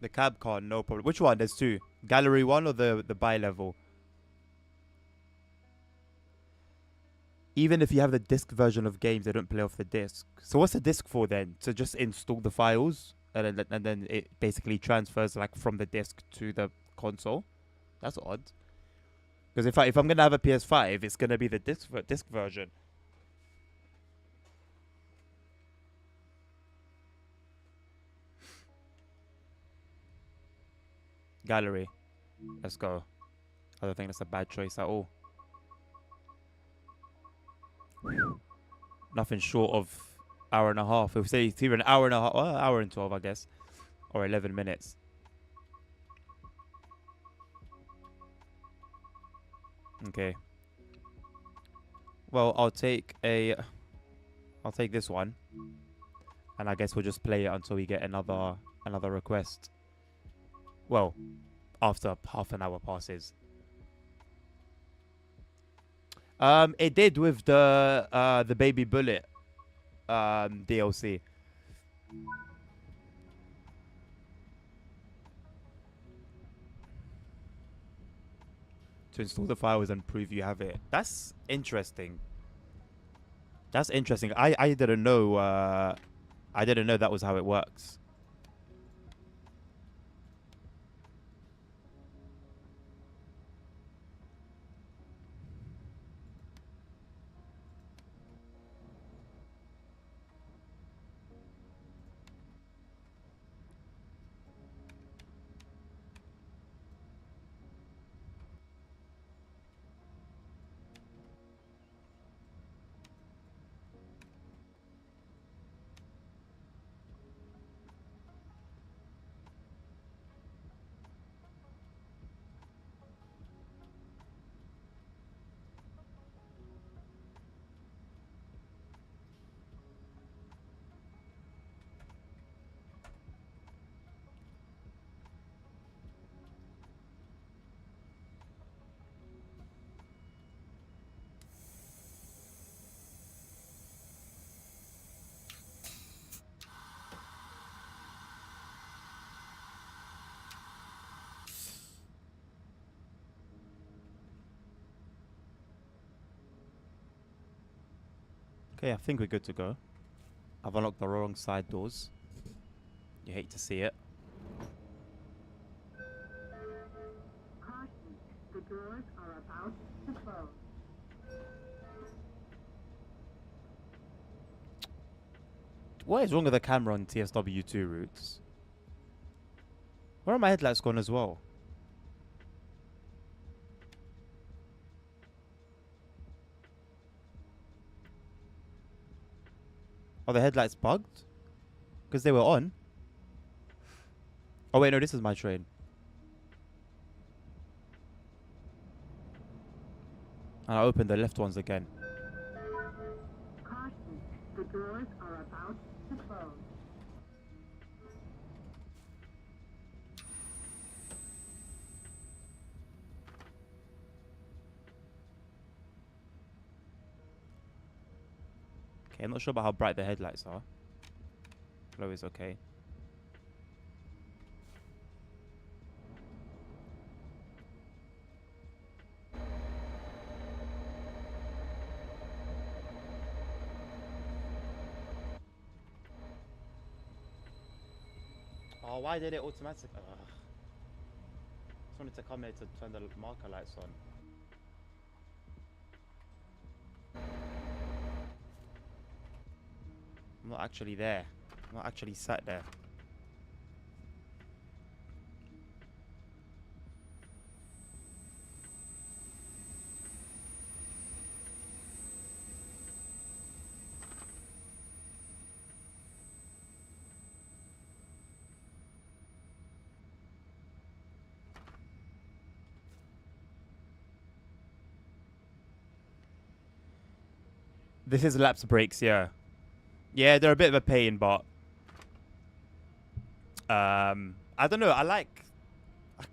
The cab car, no problem. Which one? There's two. Gallery one or the bi-level? Even if you have the disc version of games, they don't play off the disc. So what's the disc for then? To just install the files and then it basically transfers like from the disc to the console. That's odd. Because if I'm gonna have a PS5, it's gonna be the disc version. Gallery. Let's go. I don't think that's a bad choice at all. Nothing short of hour and a half. If we say it's either an hour and a half, well, hour and 12, I guess, or 11 minutes. Okay. Well, I'll take this one, and I guess we'll just play it until we get another request. Well, after half an hour passes. It did with the Baby Bullet DLC. To install the files and prove you have it. That's interesting. That's interesting. I didn't know. I didn't know that was how it works. Okay, I think we're good to go. I've unlocked the wrong side doors. You hate to see it. Caution, the doors are about to close. What is wrong with the camera on TSW2 routes? Where are my headlights gone as well? Are the headlights bugged? Because they were on. Oh wait, no, this is my train. And I opened the left ones again. Caution, the doors are about to close. Okay, I'm not sure about how bright the headlights are. Glow is okay. Oh, why did it automatic? Ugh. Just wanted to come here to turn the marker lights on. I'm not actually there. I'm not actually sat there. This is lapse brakes, yeah. Yeah, they're a bit of a pain, but I don't know. I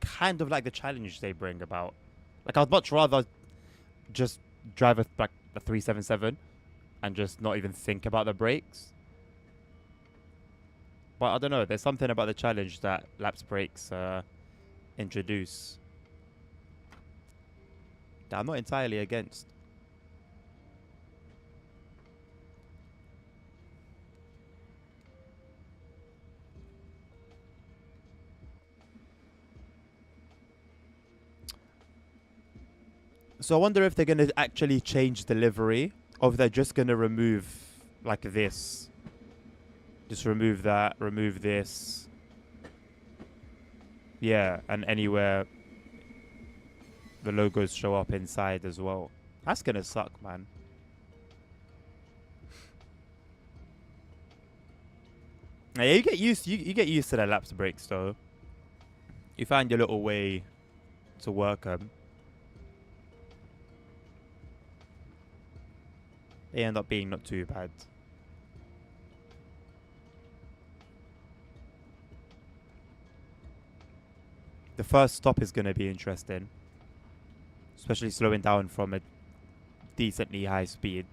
kind of like the challenge they bring about. Like, I'd much rather just drive a 377 and just not even think about the brakes. But I don't know. There's something about the challenge that lapse brakes introduce that I'm not entirely against. So I wonder if they're going to actually change the livery, or if they're just going to remove like this. Just remove that, remove this. Yeah, and anywhere the logos show up inside as well. That's going to suck, man. Yeah, you get used to the lapse brakes though. You find your little way to work them. They end up being not too bad. The first stop is going to be interesting, especially slowing down from a decently high speed.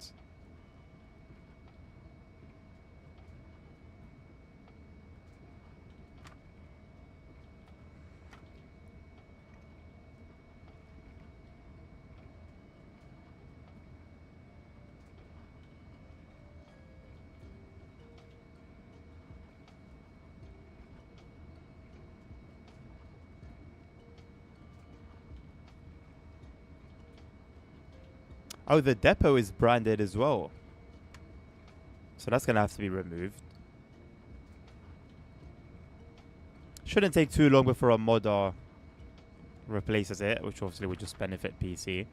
Oh, the depot is branded as well. So that's going to have to be removed. Shouldn't take too long before a modder replaces it, which obviously would just benefit PC.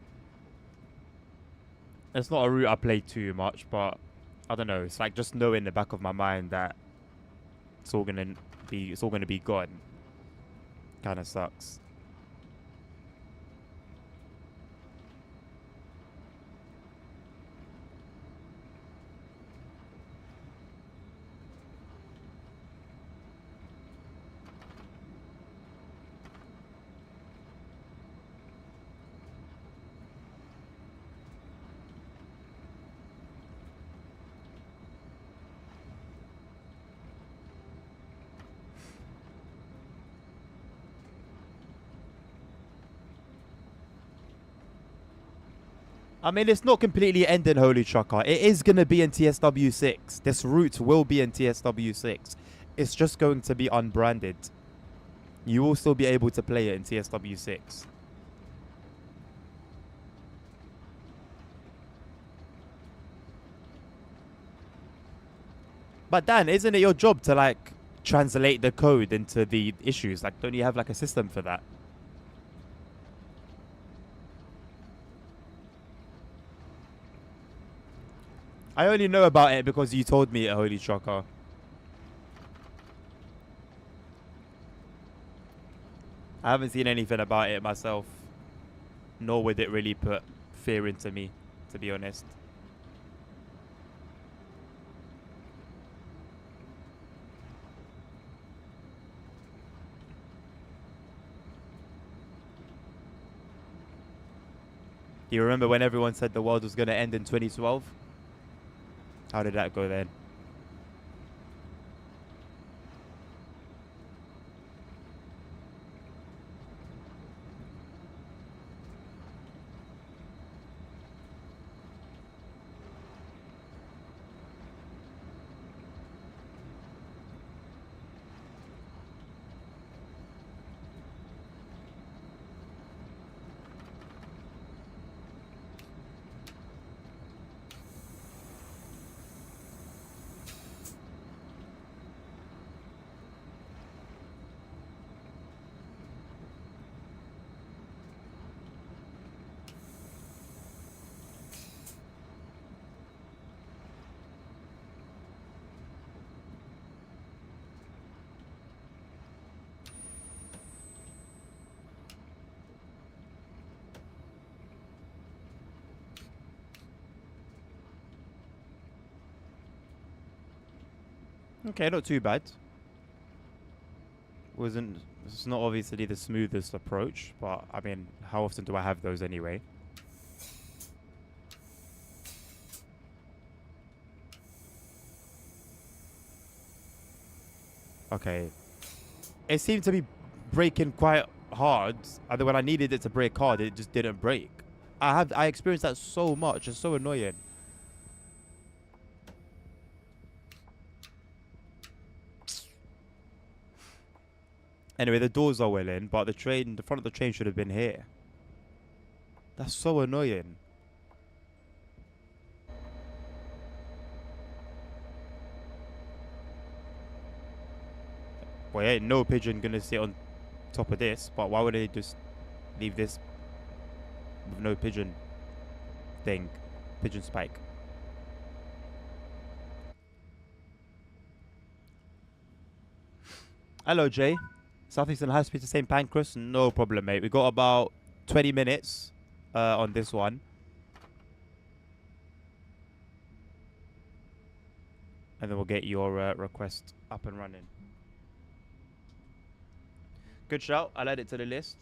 It's not a route I play too much, but I don't know. It's like just knowing in the back of my mind that it's all gonna be gone. Kind of sucks. I mean, it's not completely ending Holy Trucker. It is going to be in TSW 6. This route will be in TSW 6. It's just going to be unbranded. You will still be able to play it in TSW 6. But Dan, isn't it your job to like translate the code into the issues? Like, don't you have like a system for that? I only know about it because you told me at Holy Trucker. I haven't seen anything about it myself, nor would it really put fear into me, to be honest. Do you remember when everyone said the world was going to end in 2012? How did that go then? Okay, not too bad. Wasn't It's not obviously the smoothest approach, but I mean, how often do I have those anyway? Okay. It seemed to be breaking quite hard, and then when I needed it to break hard, it just didn't break. I experienced that so much. It's so annoying. Anyway, the doors are well in, but the front of the train should have been here. That's so annoying. Well, ain't no pigeon gonna sit on top of this, but why would they just leave this with no pigeon thing? Pigeon spike. Hello, Jay. Southeastern High Speed to St. Pancras? No problem, mate. We got about 20 minutes on this one. And then we'll get your request up and running. Good shout. I'll add it to the list.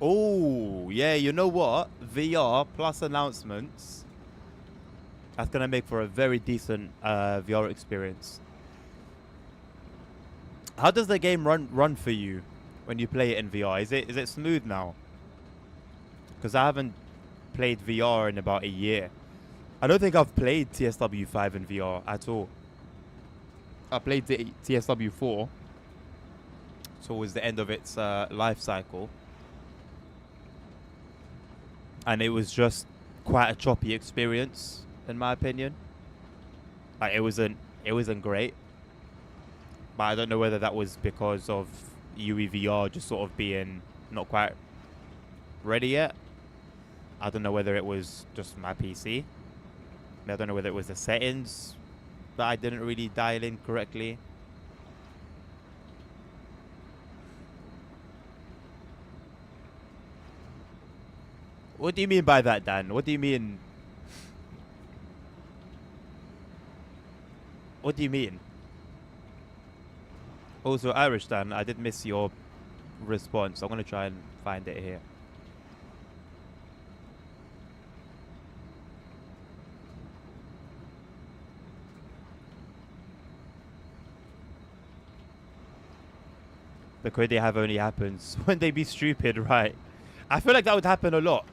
Oh, yeah, you know what? VR plus announcements. That's going to make for a very decent VR experience. How does the game run for you when you play it in VR? Is it smooth now? Because I haven't played VR in about a year. I don't think I've played TSW 5 in VR at all. I played the TSW 4 towards the end of its life cycle. And it was just quite a choppy experience, in my opinion. Like it wasn't great. But I don't know whether that was because of UEVR just sort of being not quite ready yet. I don't know whether it was just my PC. I don't know whether it was the settings that I didn't really dial in correctly. What do you mean by that, Dan? What do you mean? What do you mean? Also, Irish Dan, I did miss your response. I'm going to try and find it here. The quid they have only happens when they be stupid, right? I feel like that would happen a lot.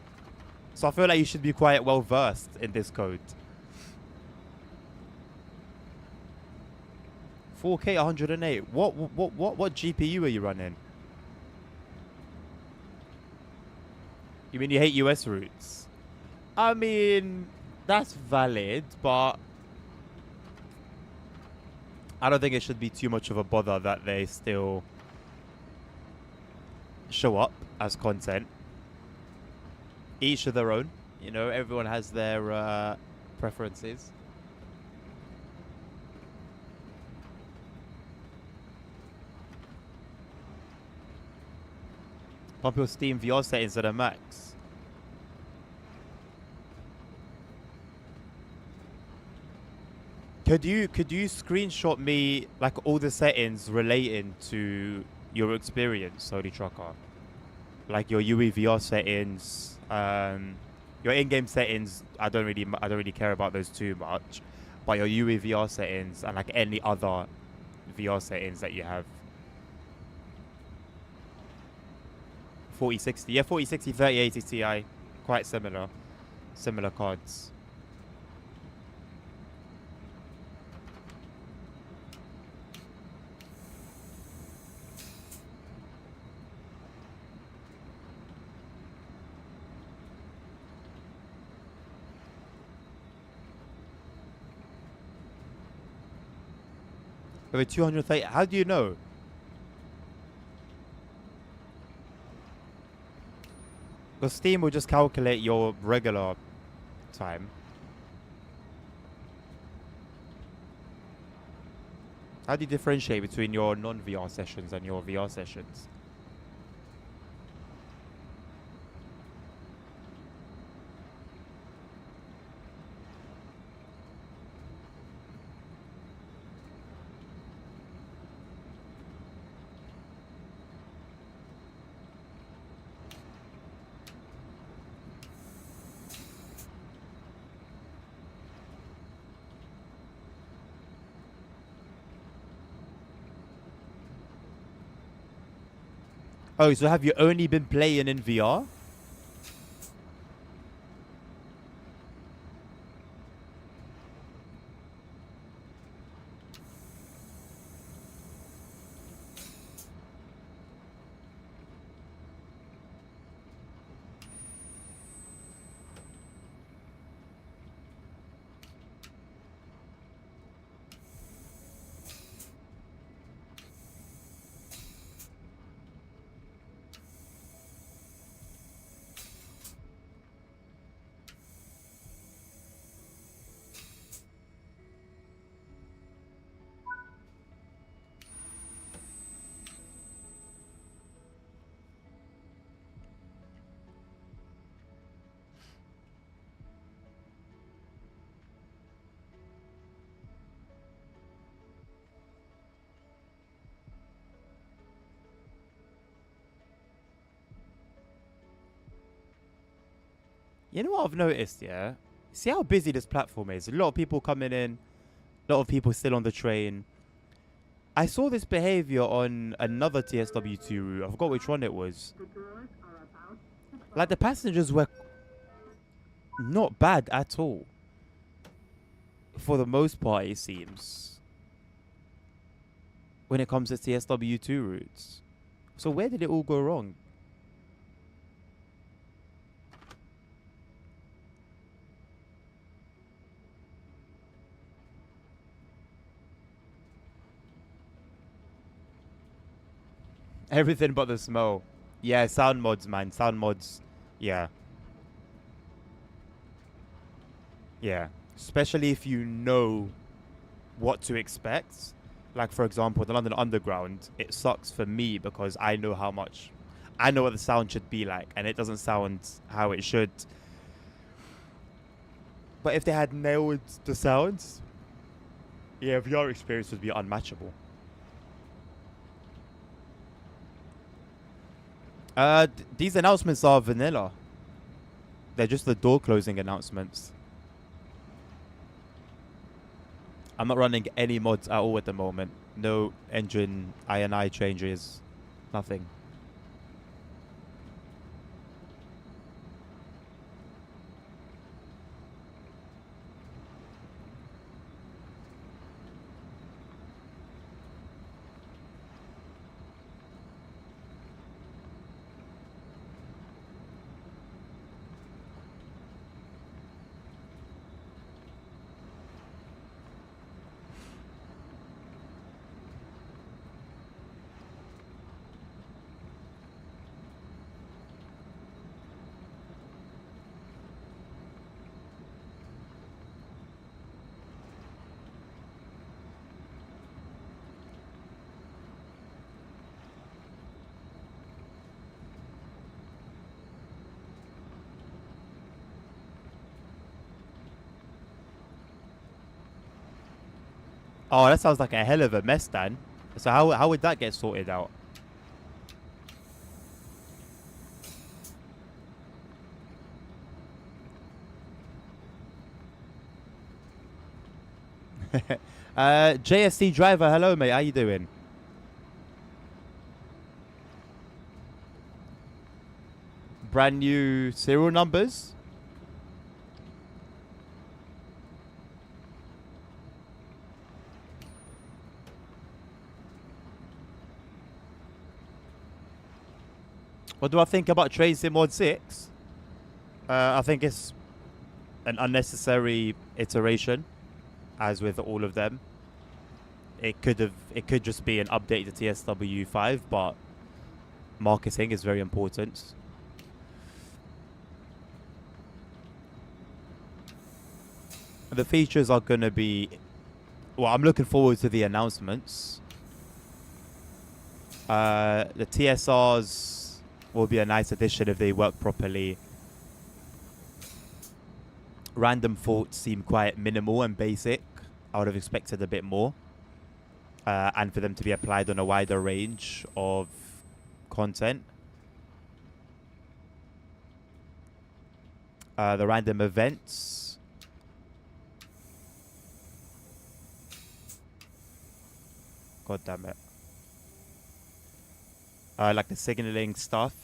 So I feel like you should be quite well versed in this code. 4K 108. What GPU are you running? You mean you hate US routes? I mean, that's valid, but I don't think it should be too much of a bother that they still show up as content. Each of their own. You know, everyone has their preferences. Pump your Steam VR settings at a max. Could you screenshot me like all the settings relating to your experience, Sony Trucker? Like your UE VR settings, your in-game settings. I don't really care about those too much, but your UE VR settings and like any other VR settings that you have. 4060, yeah, 4060, 3080 Ti, quite similar cards. Over 230. How do you know? Because Steam will just calculate your regular time. How do you differentiate between your non-VR sessions and your VR sessions? Oh, so have you only been playing in VR? You know what I've noticed, yeah? See how busy this platform is? A lot of people coming in, a lot of people still on the train. I saw this behavior on another TSW2 route. I forgot which one it was. The doors are about to Like, the passengers were not bad at all. For the most part, it seems. When it comes to TSW2 routes. So where did it all go wrong? Everything but the smell. Yeah, sound mods, man. Sound mods. Yeah. Yeah. Especially if you know what to expect. Like, for example, the London Underground, it sucks for me because I know I know what the sound should be like, and it doesn't sound how it should. But if they had nailed the sounds, yeah, VR experience would be unmatchable. These announcements are vanilla. They're just the door closing announcements. I'm not running any mods at all at the moment. No engine INI changes. Nothing. Oh, that sounds like a hell of a mess, Dan. So how would that get sorted out? JSC driver, hello mate, how you doing? Brand new serial numbers? What do I think about Trace in Mod 6? I think it's an unnecessary iteration, as with all of them. It could just be an update to TSW 5, but marketing is very important. The features are going to be, well, I'm looking forward to the announcements. The TSRs will be a nice addition if they work properly. Random faults seem quite minimal and basic. I would have expected a bit more. And for them to be applied on a wider range of content. The random events. God damn it. Like the signaling stuff.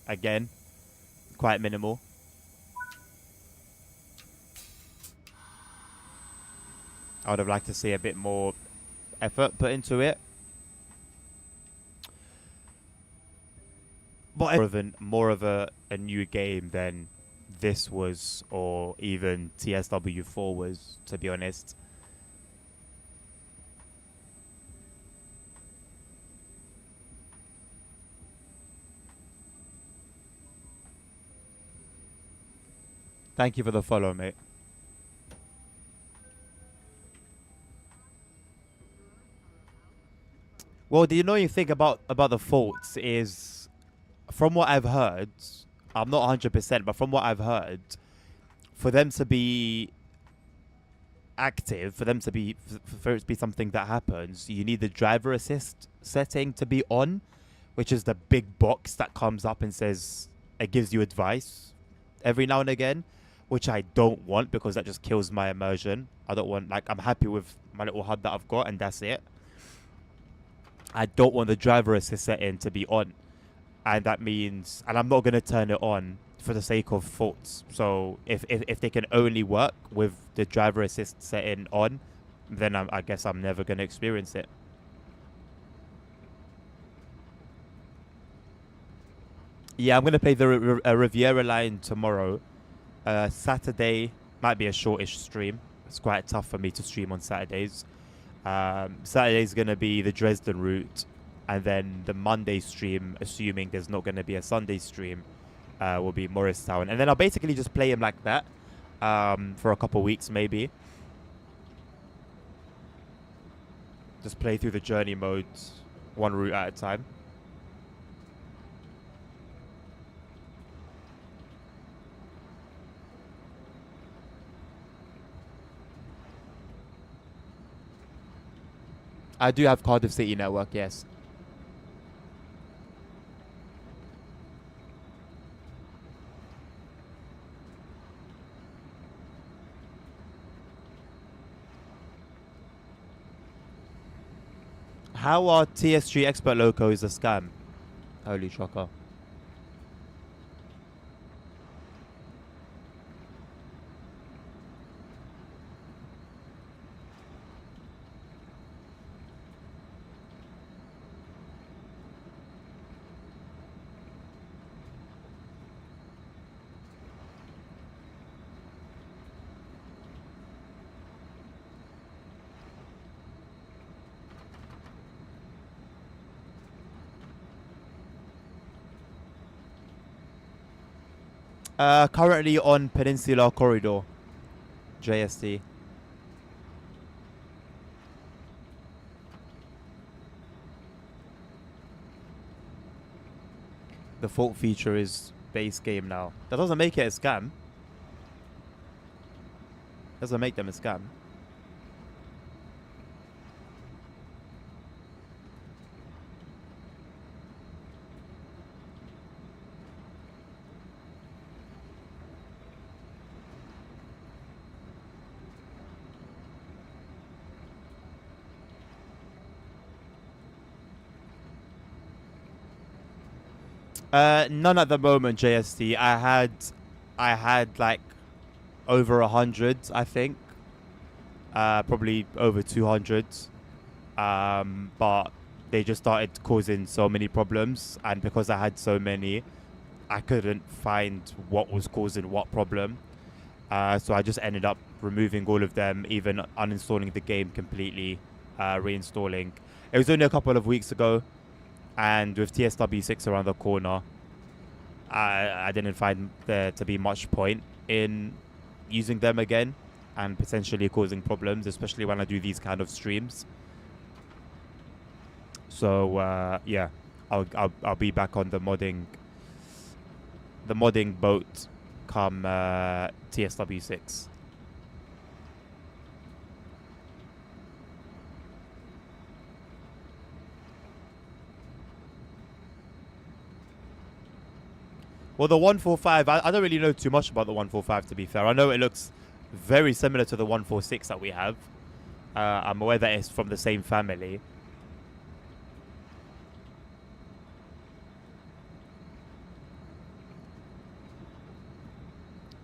Again, quite minimal. I would have liked to see a bit more effort put into it. But more of a new game than this was, or even TSW4 was, to be honest. Thank you for the follow, mate. Well, the annoying thing about the faults is, from what I've heard, I'm not 100%, but from what I've heard, for them to be active, for it to be something that happens, you need the driver assist setting to be on, which is the big box that comes up and says it gives you advice every now and again, which I don't want because that just kills my immersion. I don't want, like, I'm happy with my little HUD that I've got and that's it. I don't want the driver assist setting to be on. And that means, and I'm not going to turn it on for the sake of faults. So if they can only work with the driver assist setting on, then I guess I'm never going to experience it. Yeah, I'm going to play the Riviera line tomorrow. Saturday might be a shortish stream. It's quite tough for me to stream on Saturdays. Saturday's going to be the Dresden route, and then the Monday stream, assuming there's not going to be a Sunday stream, will be Morristown. And then I'll basically just play him like that for a couple weeks maybe. Just play through the journey modes, one route at a time. I do have Cardiff City Network, yes. How are TSG expert locos a scam? Holy shocker. Currently on Peninsula Corridor, JST. The fault feature is base game now. That doesn't make it a scam. Doesn't make them a scam. None at the moment, JST. I had like over 100, I think. Probably over 200. But they just started causing so many problems, and because I had so many, I couldn't find what was causing what problem. So I just ended up removing all of them, even uninstalling the game completely, reinstalling. It was only a couple of weeks ago, and with TSW 6 around the corner, I didn't find there to be much point in using them again and potentially causing problems, especially when I do these kind of streams. So yeah, I'll be back on the modding boat come TSW 6. Well, the 145, I don't really know too much about the 145, to be fair. I know it looks very similar to the 146 that we have. I'm aware that it's from the same family.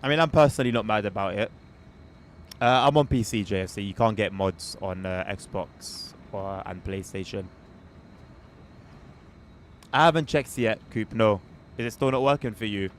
I mean, I'm personally not mad about it. I'm on PC, JFC. You can't get mods on Xbox and PlayStation. I haven't checked yet, Coop. No. Is it still not working for you?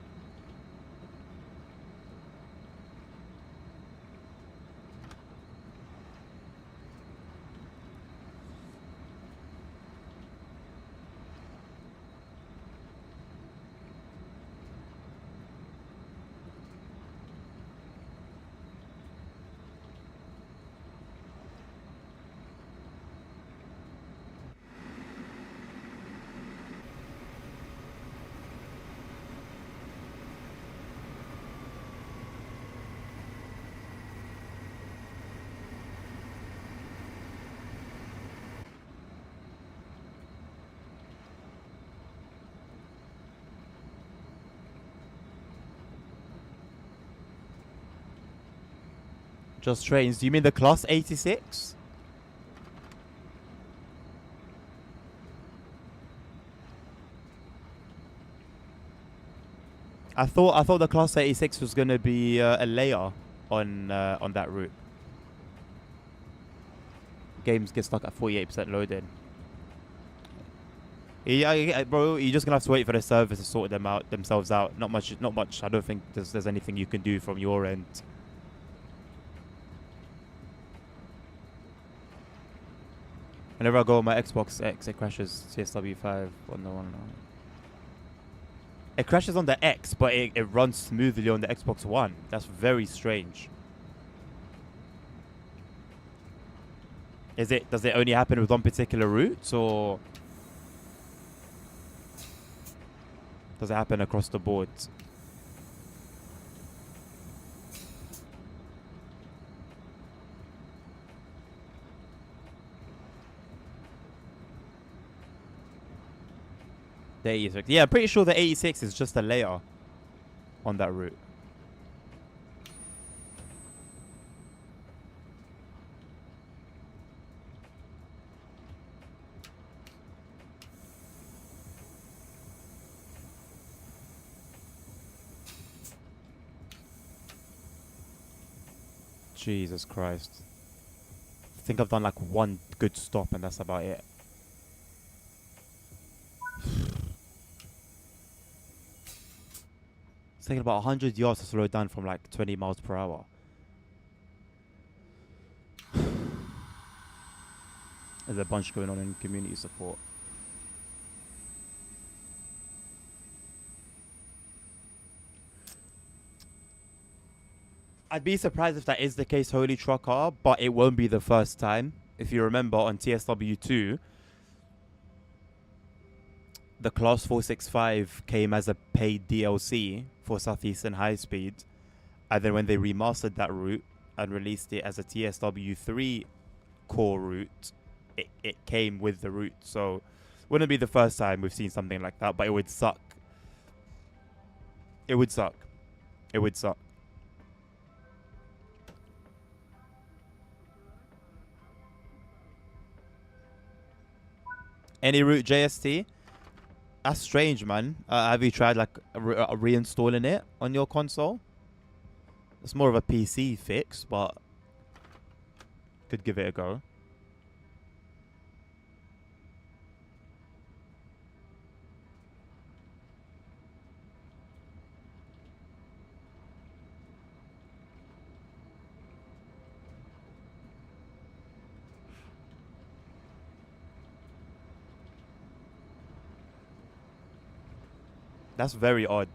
Just trains. Do you mean the class 86? I thought the class 86 was gonna be a layer on that route. Games get stuck at 48% loading. Yeah, bro, you're just gonna have to wait for the servers to sort themselves out. Not much, not much. I don't think there's anything you can do from your end. Whenever I go on my Xbox X, it crashes CSW5 on the one. It crashes on the X, but it runs smoothly on the Xbox One. That's very strange. Does it only happen with one particular route, or does it happen across the board? The 86. Yeah, I'm pretty sure the 86 is just a layer on that route. Jesus Christ. I think I've done like one good stop and that's about it. It's taking about 100 yards to slow it down from like 20 miles per hour. There's a bunch going on in community support. I'd be surprised if that is the case, Holy Trucker, but it won't be the first time. If you remember on TSW2, the Class 465 came as a paid DLC for Southeastern High Speed. And then when they remastered that route and released it as a TSW3 core route, it came with the route. So wouldn't be the first time we've seen something like that, but it would suck. It would suck. It would suck. Any route JST? That's strange, man. Have you tried like reinstalling it on your console? It's more of a PC fix, but could give it a go. That's very odd.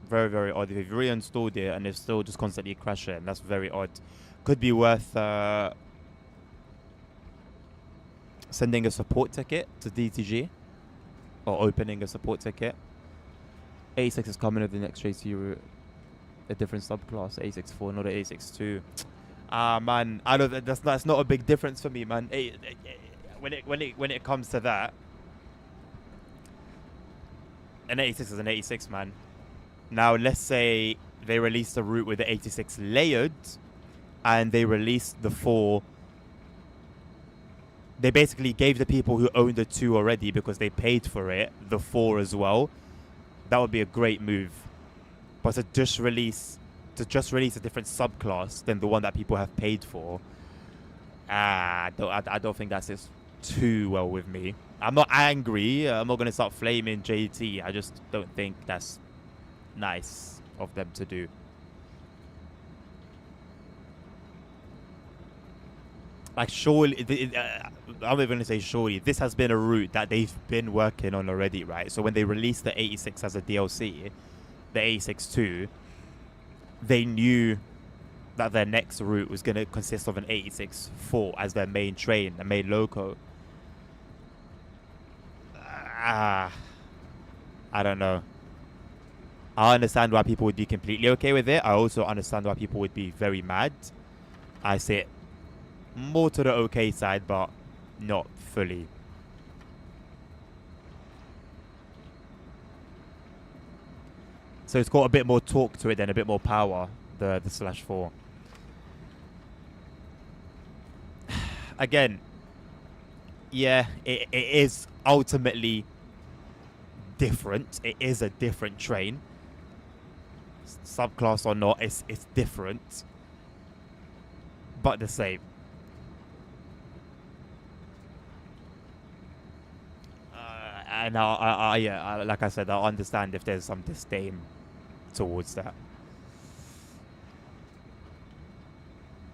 Very, very odd. If you've reinstalled it and it's still just constantly crashing, that's very odd. Could be worth sending a support ticket to DTG or opening a support ticket. 86 is coming with the next JC route. A different subclass, 864, not a 862. Ah, man, I don't. That's not a big difference for me, man. When it comes to that, an 86 is an 86, man. Now, let's say they released a route with the 86 layered, and they released the 4. They basically gave the people who owned the 2 already, because they paid for it, the 4 as well. That would be a great move. But to just release a different subclass than the one that people have paid for, I don't think that's just too well with me. I'm not angry. I'm not gonna start flaming JT. I just don't think that's nice of them to do. Like, surely, I'm even gonna say surely, this has been a route that they've been working on already, right? So when they released the 86 as a DLC, the 86-2, they knew that their next route was gonna consist of an 86-4 as their main train, their main loco. I don't know. I understand why people would be completely okay with it. I also understand why people would be very mad. I sit more to the okay side, but not fully. So it's got a bit more torque to it than a bit more power, the /4. Again, yeah, it is ultimately different. It is a different train. Subclass or not, it's different. But the same. And like I said, I understand if there's some disdain towards that.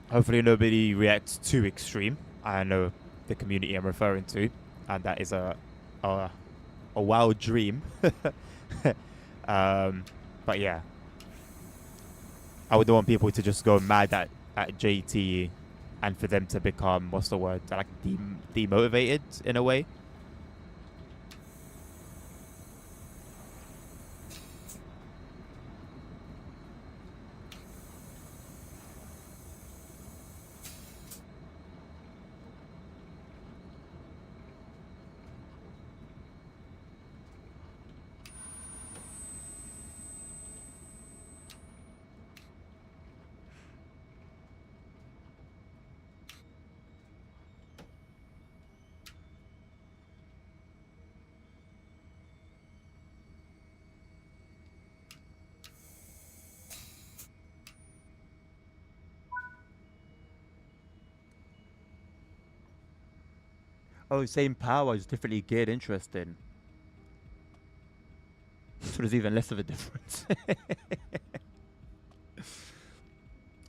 Hopefully nobody reacts too extreme. I know the community I'm referring to, and that is a wild dream. But yeah, I would want people to just go mad at JT, and for them to become, what's the word, like demotivated in a way. Oh, same power, is differently geared. Interesting. So there's even less of a difference.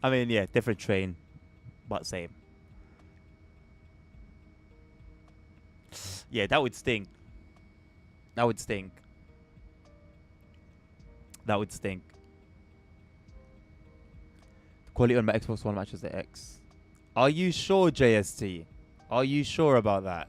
I mean, yeah, different train, but same. Yeah, that would stink. That would stink. That would stink. The quality on my Xbox One matches the X. Are you sure, JST? Are you sure about that?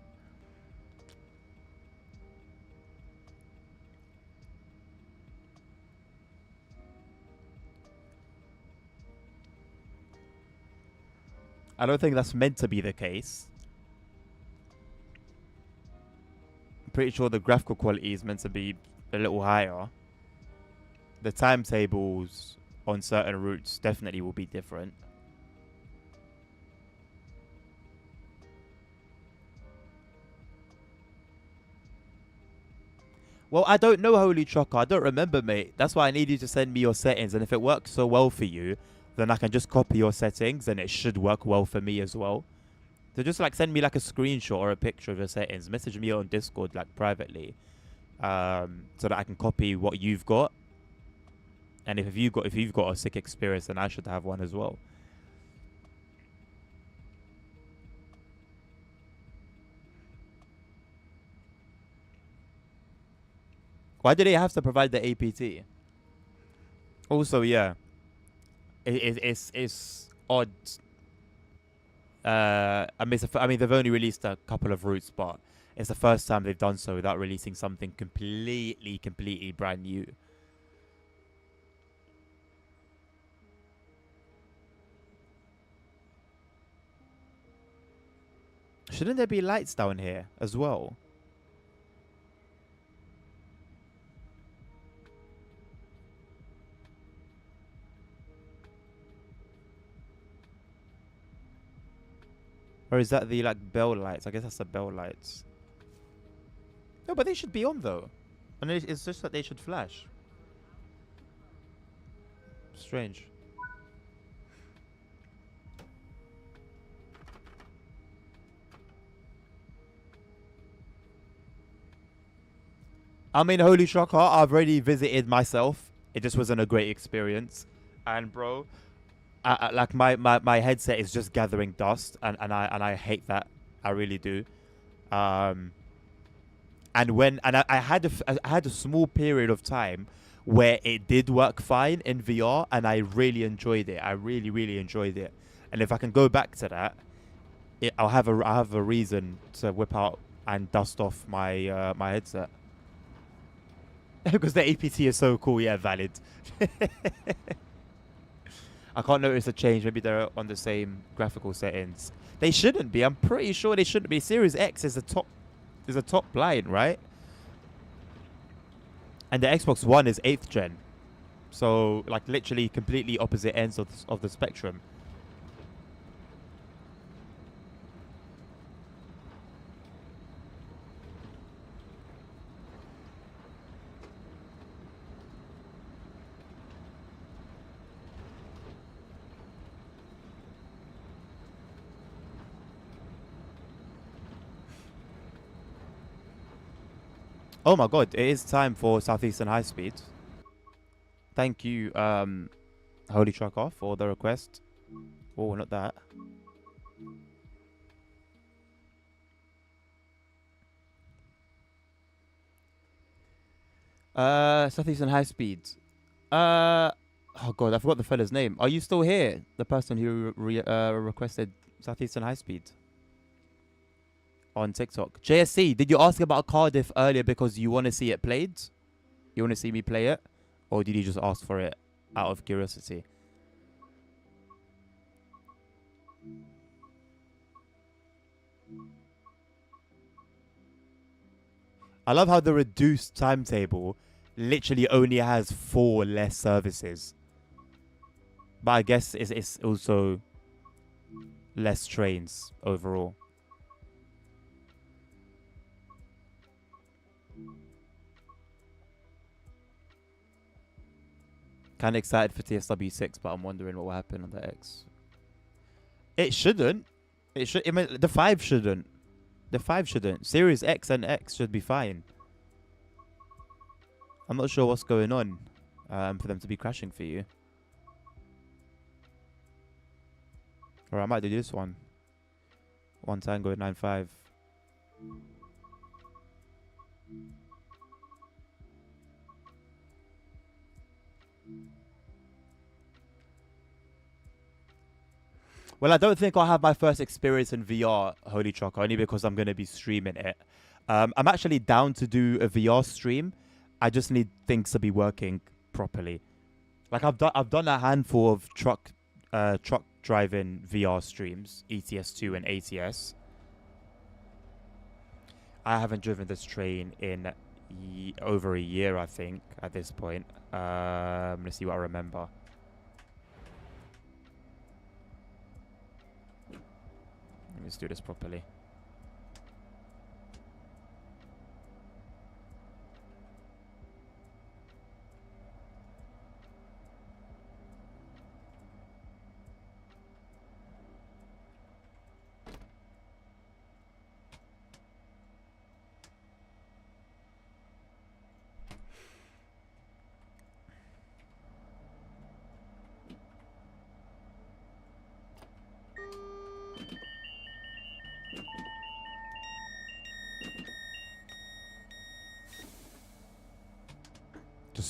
I don't think that's meant to be the case. I'm pretty sure the graphical quality is meant to be a little higher. The timetables on certain routes definitely will be different. Well, I don't know, Holy Trucker. I don't remember, mate. That's why I need you to send me your settings. And if it works so well for you, then I can just copy your settings and it should work well for me as well. So just like send me like a screenshot or a picture of your settings. Message me on Discord like privately, so that I can copy what you've got. And if you've got a sick experience, then I should have one as well. Why do they have to provide the APT? Also, yeah, it's odd. I mean, they've only released a couple of routes, but it's the first time they've done so without releasing something completely brand new. Shouldn't there be lights down here as well? Or is that the like bell lights? I guess that's the bell lights. No, but they should be on though. And it's just that they should flash. Strange. I mean, Holy Shocker, I've already visited myself. It just wasn't a great experience. And bro, like my headset is just gathering dust, and I hate that. I really do. Um, I had a small period of time where it did work fine in VR, and I really enjoyed it. I really enjoyed it. And if I can go back to that, I'll have a reason to whip out and dust off my headset. Because the APT is so cool. Yeah, valid. I can't notice a change. Maybe they're on the same graphical settings. They shouldn't be. I'm pretty sure they shouldn't be. Series X is a top line, right? And the Xbox One is 8th gen. So like literally completely opposite ends of the spectrum. Oh my god, it is time for Southeastern High Speed. Thank you, Holy Trucker, for the request. Oh, not that. Southeastern High Speed. Uh, oh god, I forgot the fella's name. Are you still here? The person who requested Southeastern High Speed on TikTok. JSC, did you ask about Cardiff earlier because you want to see it played? You want to see me play it? Or did you just ask for it out of curiosity? I love how the reduced timetable literally only has 4 less services. But I guess it's also less trains overall. Kind of excited for TSW 6, but I'm wondering what will happen on the X. It shouldn't. It should. I mean, the 5 shouldn't. The 5 shouldn't. Series X and X should be fine. I'm not sure what's going on for them to be crashing for you. Or I might do this one. 1 Tango 9-5. Well, I don't think I'll have my first experience in VR, Holy Truck, only because I'm going to be streaming it. I'm actually down to do a VR stream. I just need things to be working properly. Like I've done a handful of truck driving VR streams, ETS2 and ATS. I haven't driven this train in over a year, I think, at this point. Let's see what I remember. Let's do this properly.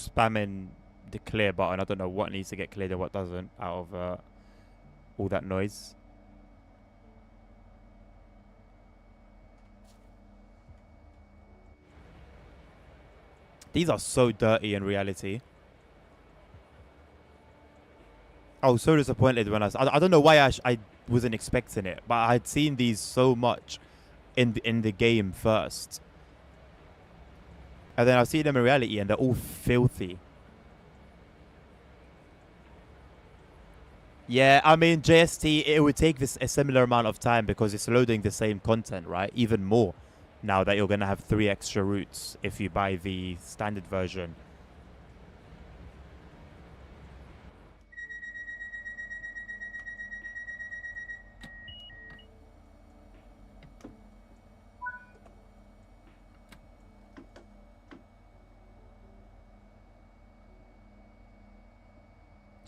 spamming the clear button. I don't know what needs to get cleared and what doesn't out of all that noise. These are so dirty in reality. I was so disappointed when I don't know why I wasn't expecting it, but I'd seen these so much in the game first, and then I've seen them in reality, and they're all filthy. Yeah, I mean JST, it would take this a similar amount of time because it's loading the same content, right? Even more now that you're gonna have 3 extra routes if you buy the standard version.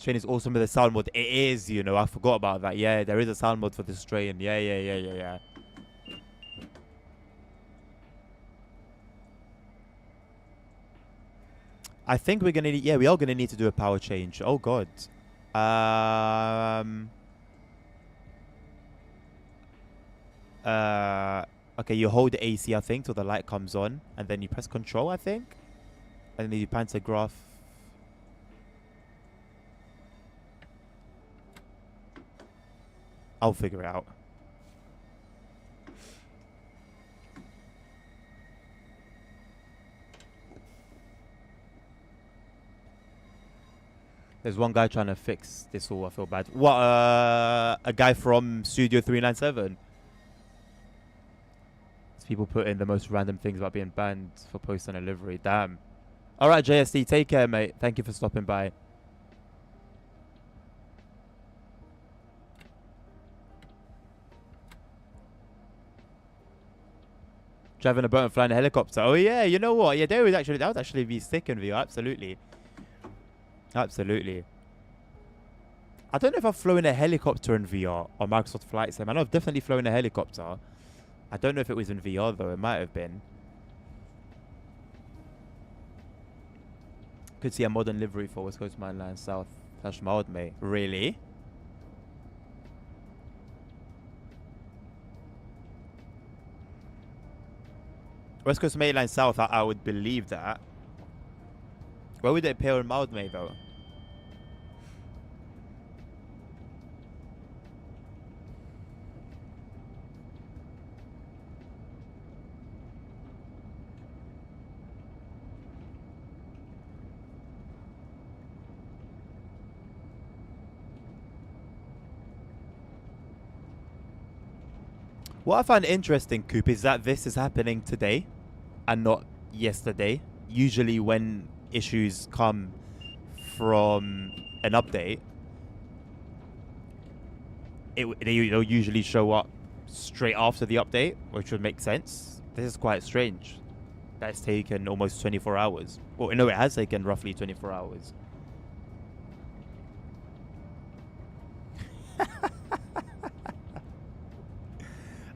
Train is awesome with the sound mode. It is, you know, I forgot about that. Yeah, there is a sound mode for this train. Yeah. I think we're gonna need, yeah, we are gonna need to do a power change. Oh god. Um okay, you hold the AC, I think, till the light comes on, and then you press control, I think. And then you pantograph. I'll figure it out. There's one guy trying to fix this all. I feel bad. What? A guy from Studio 397. People put in the most random things about being banned for post and delivery. Damn. All right, JSD, take care, mate. Thank you for stopping by. Driving a boat and flying a helicopter. Oh yeah, you know what? Yeah, that would actually be sick in VR. Absolutely. Absolutely. I don't know if I've flown a helicopter in VR on Microsoft Flight Sim. I know I've definitely flown a helicopter. I don't know if it was in VR though. It might have been. Could see a modern livery for West Coast Main Line South / mild, mate. Really? West Coast Main Line South, I would believe that. Where would it appear in mild, mate, though? What I find interesting, Coop, is that this is happening today and not yesterday. Usually when issues come from an update, they'll usually show up straight after the update, which would make sense. This is quite strange. That's taken almost 24 hours. Well, no, it has taken roughly 24 hours.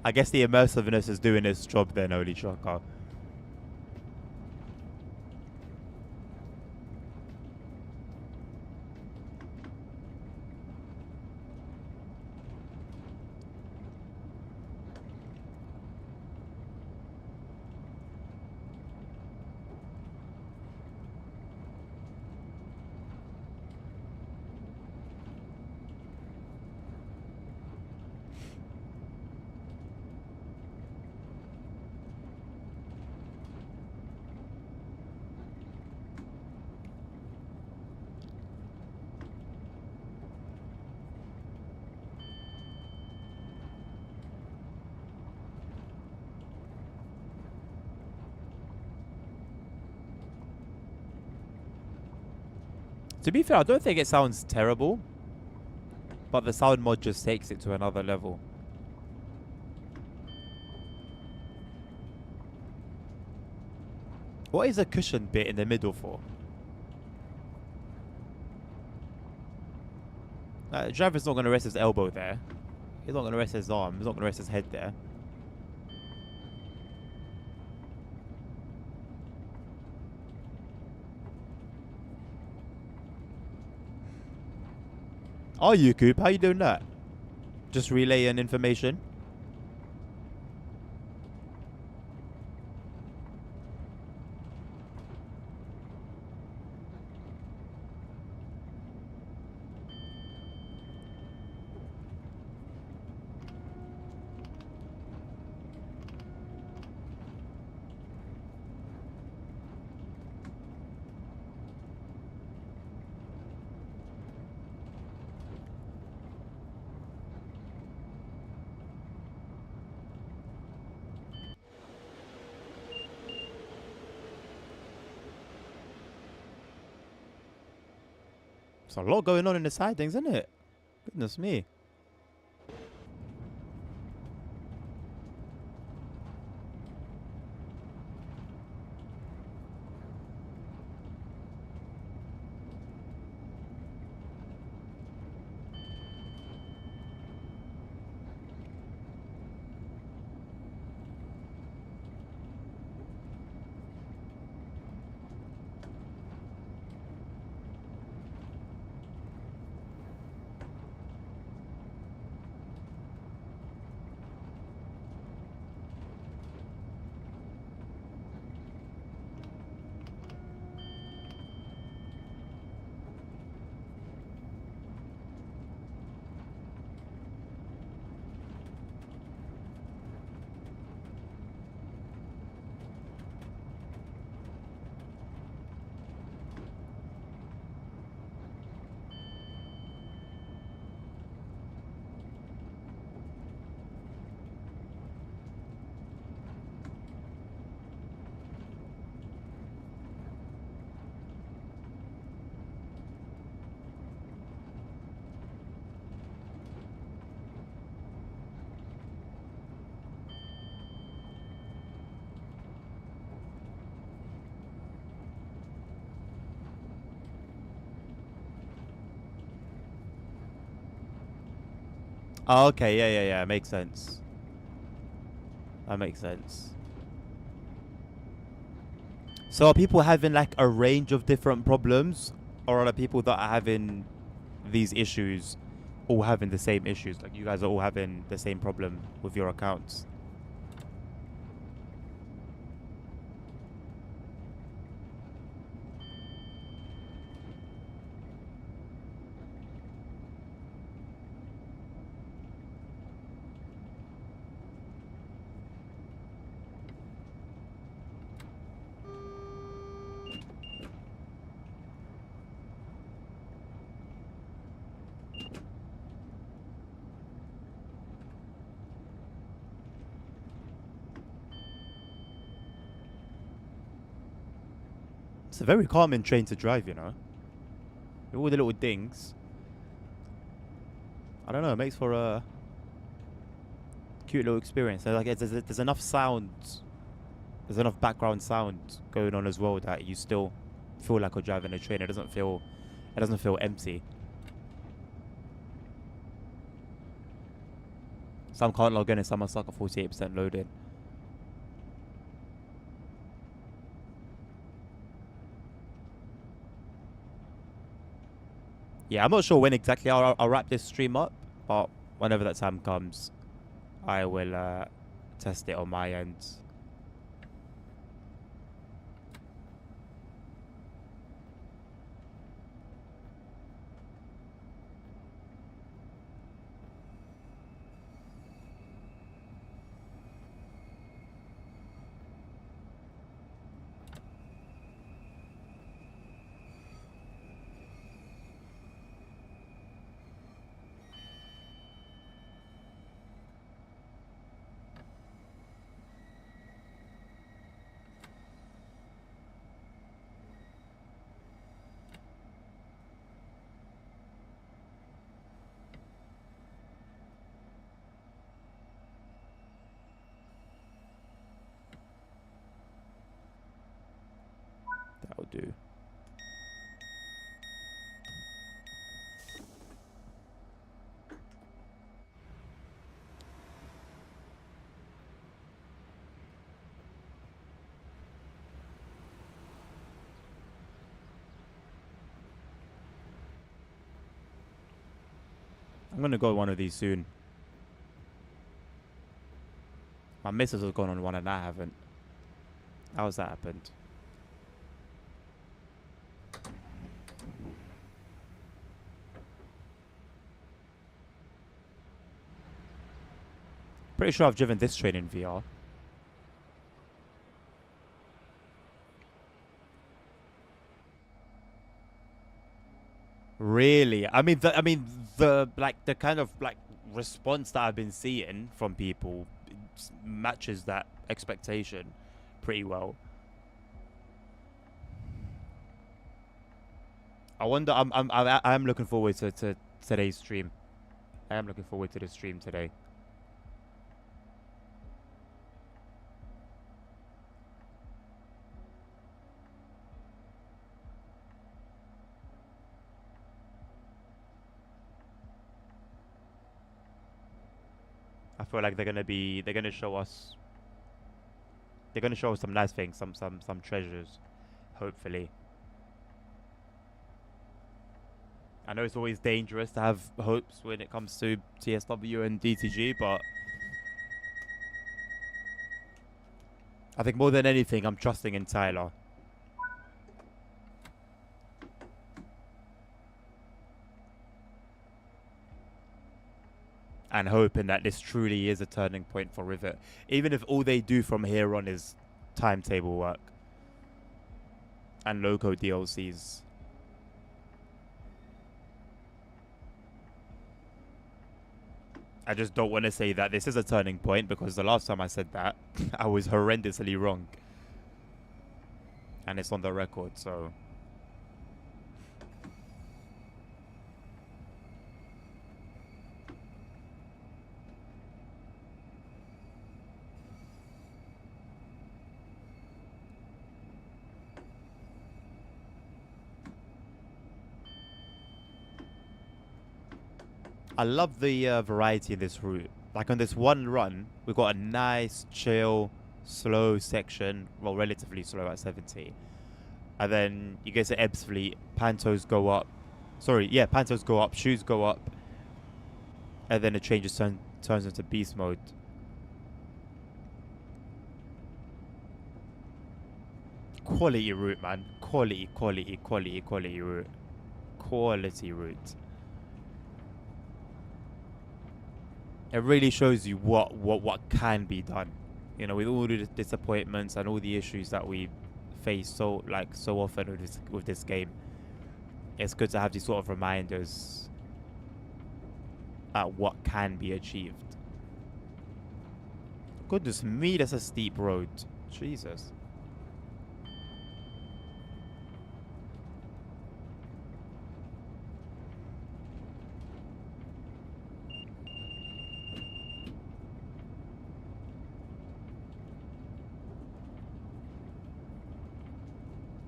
I guess the immersiveness is doing its job then, Holy Shocker. To be fair, I don't think it sounds terrible, but the sound mod just takes it to another level. What is a cushion bit in the middle for? The driver's not going to rest his elbow there. He's not going to rest his arm. He's not going to rest his head there. Are you, Coop? How you doing that? Just relaying information. There's a lot going on in the sidings, isn't it? Goodness me. Oh, okay, yeah. Makes sense. That makes sense. So are people having like a range of different problems, or are the people that are having these issues all having the same issues? Like you guys are all having the same problem with your accounts. It's a very calming train to drive, you know. With all the little dings. I don't know. It makes for a cute little experience. So like, there's enough sound. There's enough background sound going on as well that you still feel like you're driving a train. It doesn't feel. It doesn't feel empty. Some can't log in and some are stuck at 48% loaded. Yeah, I'm not sure when exactly I'll wrap this stream up, but whenever that time comes, I will test it on my end. That'll do. gonna go one of these soon. My missus has gone on one and I haven't. How's that happened? Pretty sure I've driven this train in VR. Really? The like the kind of like response that I've been seeing from people matches that expectation pretty well. I wonder. I'm looking forward to today's stream. I am looking forward to the stream today. I feel like they're gonna show us some nice things, some treasures, hopefully. I know it's always dangerous to have hopes when it comes to TSW and DTG, but I think more than anything, I'm trusting in Tyler. And hoping that this truly is a turning point for Rivet. Even if all they do from here on is timetable work and logo DLCs. I just don't want to say that this is a turning point because the last time I said that, I was horrendously wrong. And it's on the record, so... I love the variety in this route. Like on this one run, we've got a nice, chill, slow section. Well, relatively slow at 70. And then you get to Ebbsfleet, Pantos go up. Sorry, yeah, Pantos go up, shoes go up. And then it turns into beast mode. Quality route, man. Quality route. Quality route. It really shows you what can be done. You know, with all the disappointments and all the issues that we face so often with this game. It's good to have these sort of reminders at what can be achieved. Goodness me, that's a steep road. Jesus.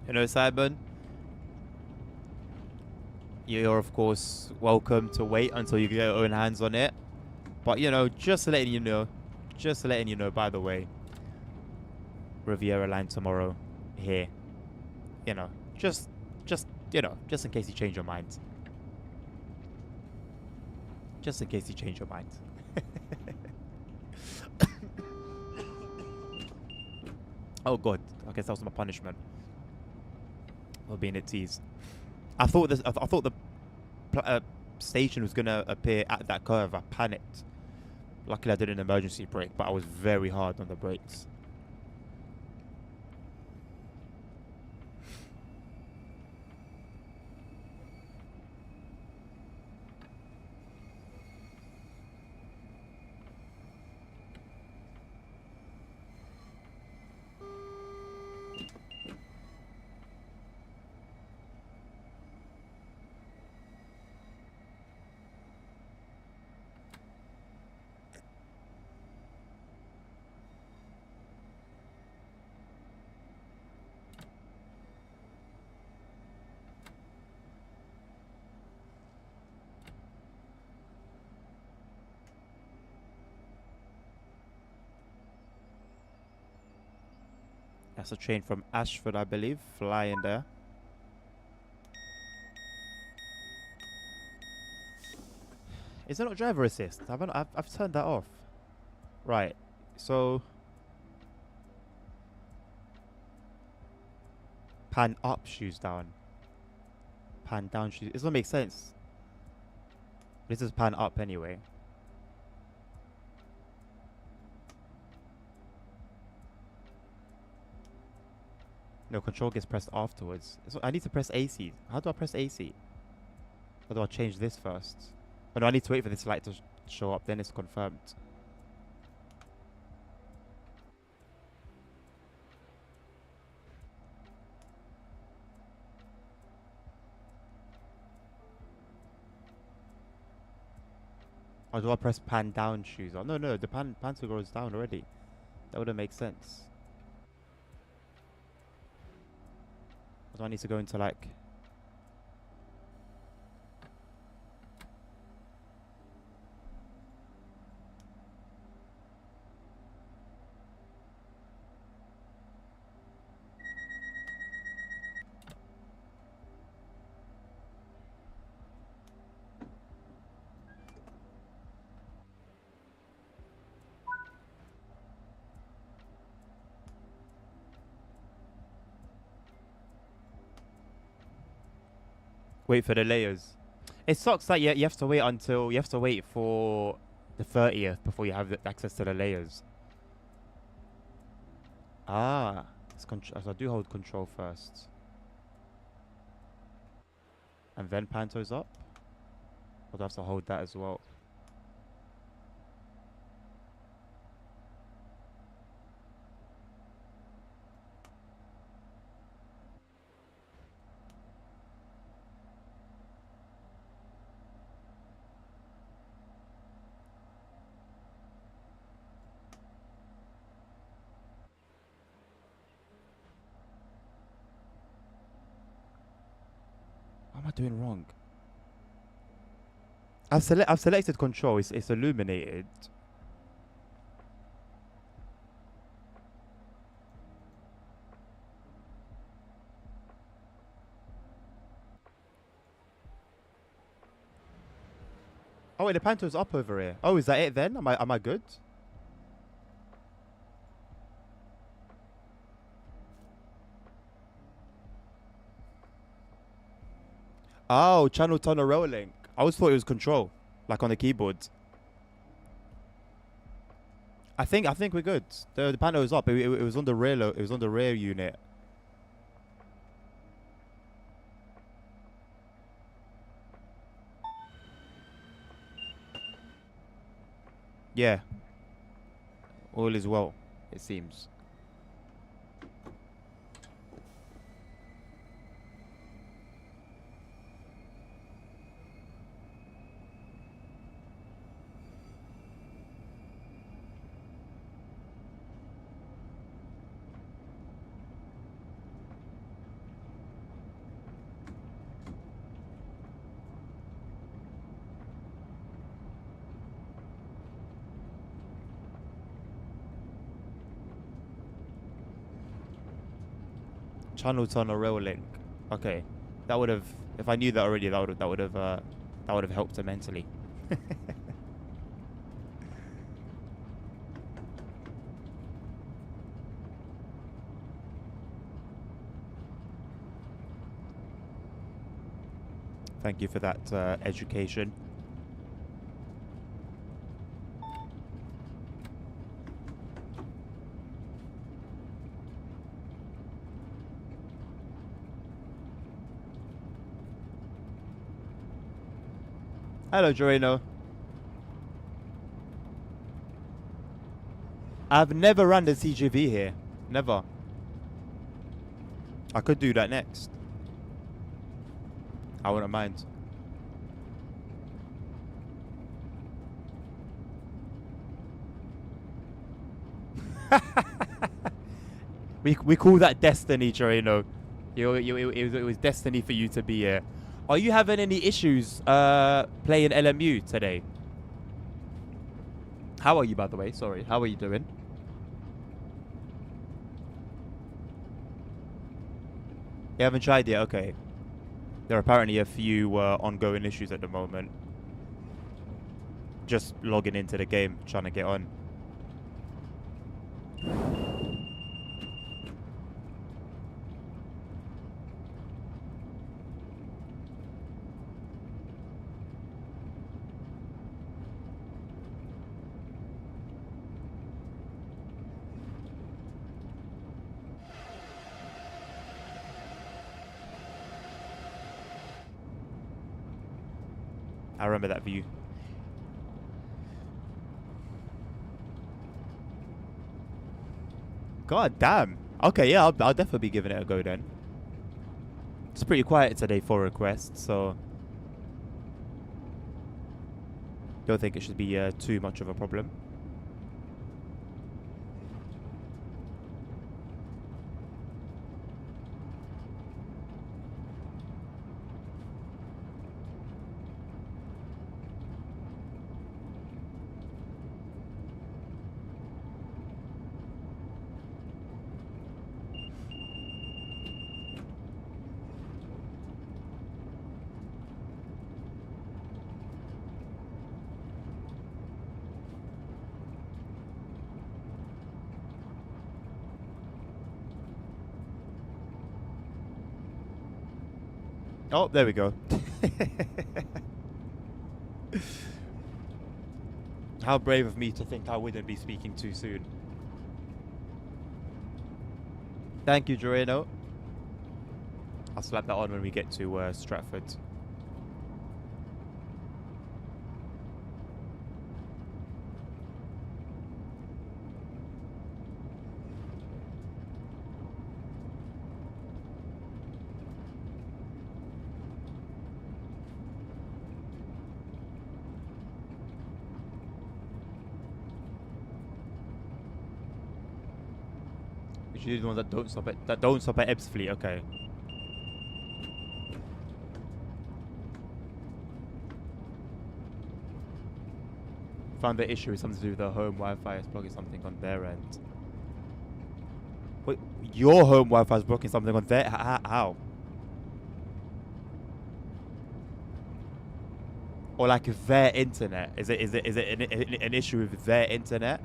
You know, Simon, you're of course welcome to wait until you get your own hands on it. But you know, just letting you know, by the way, Riviera line tomorrow here. You know, just just in case you change your mind. Just in case you change your mind. Oh god, I guess that was my punishment. For being a tease. I thought the station was gonna appear at that curve. I panicked. Luckily, I did an emergency brake, but I was very hard on the brakes. That's a train from Ashford, I believe, flying there. Is it not driver assist? I've turned that off. Right. So pan up, shoes down. Pan down, shoes. It doesn't make sense. This is pan up anyway. No, control gets pressed afterwards. So I need to press AC. How do I press AC? Or do I change this first? Oh no, I need to wait for this light to show up. Then it's confirmed. Or do I press pan down shoes? Oh no, the pan to goes down already. That wouldn't make sense. Or do I need to go into like... Wait for the layers. It sucks that you have to wait until... You have to wait for the 30th before you have access to the layers. Ah. So I do hold control first. And then panto's up? Or do I have to hold that as well? What am I doing wrong? I've selected control. It's illuminated. Oh wait, the panto's up over here. Oh, is that it then? Am I good? Oh, channel tunnel rolling. I always thought it was control, like on the keyboard. I think we're good. The panel is up. It was on the rear. It was on the rear unit. Yeah. All is well, it seems. Channel tunnel rail link. Okay, that would have. If I knew that already, that would have helped immensely. Thank you for that education. Hello, Jorino. I've never run the CGV here. Never. I could do that next. I wouldn't mind. we call that destiny, Jorino. It was destiny for you to be here. Are you having any issues playing LMU today? How are you, by the way? Sorry. How are you doing? You haven't tried yet? Okay. There are apparently a few ongoing issues at the moment. just logging into the game, trying to get on. I remember that view. God damn. Okay, yeah, I'll definitely be giving it a go then. It's pretty quiet today for requests, so don't think it should be too much of a problem. Oh, there we go. How brave of me to think I wouldn't be speaking too soon. Thank you, Joreno. I'll slap that on when we get to Stratford. Usually the ones that don't stop at Ebbsfleet. Okay. Found the issue is something to do with the home Wi-Fi is blocking something on their end. Wait, your home Wi-Fi is blocking something on their how? Or like their internet? Is it an issue with their internet?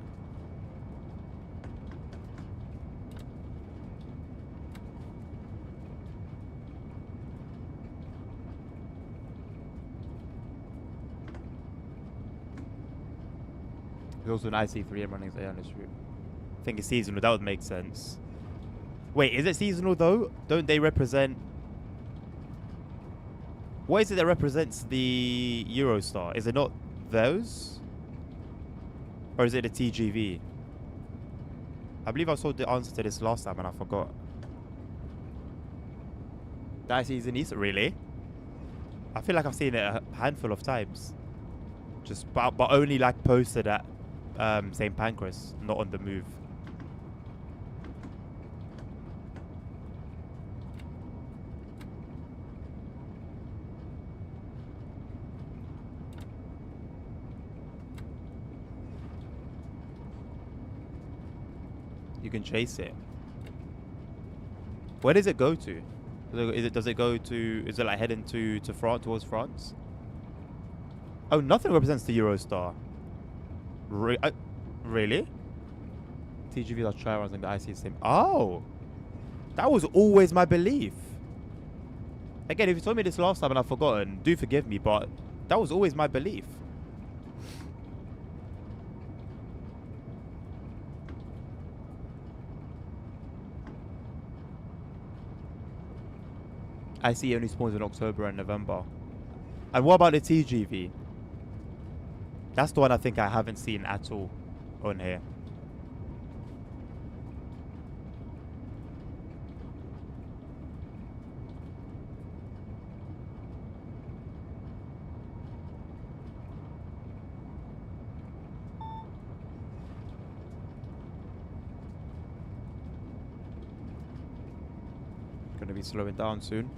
There's also an IC3M running on this route. I think it's seasonal. That would make sense. Wait, is it seasonal though? Don't they represent? What is it that represents the Eurostar? Is it not those? Or is it a TGV? I believe I saw the answer to this last time and I forgot. That season is really? I feel like I've seen it a handful of times. Just but only like posted at St. Pancras, not on the move. You can chase it. Where does it go to? Does it go to? Is it like heading to France, towards France? Oh, nothing represents the Eurostar. Really? TGV are try runs like the IC same. Oh, that was always my belief. Again, if you told me this last time and I've forgotten, do forgive me, but that was always my belief. IC only spawns in October and November. And what about the TGV? That's the one I think I haven't seen at all on here. Gonna be slowing down soon.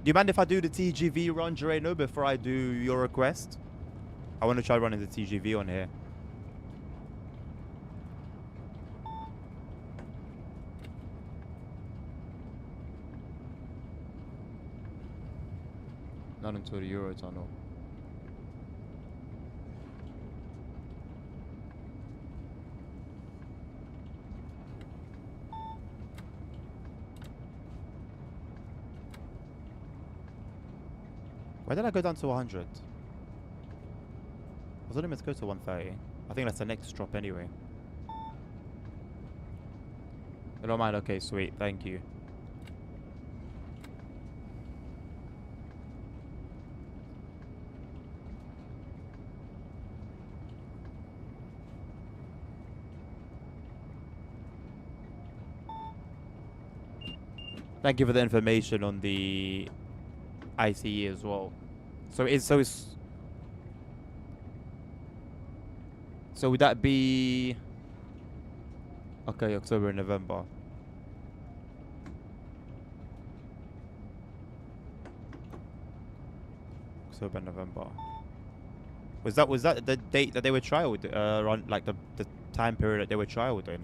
Do you mind if I do the TGV run, Joreno, before I do your request? I want to try running the TGV on here. Not until the Eurotunnel. Why did I go down to 100? I was only meant to go to 130. I think that's the next drop anyway. You don't mind? Okay, sweet. Thank you. Thank you for the information on the ICE as well. So would that be okay? October and November. October and November. Was that the date that they were trialed? Around like the time period that they were trialed in?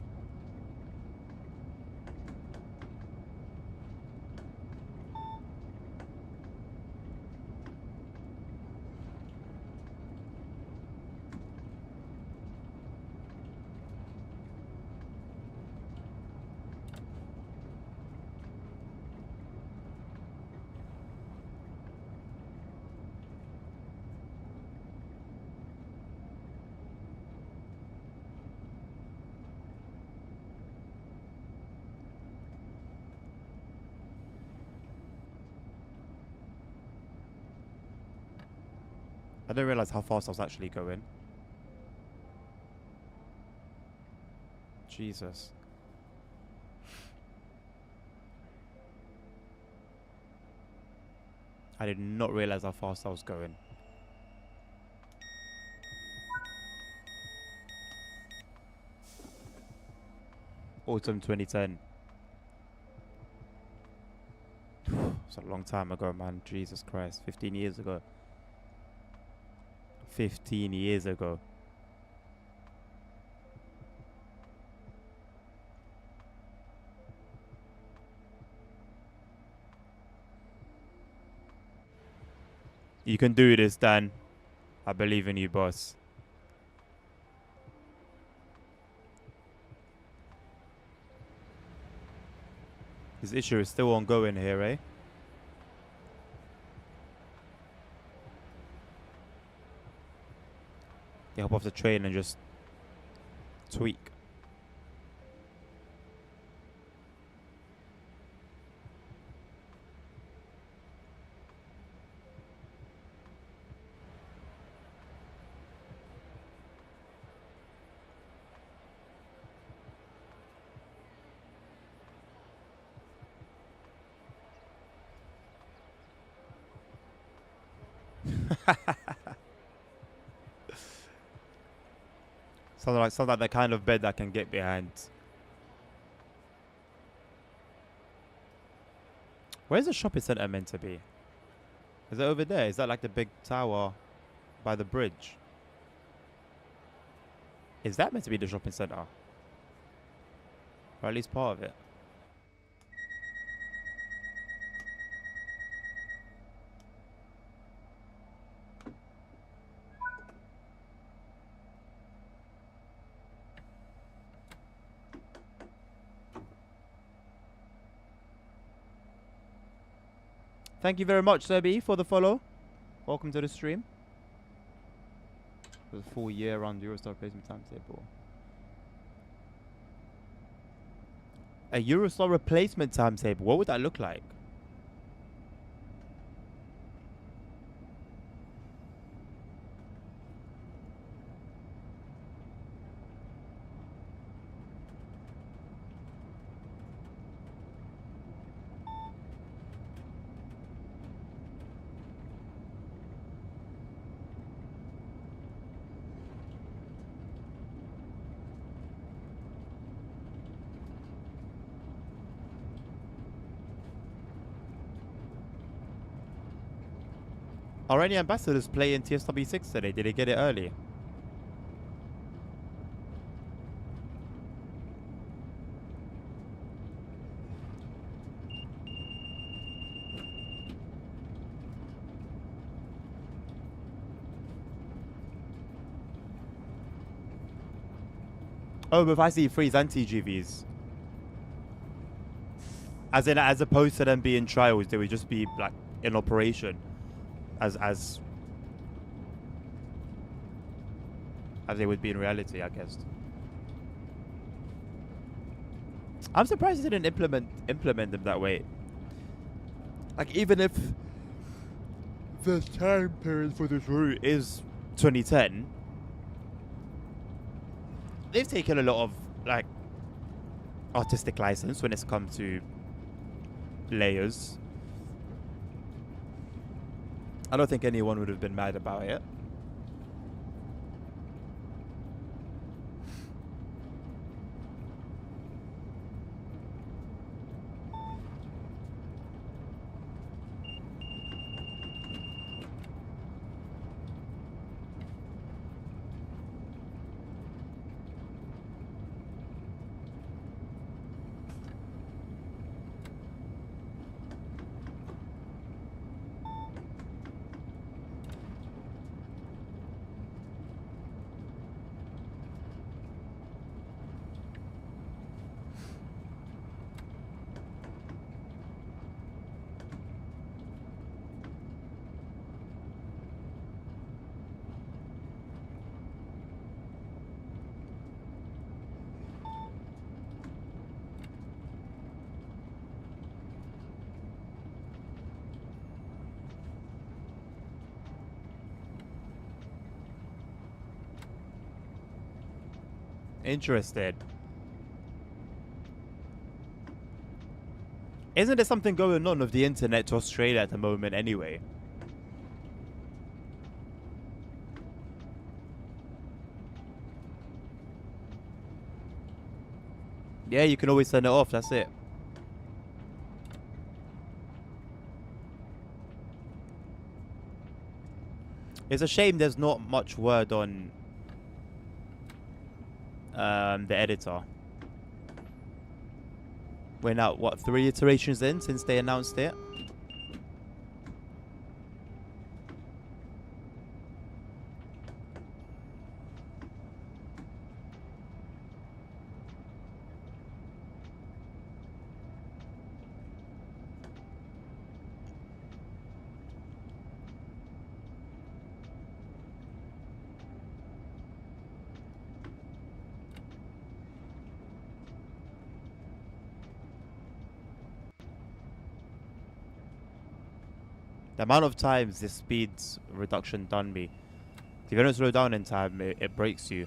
I didn't realize how fast I was actually going. Jesus. I did not realize how fast I was going. Autumn 2010. It's a long time ago, man. Jesus Christ. 15 years ago. 15 years ago. You can do this, Dan. I believe in you, boss. This issue is still ongoing here, eh? You hop off the train and just tweak. Sounds like the kind of bed I can get behind. Where's the shopping centre meant to be? Is it over there? Is that like the big tower by the bridge? Is that meant to be the shopping centre? Or at least part of it? Thank you very much, Sebi, for the follow. Welcome to the stream. For the full year round Eurostar replacement timetable. A Eurostar replacement timetable. What would that look like? Are any ambassadors playing TSW 6 today? Did they get it early? Oh, but if I see freeze anti-GVs, as opposed to them being trials, they would just be like in operation, as they would be in reality, I guess. I'm surprised they didn't implement them that way. Like, even if the time period for this route is 2010, they've taken a lot of like artistic license when it's come to layers. I don't think anyone would have been mad about it. Interested. Isn't there something going on with the internet to Australia at the moment anyway? Yeah, you can always turn it off, that's it. It's a shame there's not much word on the editor. We're now, what, 3 iterations in since they announced it? The amount of times this speed reduction done me. If you don't slow down in time, it breaks you.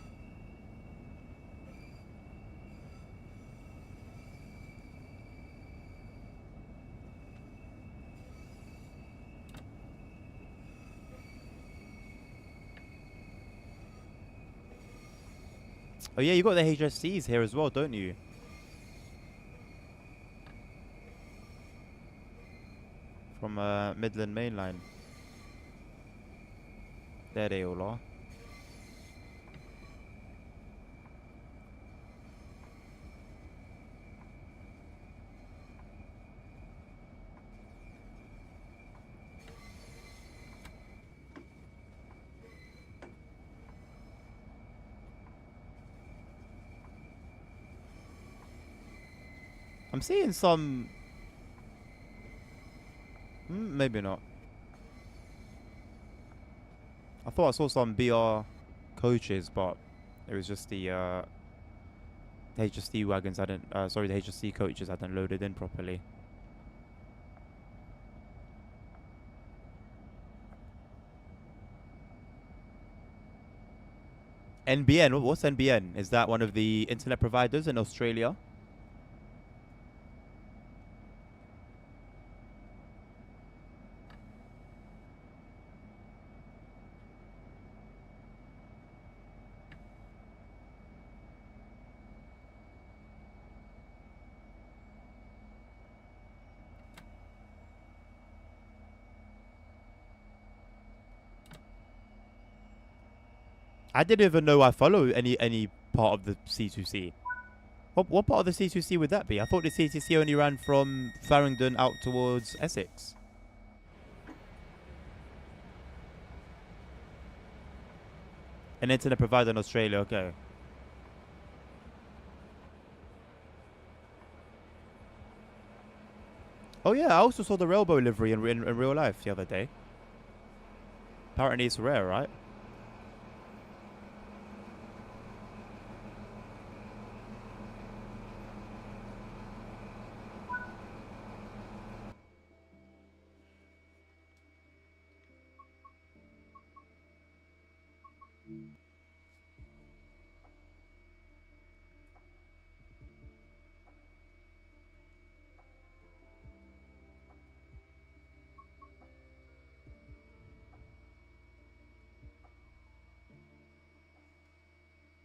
Oh yeah, you got the HSCs here as well, don't you? From Midland Mainline. There they all are. I'm seeing some... maybe not. I thought I saw some BR coaches, but it was just the HSC wagons hadn't... sorry, the HSC coaches hadn't loaded in properly. NBN? What's NBN? Is that one of the internet providers in Australia? I didn't even know I follow any part of the C2C. What part of the C2C would that be? I thought the C2C only ran from Farringdon out towards Essex. An internet provider in Australia, okay. Oh yeah, I also saw the railbow livery in real life the other day. Apparently it's rare, right?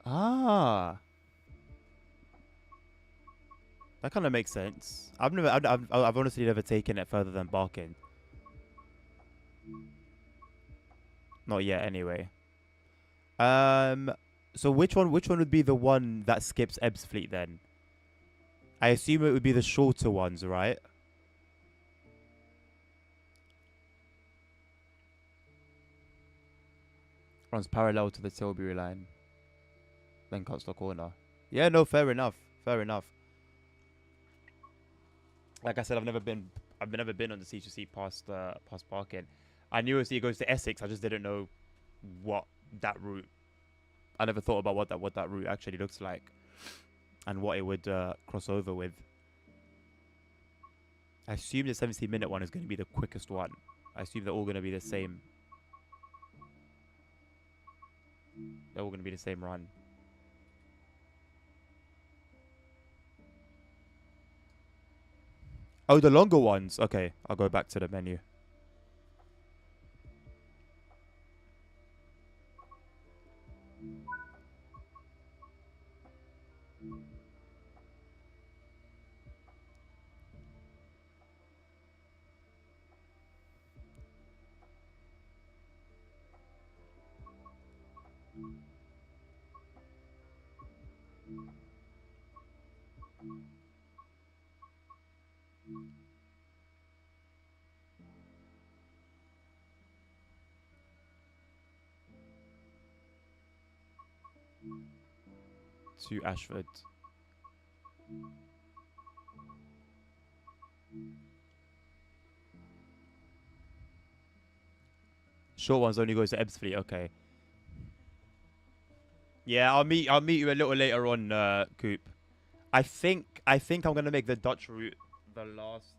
Ah, that kind of makes sense. I've honestly never taken it further than Barking. Not yet, anyway. Um, so which one would be the one that skips Ebbsfleet then? I assume it would be the shorter ones, right? Runs parallel to the Tilbury line, then cuts the corner. Yeah, no, fair enough. Fair enough. Like I said, I've never been on the C2C past Barking. I knew it goes to Essex. I just didn't know what that route. I never thought about what that route actually looks like and what it would cross over with. I assume the 70-minute one is going to be the quickest one. I assume they're all going to be the same. They're all going to be the same run. Oh, the longer ones. Okay, I'll go back to the menu. To Ashford. Short ones only goes to Ebbsfleet. Okay. Yeah, I'll meet you a little later on, Coop. I think I'm gonna make the Dutch route the last.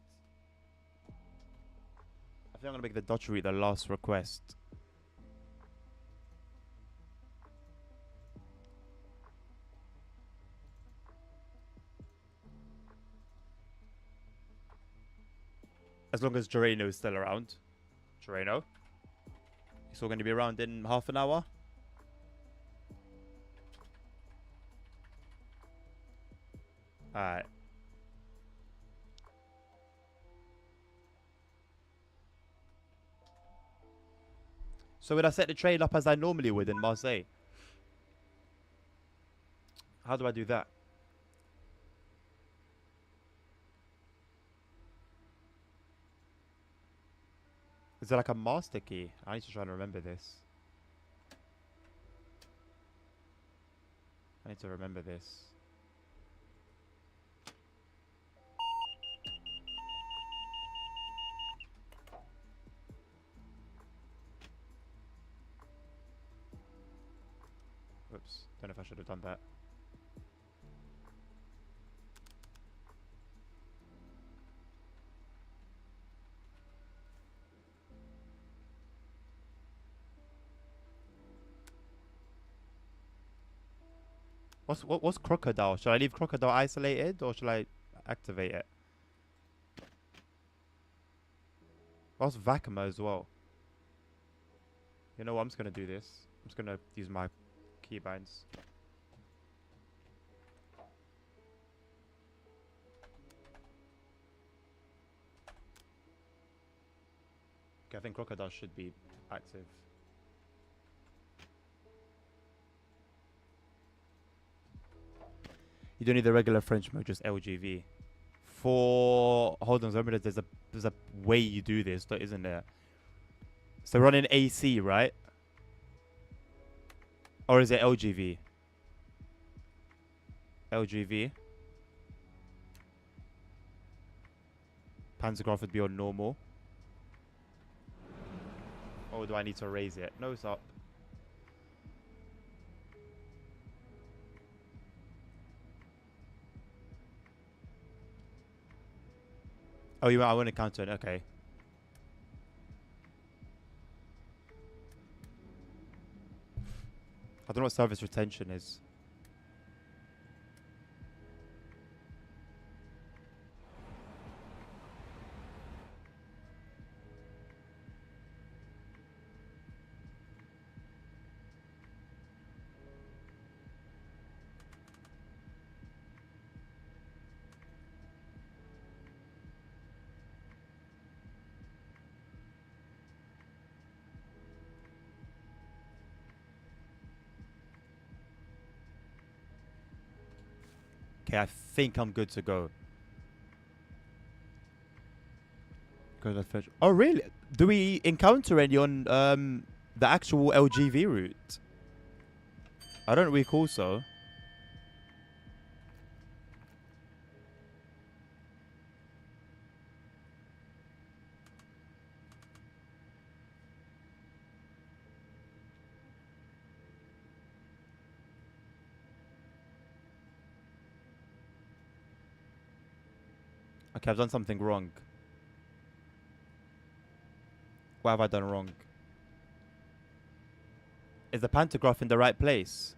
I think I'm gonna make the Dutch route the last request. As long as Joreno is still around. Joreno, he's still gonna be around in half an hour. Alright. So would I set the train up as I normally would in Marseille? How do I do that? Is there like a master key? I need to try and remember this. I need to remember this. Whoops. Don't know if I should have done that. What's crocodile? Should I leave crocodile isolated or should I activate it? What's Vacama as well? You know what? I'm just gonna do this. I'm just gonna use my keybinds. Okay, I think crocodile should be active. You don't need the regular French mode, just LGV. For hold on, remember there's a way you do this, isn't there? So running AC, right? Or is it LGV? LGV. Pantograph would be on normal. Or do I need to raise it? No, it's up. Oh, I want to counter it. Okay. I don't know what service retention is. Okay, I think I'm good to go. Go to the fetch. Oh, really? Do we encounter any on the actual LGV route? I don't recall so. Okay, I've done something wrong. What have I done wrong? Is the pantograph in the right place?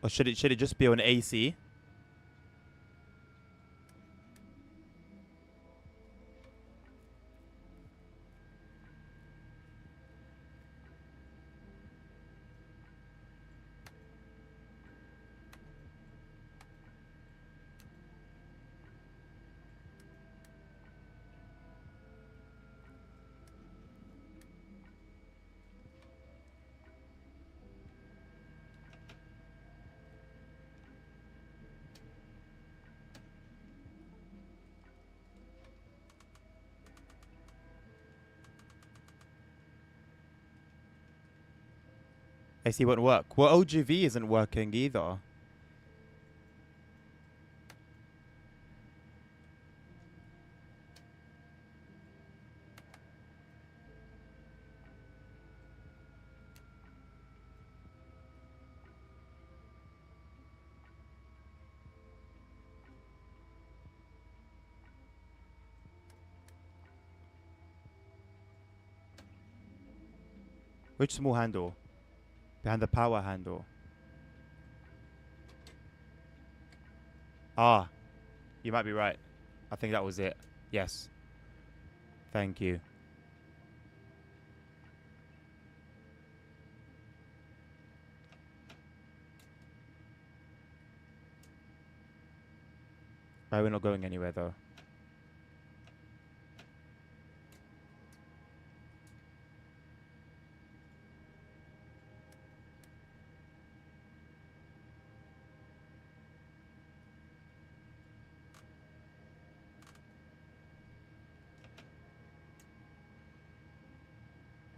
Or should it just be on AC? AC won't work. Well, OGV isn't working either. Which small handle? Behind the power handle. Ah, you might be right. I think that was it. Yes. Thank you. Right, we're not going anywhere though.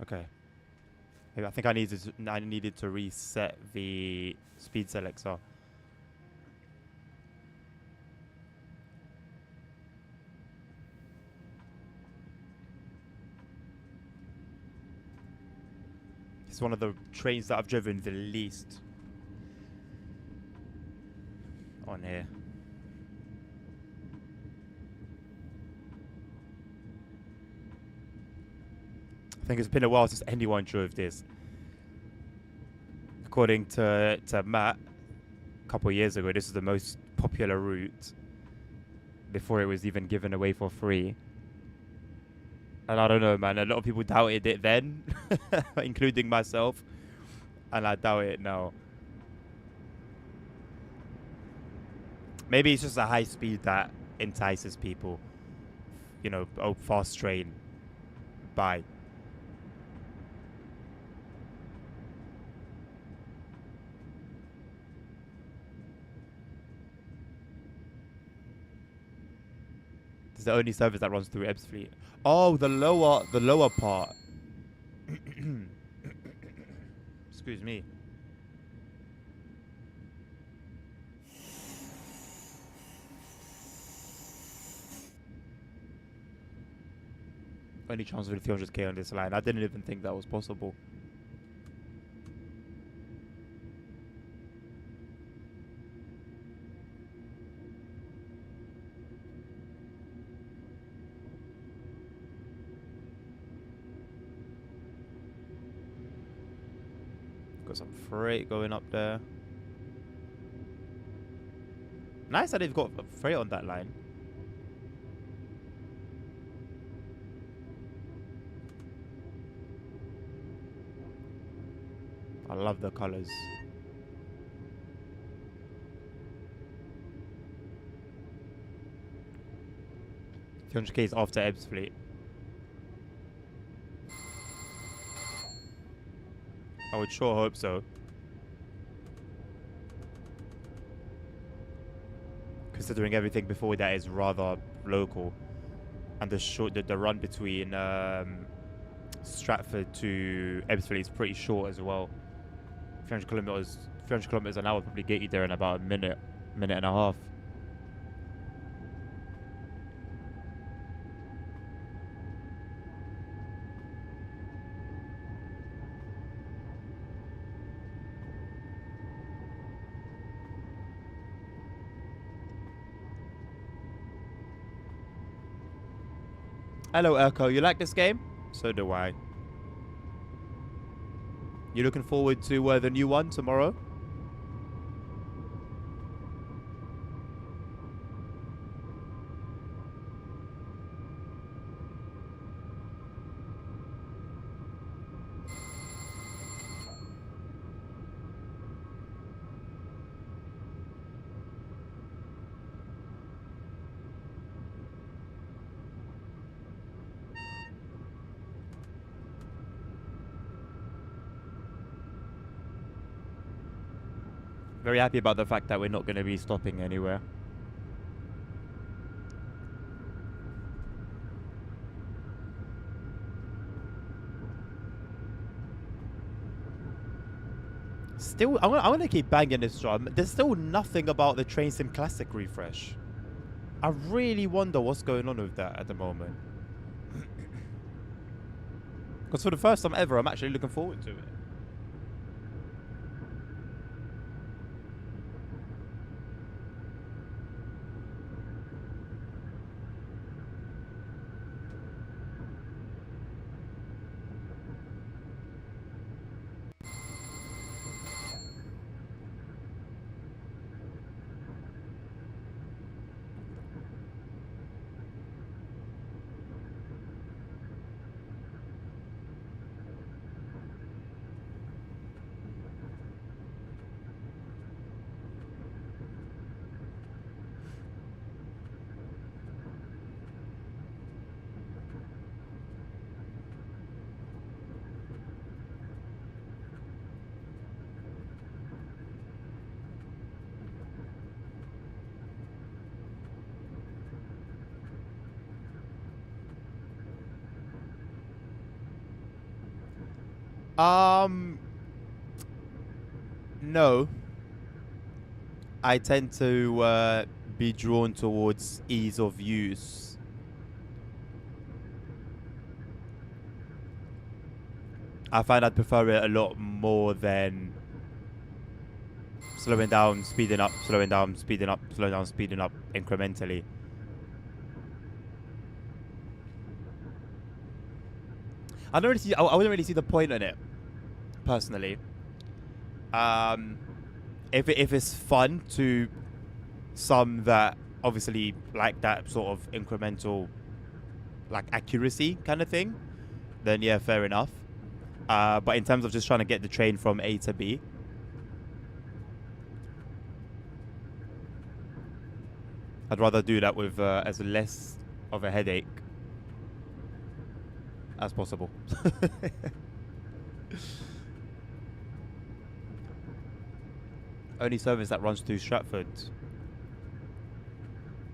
Okay. Maybe I think I needed to reset the speed selector. It's one of the trains that I've driven the least on here. I think it's been a while since anyone drove this. According to Matt, a couple of years ago, this is the most popular route before it was even given away for free. And I don't know, man. A lot of people doubted it then, including myself. And I doubt it now. Maybe it's just a high speed that entices people. You know, fast train. Bye. It's the only service that runs through Ebbsfleet. Oh, the lower part. Excuse me. Only transferred 300k on this line. I didn't even think that was possible. Got some freight going up there. Nice that they've got freight on that line. I love the colours. 300k is after Ebbsfleet. I would sure hope so. Considering everything before that is rather local. And the run between Stratford to Ebbsfleet is pretty short as well. 300 kilometers an hour would probably get you there in about a minute and a half. Hello, Echo. You like this game? So do I. You looking forward to the new one tomorrow? Very happy about the fact that we're not going to be stopping anywhere. Still, I want to keep banging this drum. There's still nothing about the Train Sim Classic refresh. I really wonder what's going on with that at the moment. Because for the first time ever, I'm actually looking forward to it. No. I tend to be drawn towards ease of use. I find I'd prefer it a lot more than slowing down, speeding up, slowing down, speeding up, slowing down, speeding up incrementally. I wouldn't really see the point in it, personally. If it's fun to some that obviously like that sort of incremental, like accuracy kind of thing, then yeah, fair enough. But in terms of just trying to get the train from A to B, I'd rather do that with as less of a headache as possible. Only service that runs through Stratford.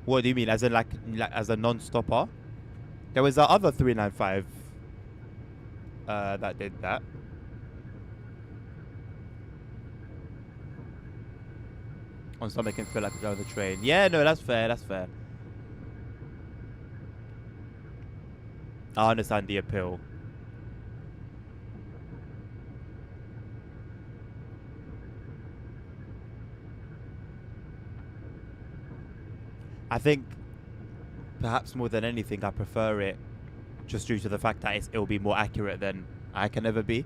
What do you mean? As in like as a non-stopper? There was the other 395 that did that. On something can feel like another train. Yeah, no, that's fair. That's fair. I understand the appeal. I think perhaps more than anything, I prefer it just due to the fact that it'll be more accurate than I can ever be.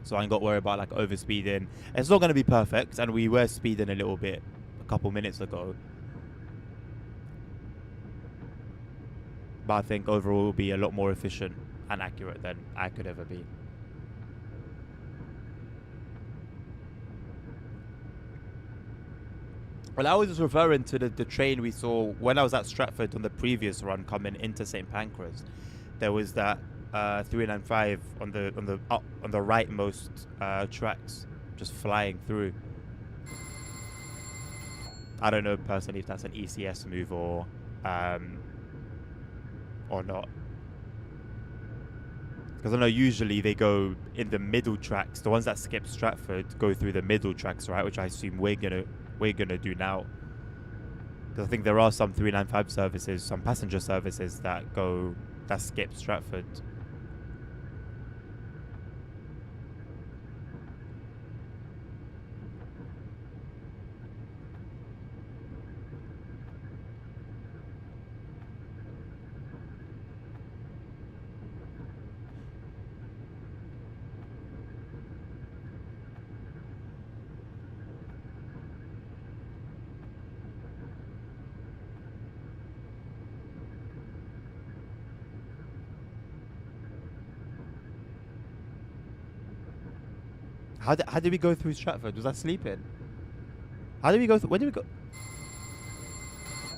So I ain't got to worry about like overspeeding. It's not going to be perfect, and we were speeding a little bit a couple minutes ago. But I think overall it will be a lot more efficient and accurate than I could ever be. Well, I was just referring to the train we saw when I was at Stratford on the previous run coming into St Pancras. There was that 395 on the rightmost tracks, just flying through. I don't know personally if that's an ECS move or not, because I know usually they go in the middle tracks. The ones that skip Stratford go through the middle tracks, right? Which I assume we're gonna do now. Because I think there are some 395 services, some passenger services that skip Stratford. How did we go through Stratford? Was I sleeping? How did we go through? When did we go?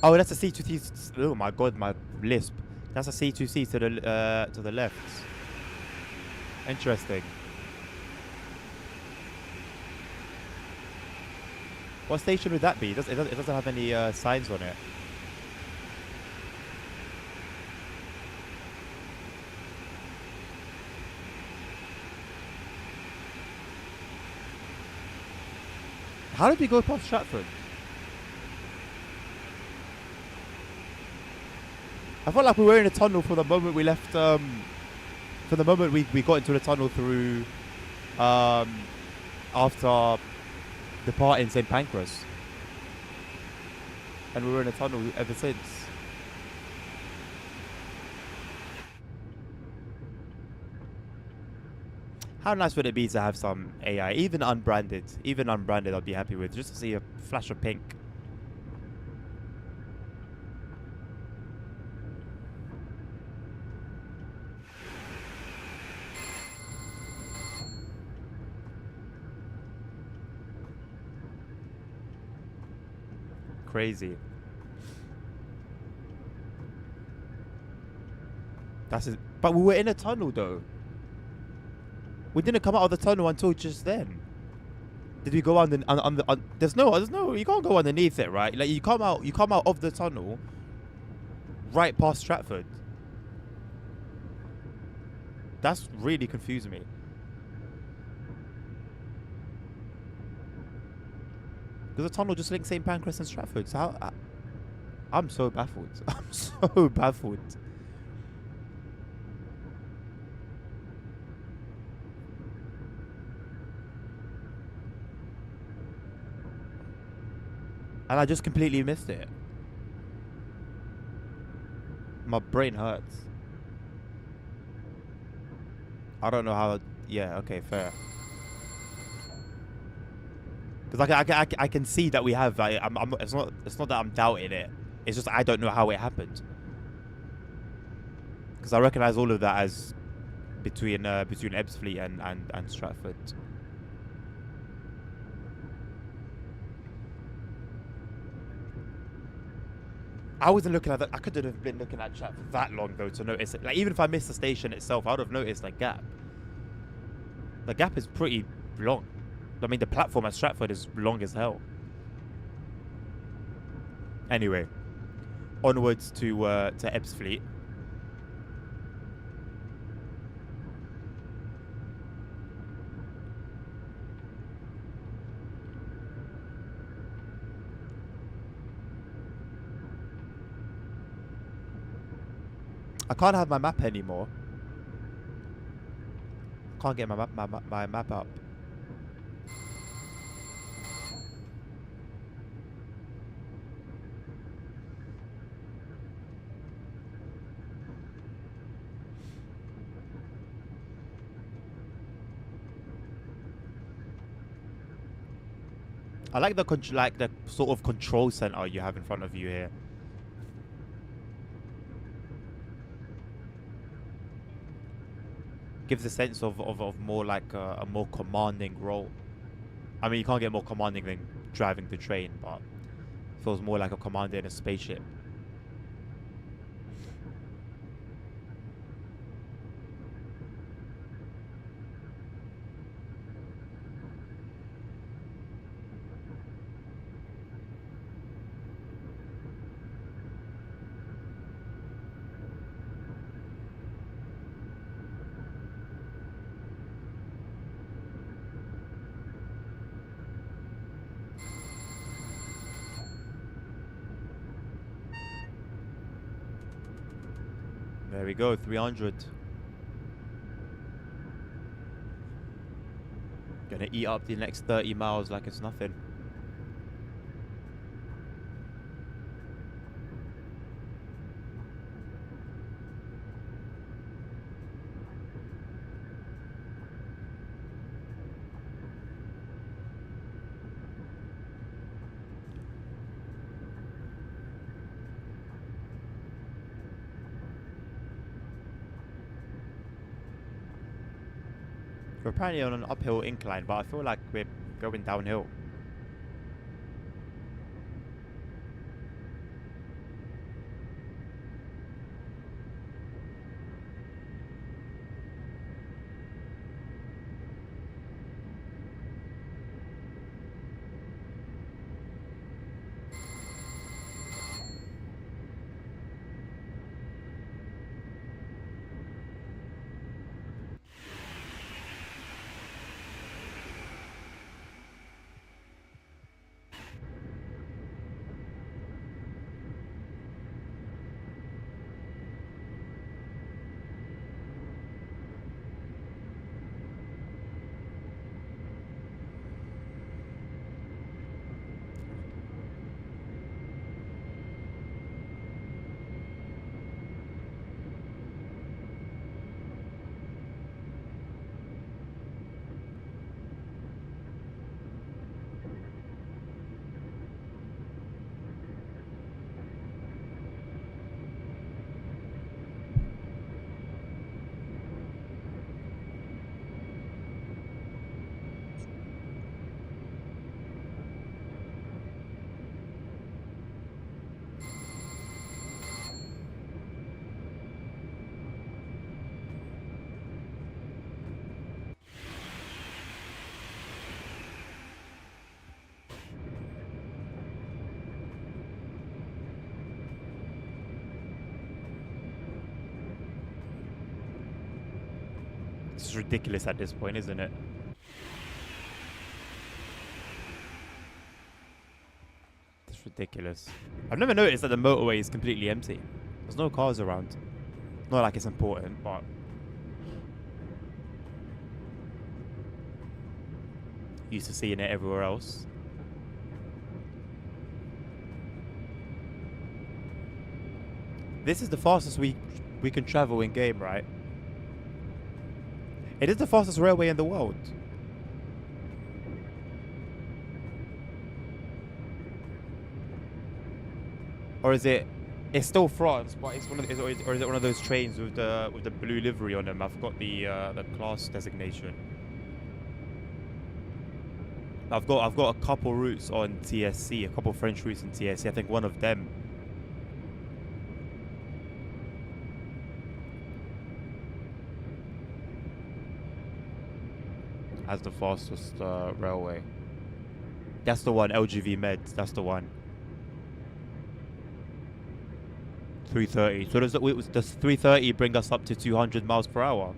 Oh, that's a C2C. Oh my god, my lisp. That's a C2C to the left. Interesting. What station would that be? It doesn't have any signs on it. How did we go past Stratford? I felt like we were in a tunnel from the moment we left. From the moment we got into the tunnel through, after departing St Pancras, and we were in a tunnel ever since. How nice would it be to have some AI, even unbranded? Even unbranded, I'd be happy with, just to see a flash of pink. Crazy. That's it. But we were in a tunnel though. We didn't come out of the tunnel until just then. Did we go on the? There's no. You can't go underneath it, right? Like you come out of the tunnel, right past Stratford. That's really confusing me. Because the tunnel just links St Pancras and Stratford. So I'm so baffled. I'm so baffled. And I just completely missed it. My brain hurts. I don't know how. Yeah, okay, fair. Because I can see that we have. It's not that I'm doubting it. It's just I don't know how it happened. Because I recognize all of that as between Ebbsfleet and Stratford. I wasn't looking at that. I couldn't have been looking at chat for that long though to notice it. Like even if I missed the station itself, I would have noticed the gap. The gap is pretty long. I mean, the platform at Stratford is long as hell. Anyway, onwards to Ebbsfleet. I can't have my map anymore. Can't get my map up. I like the sort of control center you have in front of you here. Gives a sense of more like a more commanding role. I mean, you can't get more commanding than driving the train, but it feels more like a commander in a spaceship. There we go, 300. Gonna eat up the next 30 miles like it's nothing. We're apparently on an uphill incline, but I feel like we're going downhill. It's ridiculous at this point, isn't it? It's ridiculous. I've never noticed that the motorway is completely empty. There's no cars around. Not like it's important, but used to seeing it everywhere else. This is the fastest we can travel in game, right? It is the fastest railway in the world. Or is it? It's still France, but it's one of or is it one of those trains with the blue livery on them? I've got the class designation. I've got a couple routes on TSC, a couple French routes on TSC. I think one of them has the fastest railway. That's the one, LGV Med. That's the one. 330. So does 330 bring us up to 200 miles per hour?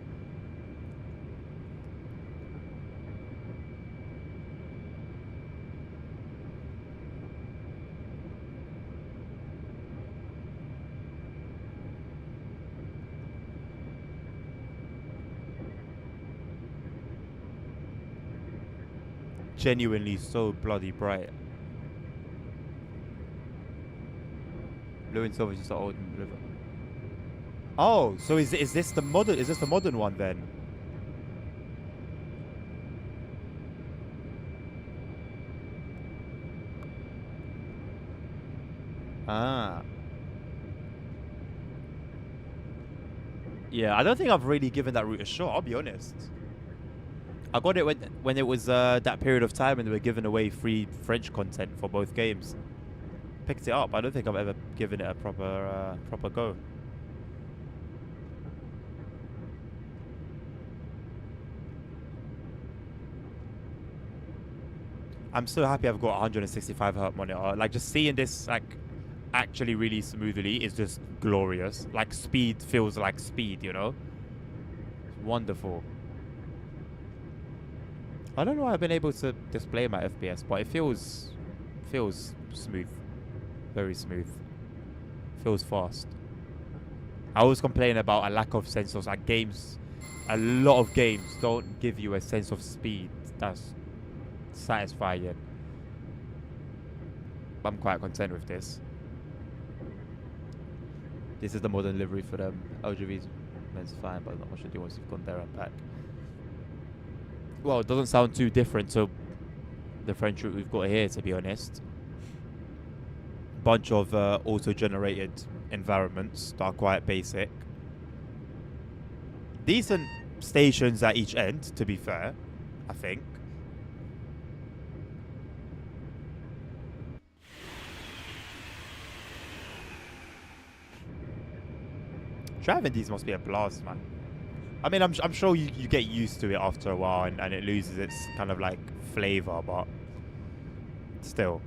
Genuinely so bloody bright. Blue and silver is just the old river. Oh, so is this the modern? Is this the modern one then? Ah, yeah. I don't think I've really given that route a shot. I'll be honest. I got it when it was that period of time when they were giving away free French content for both games. Picked it up. I don't think I've ever given it a proper go. I'm so happy I've got 165 hertz monitor. Like just seeing this like actually really smoothly is just glorious. Like speed feels like speed, you know? It's wonderful. I don't know why I've been able to display my FPS, but it feels smooth. Very smooth. Feels fast. I always complain about a lack of sense of like games. A lot of games don't give you a sense of speed that's satisfying. I'm quite content with this. This is the modern livery for them. LGV's men's fine, but not much to do once you've gone there and back. Well, it doesn't sound too different to the French route we've got here, to be honest. Bunch of auto-generated environments that are quite basic. Decent stations at each end, to be fair, I think. Driving these must be a blast, man. I mean, I'm sure you get used to it after a while and it loses its kind of like flavor, but still.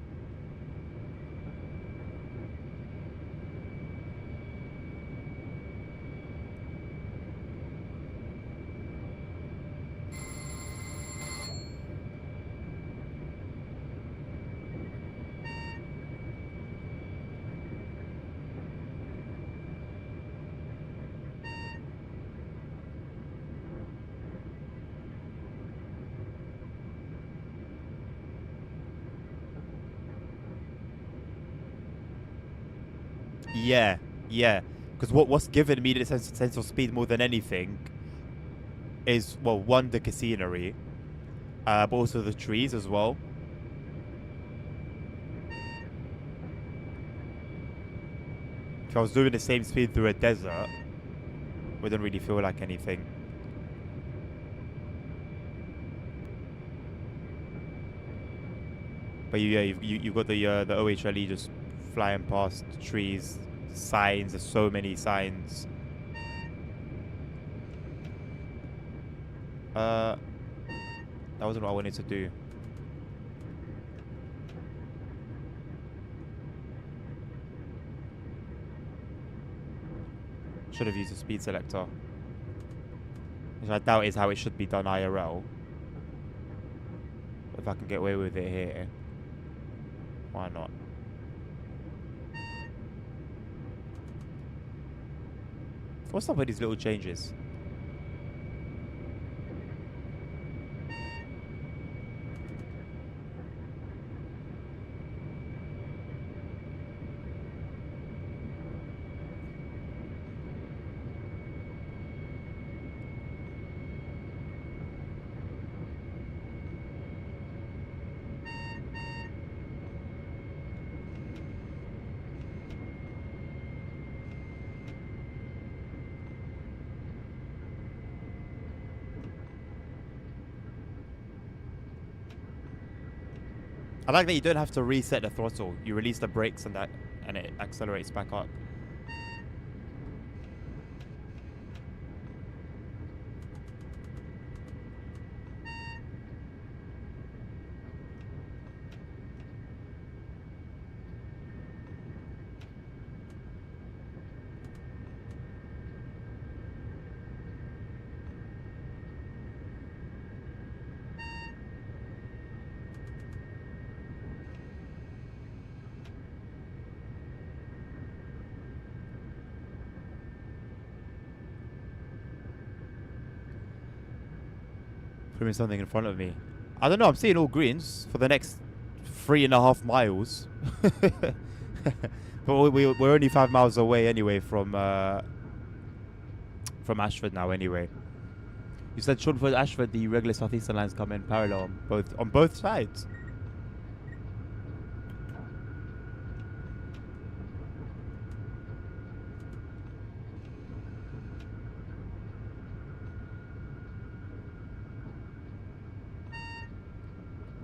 Yeah, yeah. Because what's given me the sense of speed more than anything is, well, one, the scenery, but also the trees as well. If I was doing the same speed through a desert, wouldn't really feel like anything. But yeah, you've got the OHLE just flying past trees, signs. There's so many signs. That wasn't what I wanted to do. Should have used a speed selector, which I doubt is how it should be done IRL. But if I can get away with it here, why not? What's up with these little changes? I like that you don't have to reset the throttle. You release the brakes and it accelerates back up. Put me something in front of me. I don't know. I'm seeing all greens for the next 3.5 miles. But we're only 5 miles away anyway from Ashford now. Anyway, you said Shortford Ashford, the regular southeastern lines come in parallel on both sides.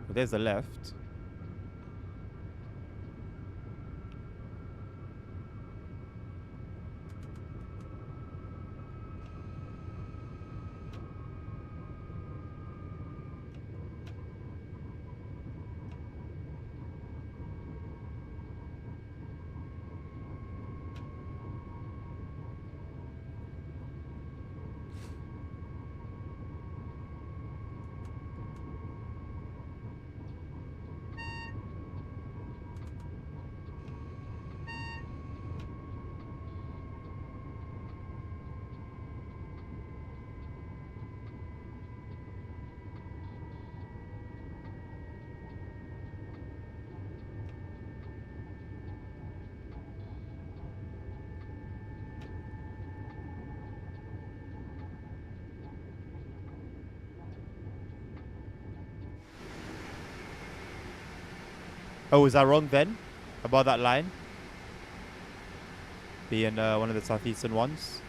Well, there's the left. Oh, is that wrong then? About that line? Being one of the southeastern ones?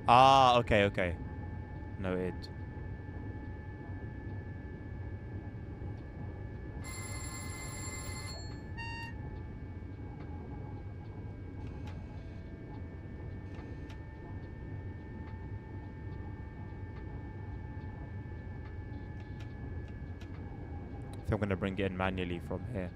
Ah, okay, okay. Noted. I think I'm going to bring it in manually from here.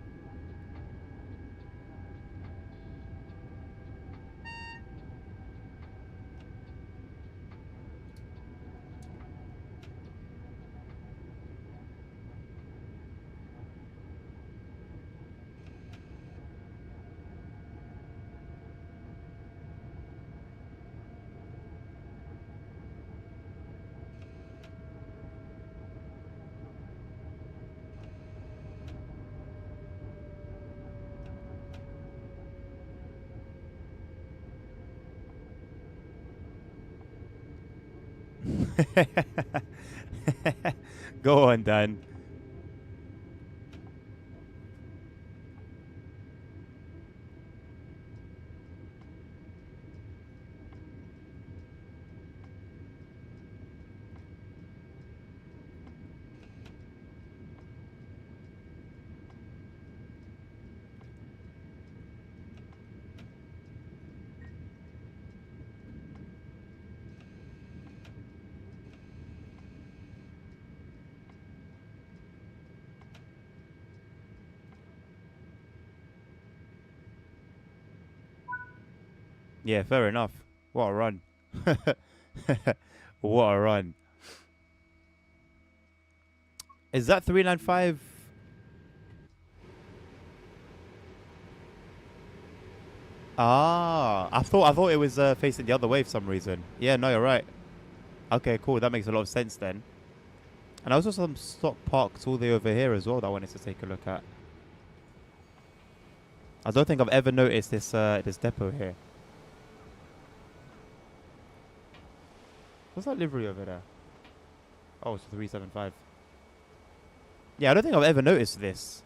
Go on, Dan. Yeah, fair enough. What a run. What a run. Is that 395? Ah, I thought it was facing the other way for some reason. Yeah, no, you're right. Okay, cool. That makes a lot of sense then. And also some stock parks all the way over here as well that I wanted to take a look at. I don't think I've ever noticed this depot here. What's that livery over there? Oh, it's a 375. Yeah, I don't think I've ever noticed this.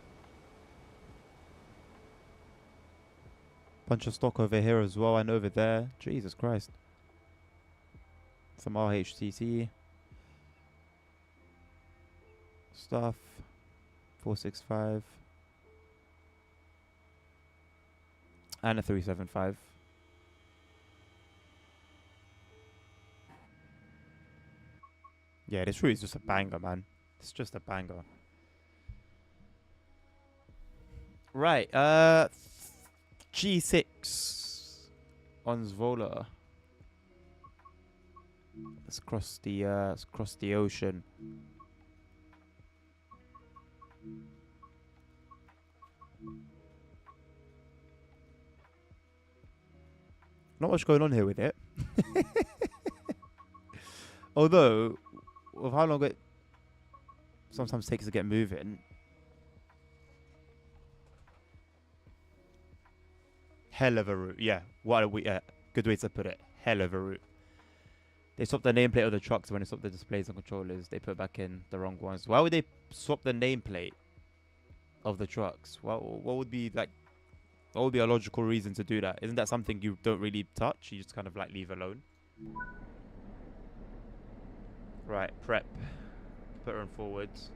Bunch of stock over here as well and over there. Jesus Christ. Some RHTC stuff. 465. And a 375. Yeah, this route is just a banger, man. It's just a banger. Right. G6 on Zvola. Let's cross the ocean. Not much going on here with it. Although, with how long it sometimes takes to get moving, hell of a route. Yeah, what a good way to put it. Hell of a route. They swap the nameplate of the trucks when they swap the displays and controllers. They put back in the wrong ones. Why would they swap the nameplate of the trucks? What would be like? What would be a logical reason to do that? Isn't that something you don't really touch? You just kind of like leave alone. Right, prep. Put her in forwards.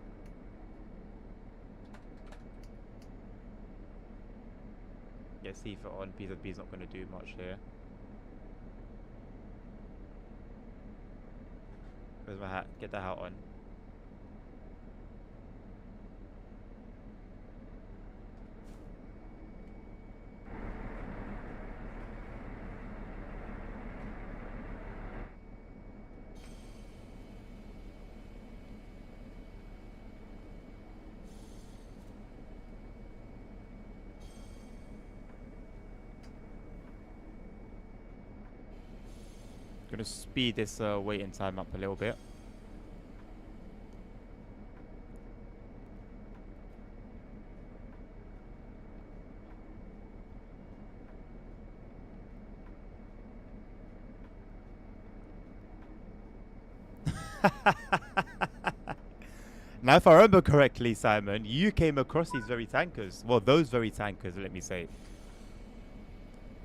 Yeah, see for on. PZB's not going to do much here. Where's my hat? Get the hat on. Gonna speed this waiting time up a little bit. Now, if I remember correctly, Simon, you came across these very tankers. Well, those very tankers, let me say.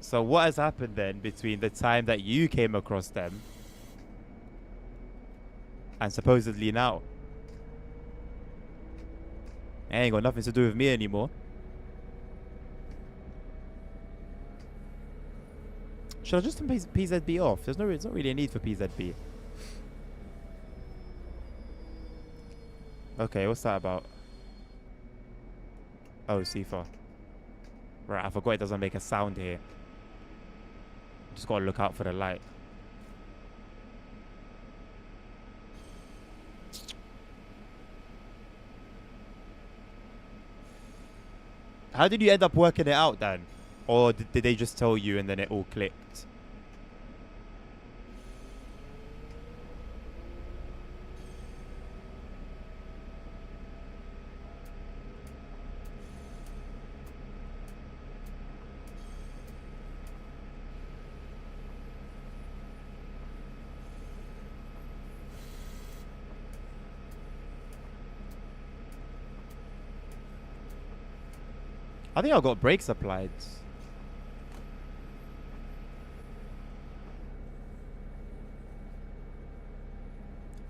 So what has happened then between the time that you came across them and supposedly now? It ain't got nothing to do with me anymore. Should I just turn PZB off? There's not really a need for PZB. Okay, what's that about? Oh, CFA. Right, I forgot it doesn't make a sound here. Just gotta look out for the light. How did you end up working it out then? Or did they just tell you and then it all clicked? I think I got brakes applied.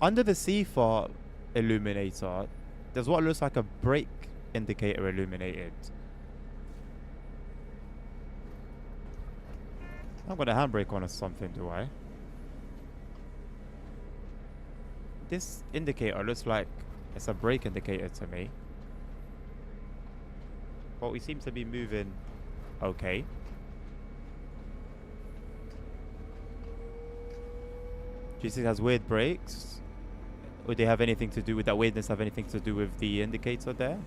Under the CFAR illuminator, there's what looks like a brake indicator illuminated. I've got a handbrake on or something, do I? This indicator looks like it's a brake indicator to me. But we seem to be moving okay. G6 has weird brakes. Would they have anything to do with that weirdness? Have anything to do with the indicator there?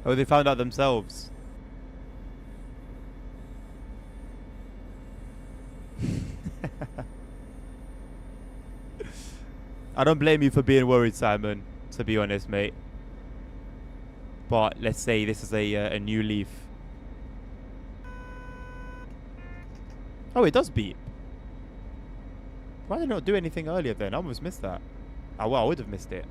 Oh, they found out themselves. I don't blame you for being worried, Simon, to be honest, mate. But let's say this is a new leaf. Oh, it does beep. Why did it not do anything earlier then? I almost missed that. Oh, well, I would have missed it.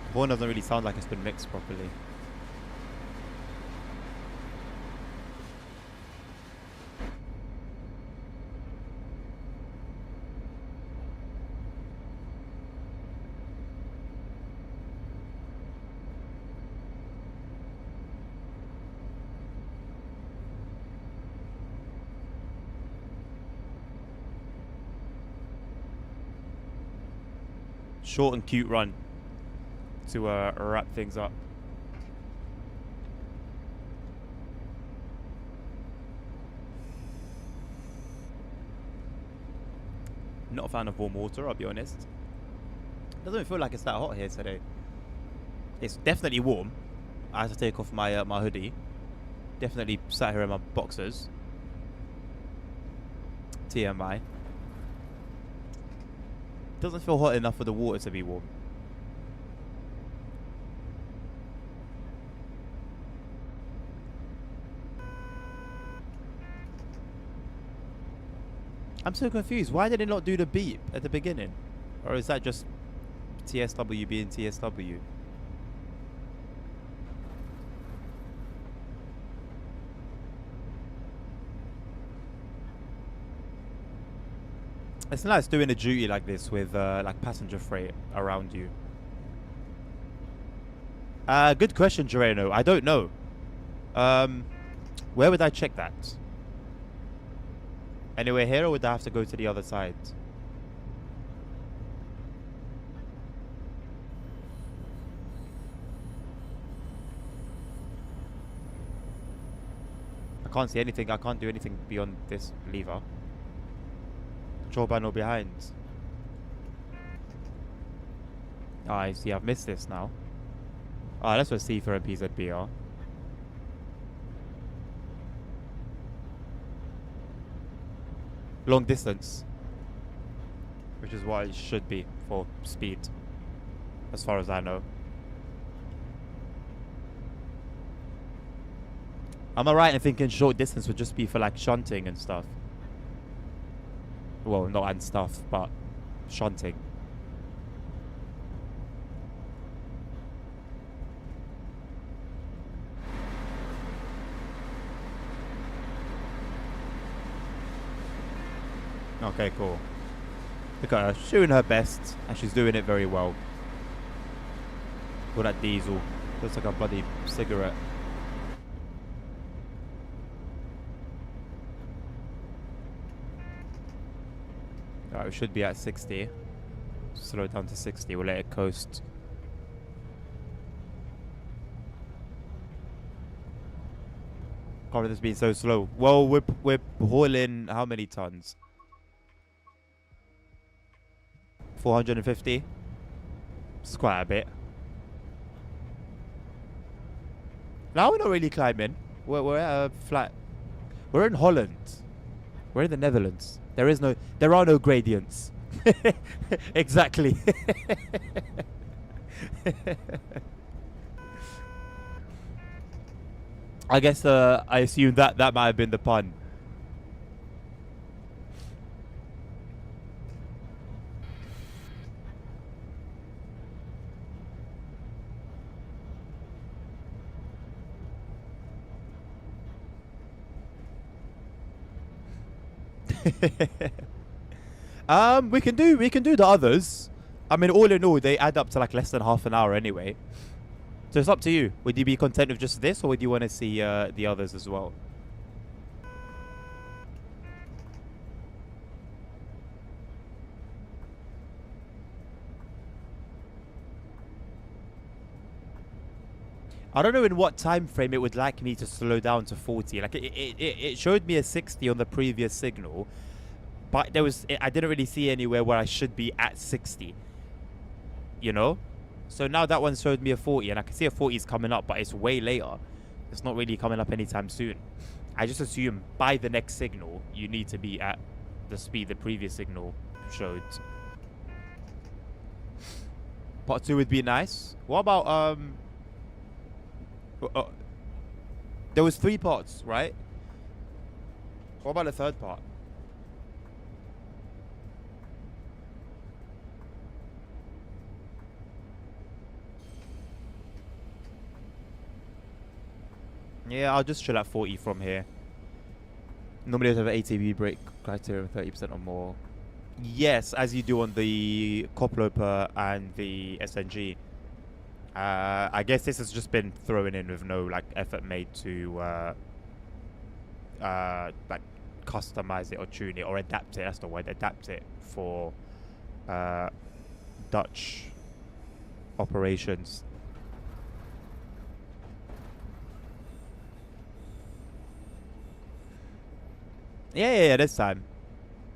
The horn doesn't really sound like it's been mixed properly. Short and cute run to wrap things up. Not a fan of warm water, I'll be honest. Doesn't feel like it's that hot here today. It's definitely warm. I had to take off my my hoodie. Definitely sat here in my boxers. TMI. Doesn't feel hot enough for the water to be warm. I'm so confused. Why did it not do the beep at the beginning? Or is that just TSW being TSW? It's nice doing a duty like this with like passenger freight around you. Good question, Gereno. I don't know. Where would I check that? Anywhere here, or would I have to go to the other side? I can't see anything. I can't do anything beyond this lever. Control panel behind. Oh, I see. I've missed this now. Oh, that's what C for a PZB are. Long distance. Which is what it should be for speed. As far as I know. Am I right in thinking short distance would just be for like shunting and stuff? Well, not and stuff, but shunting. Okay, cool. Look at her. She's doing her best, and she's doing it very well. All that diesel. Looks like a bloody cigarette. Alright, we should be at 60. Slow it down to 60. We'll let it coast. God, this has been so slow. Well, we're hauling how many tons? 450. It's quite a bit. Now we're not really climbing. We're at a flat. We're in Holland. We're in the Netherlands. There are no gradients. Exactly. I guess I assume that might have been the pun. We can do the others. I mean, all in all, they add up to like less than half an hour anyway. So it's up to you. Would you be content with just this, or would you want to see the others as well? I don't know in what time frame it would like me to slow down to 40. Like it showed me a 60 on the previous signal, but I didn't really see anywhere where I should be at 60. You know? So now that one showed me a 40, and I can see a 40 is coming up, but it's way later. It's not really coming up anytime soon. I just assume by the next signal, you need to be at the speed the previous signal showed. Part 2 would be nice. What about, there was 3 parts, right? What about the third part? Yeah, I'll just chill at 40 from here. Normally I have an ATB break criteria 30% or more. Yes, as you do on the Coploper and the SNG. I guess this has just been thrown in with no like effort made to like customize it or tune it or adapt it. That's the word, adapt it for uh, Dutch operations. Yeah, this time.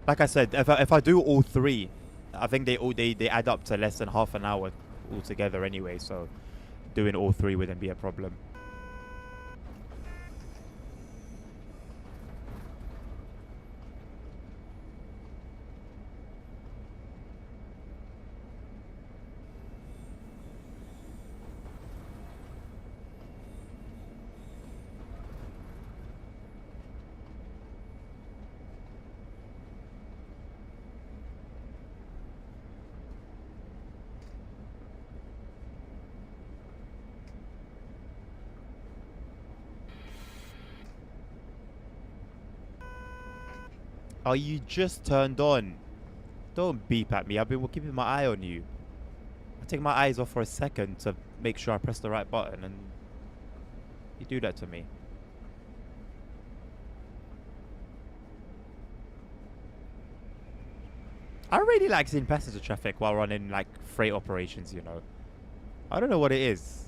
Like I said, if I do all 3, I think they add up to less than half an hour altogether anyway. So doing all 3 wouldn't be a problem. Oh, you just turned on. Don't beep at me. I've been keeping my eye on you. I take my eyes off for a second to make sure I press the right button, and you do that to me. I really like seeing passenger traffic while running like freight operations, you know. I don't know what it is.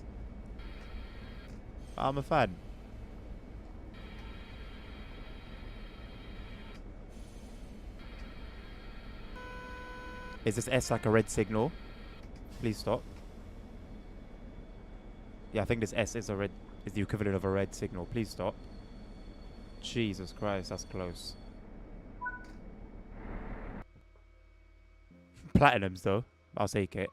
I'm a fan. Is this S like a red signal? Please stop. Yeah, I think this S is is the equivalent of a red signal. Please stop. Jesus Christ, that's close. Platinums though. I'll take it.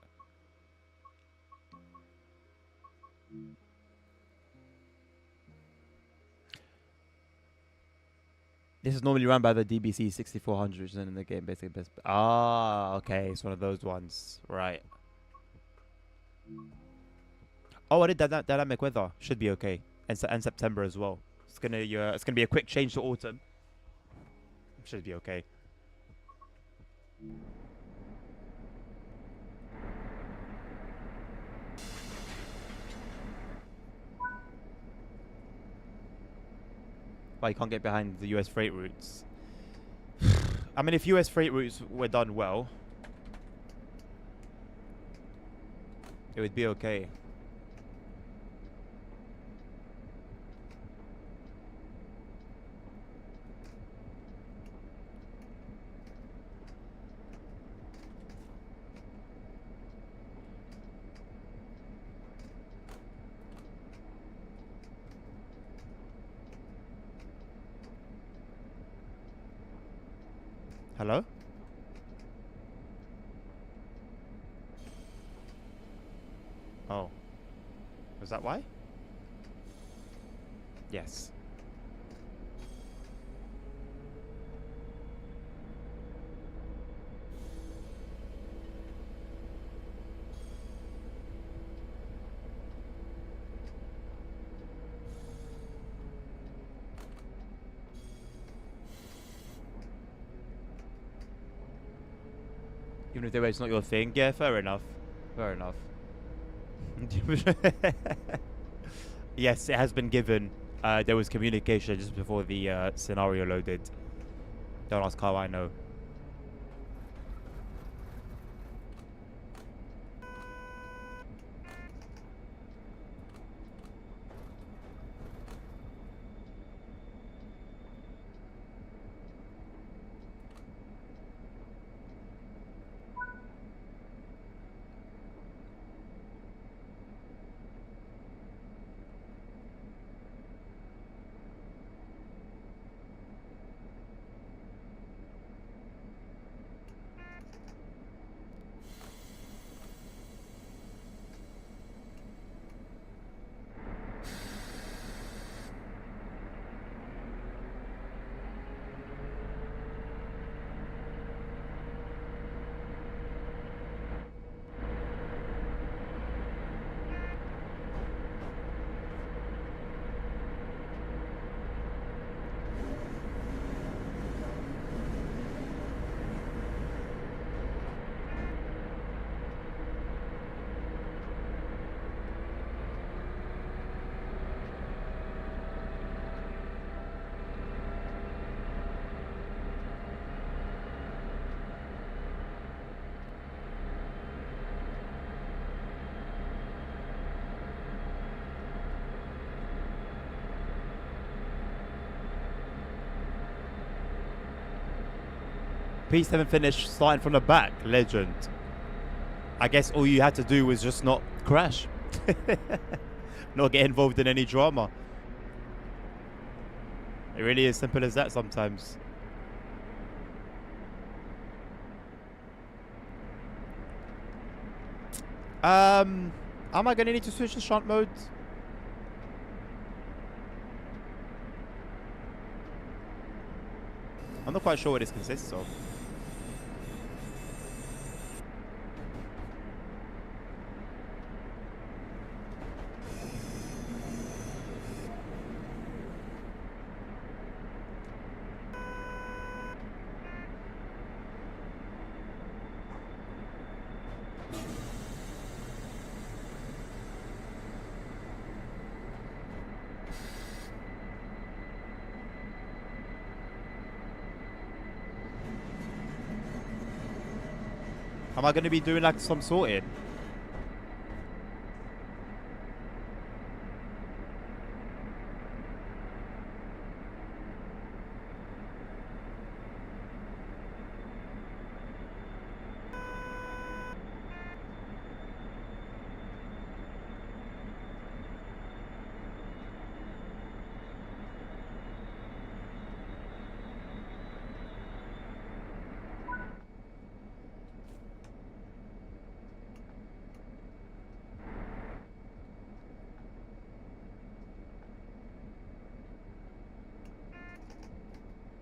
This is normally run by the DBC 6400s and in the game basically best. Ah, okay, it's one of those ones, right? Oh, I did dynamic weather. Should be okay, and September as well. It's gonna be a quick change to autumn. Should be okay. Why you can't get behind the US freight routes? I mean, if US freight routes were done well, it would be okay. Hello? Oh, was that why? Yes. Even if the way it's not your thing, yeah, fair enough. Fair enough. Yes, it has been given. There was communication just before the scenario loaded. Don't ask how I know. P7 finish starting from the back. Legend. I guess all you had to do was just not crash. Not get involved in any drama. It really is simple as that sometimes. Am I going to need to switch to shunt mode? I'm not quite sure what this consists of. Am I going to be doing like some sorting?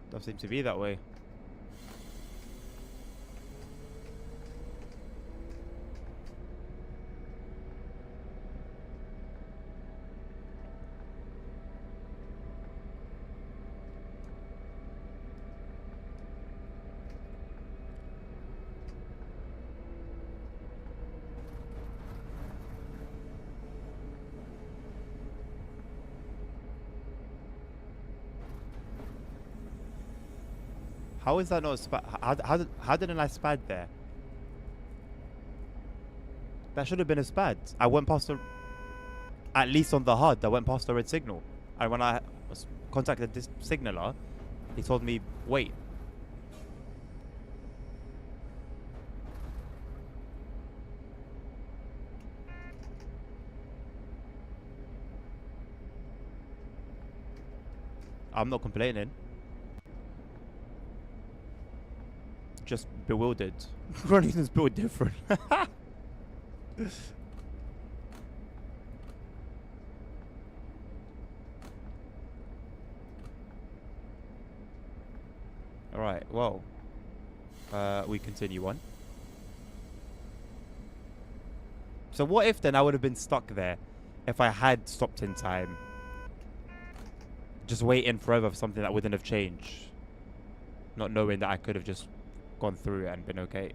Doesn't seem to be that way. How is that not a spad? How didn't I spad there? That should have been a spad. I went past the... At least on the HUD, I went past the red signal. And when I contacted this signaler, he told me, wait. I'm not complaining. Just bewildered. Runnington's built different. Alright, well. We continue on. So what if then I would have been stuck there if I had stopped in time? Just waiting forever for something that wouldn't have changed. Not knowing that I could have just gone through it and been okay.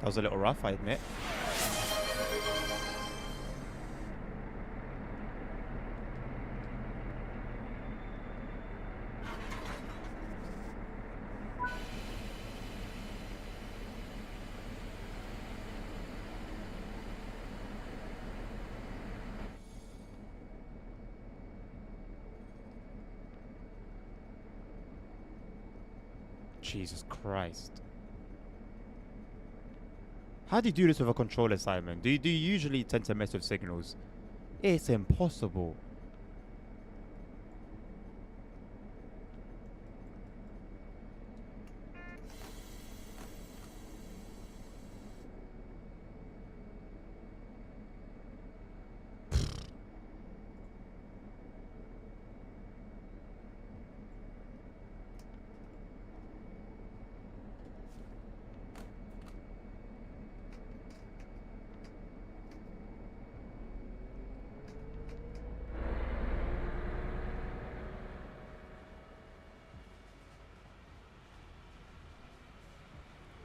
That was a little rough, I admit. Jesus Christ. How do you do this with a controller, Simon? Do you usually tend to mess with signals? It's impossible.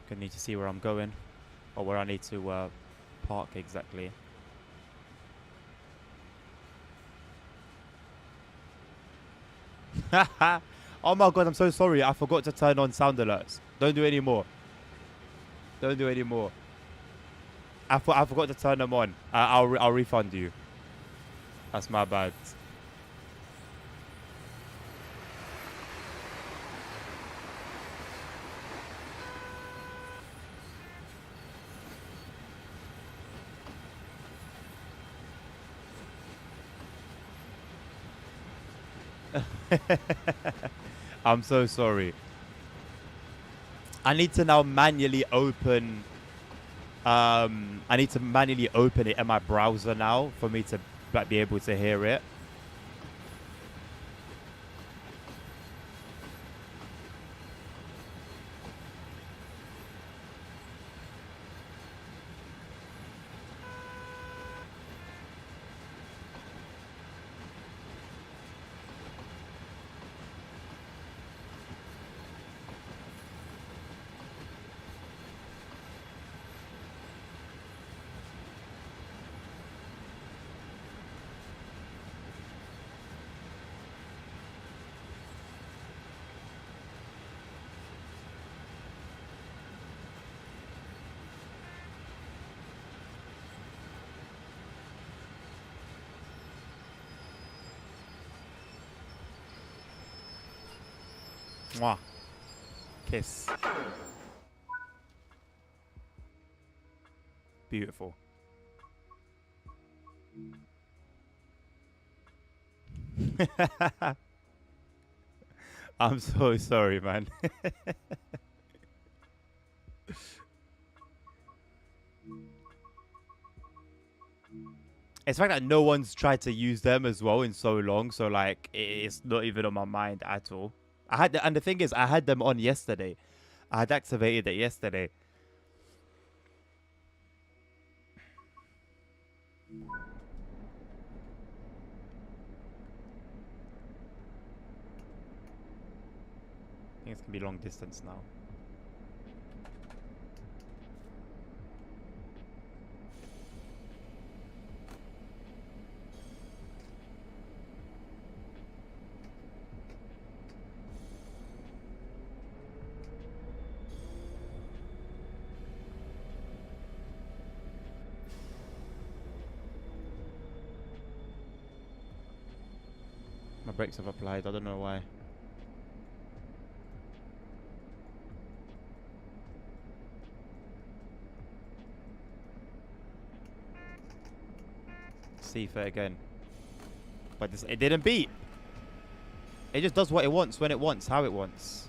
Gonna need to see where I'm going, or where I need to park exactly. Oh my god, I'm so sorry. I forgot to turn on sound alerts. Don't do any more. Don't do any more. I forgot to turn them on. I'll refund you. That's my bad. I'm so sorry. I need to now manually open. I need to manually open it in my browser now for me to like, be able to hear it. Mwah. Kiss. Beautiful. I'm so sorry, man. It's the fact that no one's tried to use them as well in so long, so like it's not even on my mind at all. And the thing is, I had them on yesterday. I had activated it yesterday. I think it's gonna be long distance now. My brakes have applied. I don't know why. See for it again. But it didn't beat. It just does what it wants, when it wants, how it wants.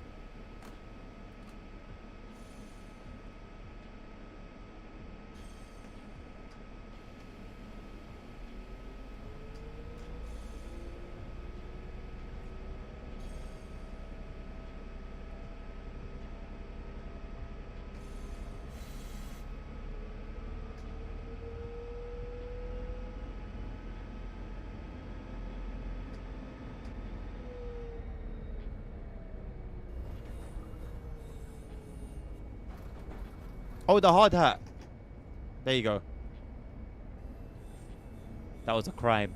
Oh, the hard hat. There you go. That was a crime.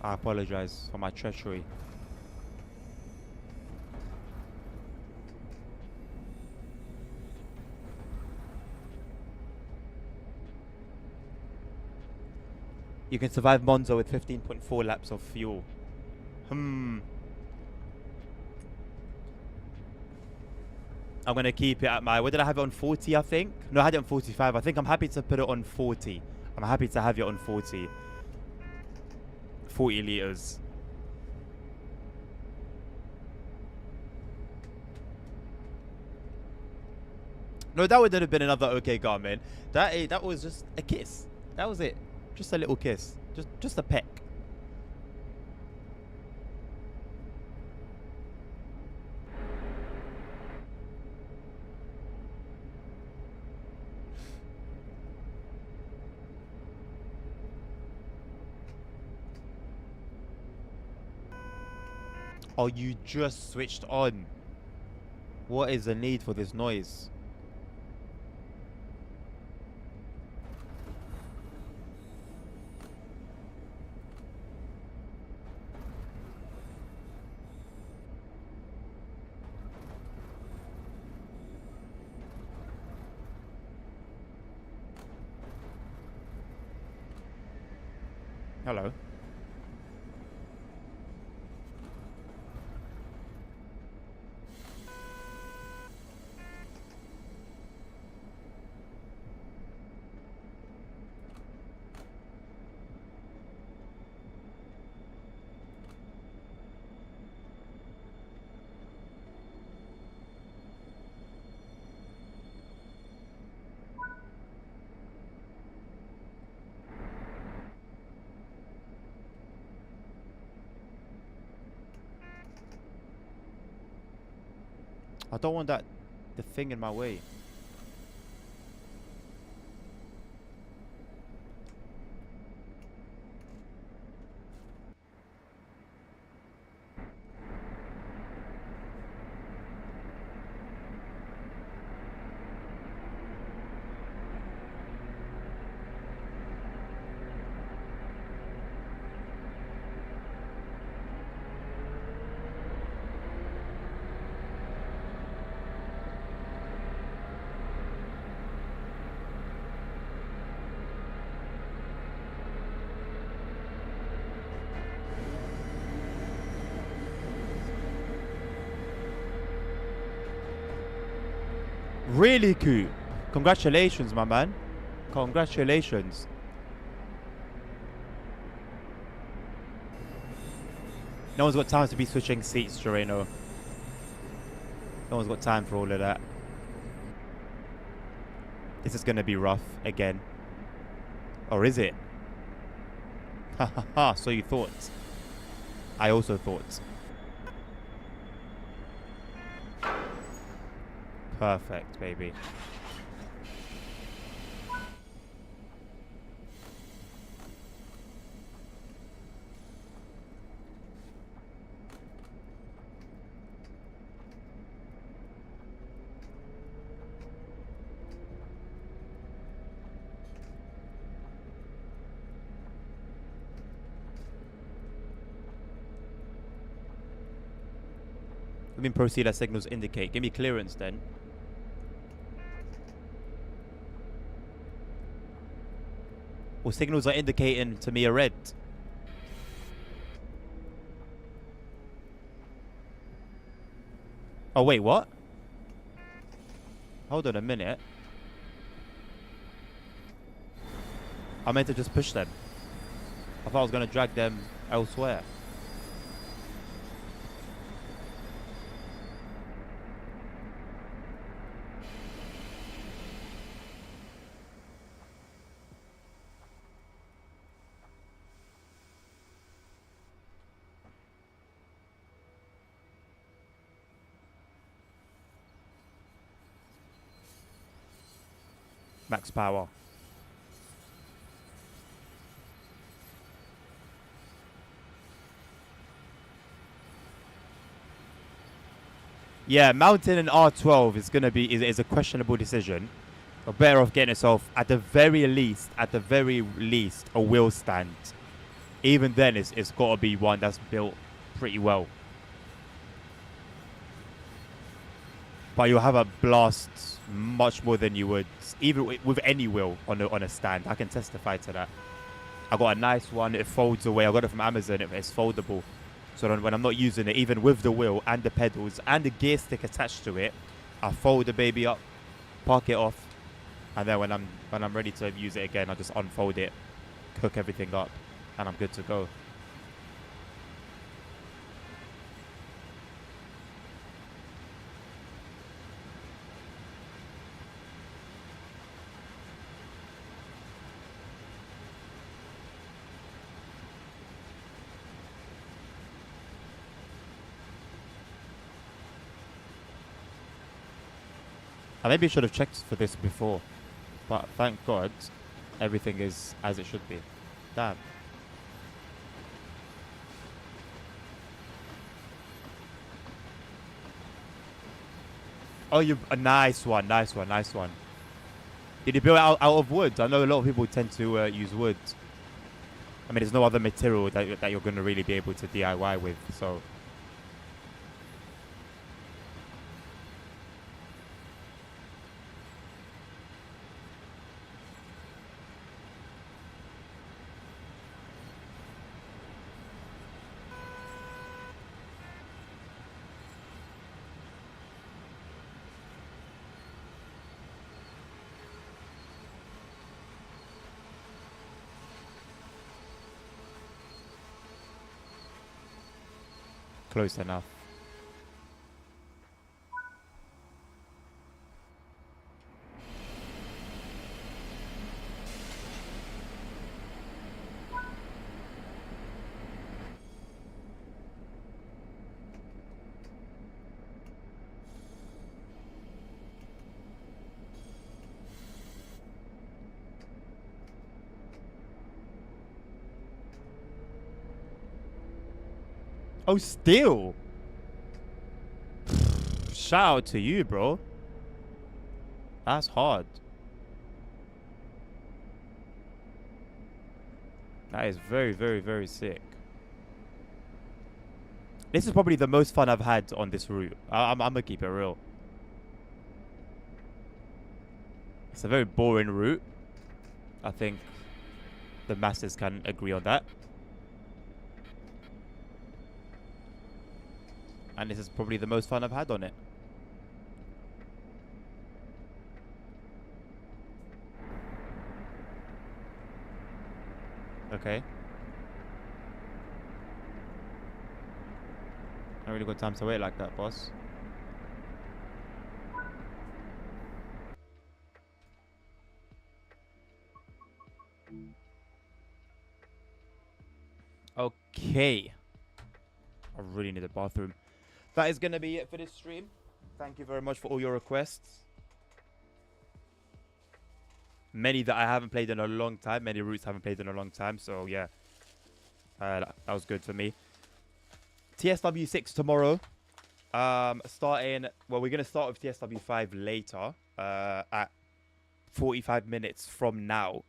I apologize for my treachery. You can survive Monza with 15.4 laps of fuel. I'm going to keep it at my... What did I have it on? 40, I think? No, I had it on 45. I think I'm happy to put it on 40. I'm happy to have it on 40. 40 litres. No, that would have been another okay Garmin. That was just a kiss. That was it. Just a little kiss. Just a peck. Oh, you just switched on. What is the need for this noise? Hello. I don't want the thing in my way. Really cute. Congratulations, my man. Congratulations. No one's got time to be switching seats, Joreno. No one's got time for all of that. This is gonna be rough again. Or is it? Ha ha ha, so you thought. I also thought. Perfect, baby. I mean, proceed as signals indicate. Give me clearance then. Well, signals are indicating to me a red. Oh, wait, what? Hold on a minute. I meant to just push them. I thought I was going to drag them elsewhere. Max power. Yeah, mountain and R12 is gonna be is a questionable decision. Or better off getting yourself at the very least, a wheel stand. Even then, it's got to be one that's built pretty well. But you'll have a blast much more than you would even with any wheel on a stand. I can testify to that. I got a nice one. It folds away. I got it from Amazon. It's foldable. So when I'm not using it, even with the wheel and the pedals and the gear stick attached to it, I fold the baby up, park it off, and then when I'm ready to use it again, I just unfold it, cook everything up, and I'm good to go. I maybe should have checked for this before, but thank God, everything is as it should be. Damn. Oh, you a nice one, nice one, nice one. Did you build it out of wood? I know a lot of people tend to use wood. I mean, there's no other material that you're going to really be able to DIY with, so. Close enough. Oh, still. Shout out to you, bro. That's hard. That is very, very, very sick. This is probably the most fun I've had on this route. I'm gonna keep it real. It's a very boring route. I think the masses can agree on that. And this is probably the most fun I've had on it. Okay. Not really got time to wait like that, boss. Okay. I really need a bathroom. That is going to be it for this stream. Thank you very much for all your requests. Many that I haven't played in a long time. Many routes I haven't played in a long time. So, yeah. That was good for me. TSW 6 tomorrow. Starting... Well, we're going to start with TSW 5 later. At 45 minutes from now.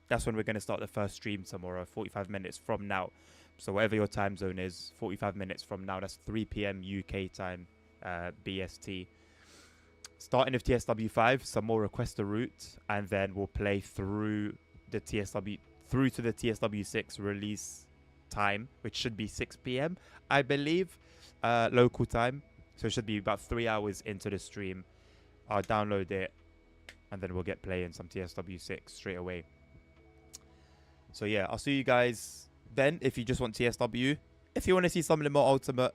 That's when we're going to start the first stream tomorrow. 45 minutes from now. So whatever your time zone is, 45 minutes from now. That's 3 p.m. UK time, BST. Starting with TSW 5, some more request a route, and then we'll play through the TSW through to the TSW 6 release time, which should be 6 p.m. I believe, local time. So it should be about 3 hours into the stream. I'll download it, and then we'll get playing some TSW 6 straight away. So yeah, I'll see you guys then if you just want TSW. If you want to see something more ultimate,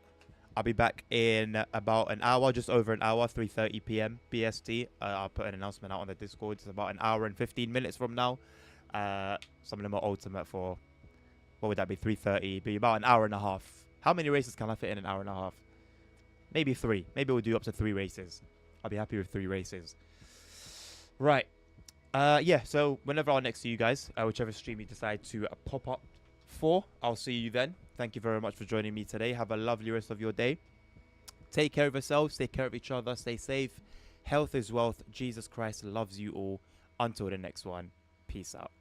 I'll be back in about an hour, just over an hour, 3:30 p.m. BST. I'll put an announcement out on the Discord. It's about an hour and 15 minutes from now. Something more ultimate for, what would that be, 3:30? Be about an hour and a half. How many races can I fit in an hour and a half? Maybe 3. Maybe we'll do up to 3 races. I'll be happy with 3 races. Right. Yeah, so whenever I'll next see you guys, whichever stream you decide to pop up for, I'll see you then. Thank you very much for joining me today. Have a lovely rest of your day. Take care of yourselves. Take care of each other. Stay safe. Health is wealth. Jesus Christ loves you all. Until the next one. Peace out.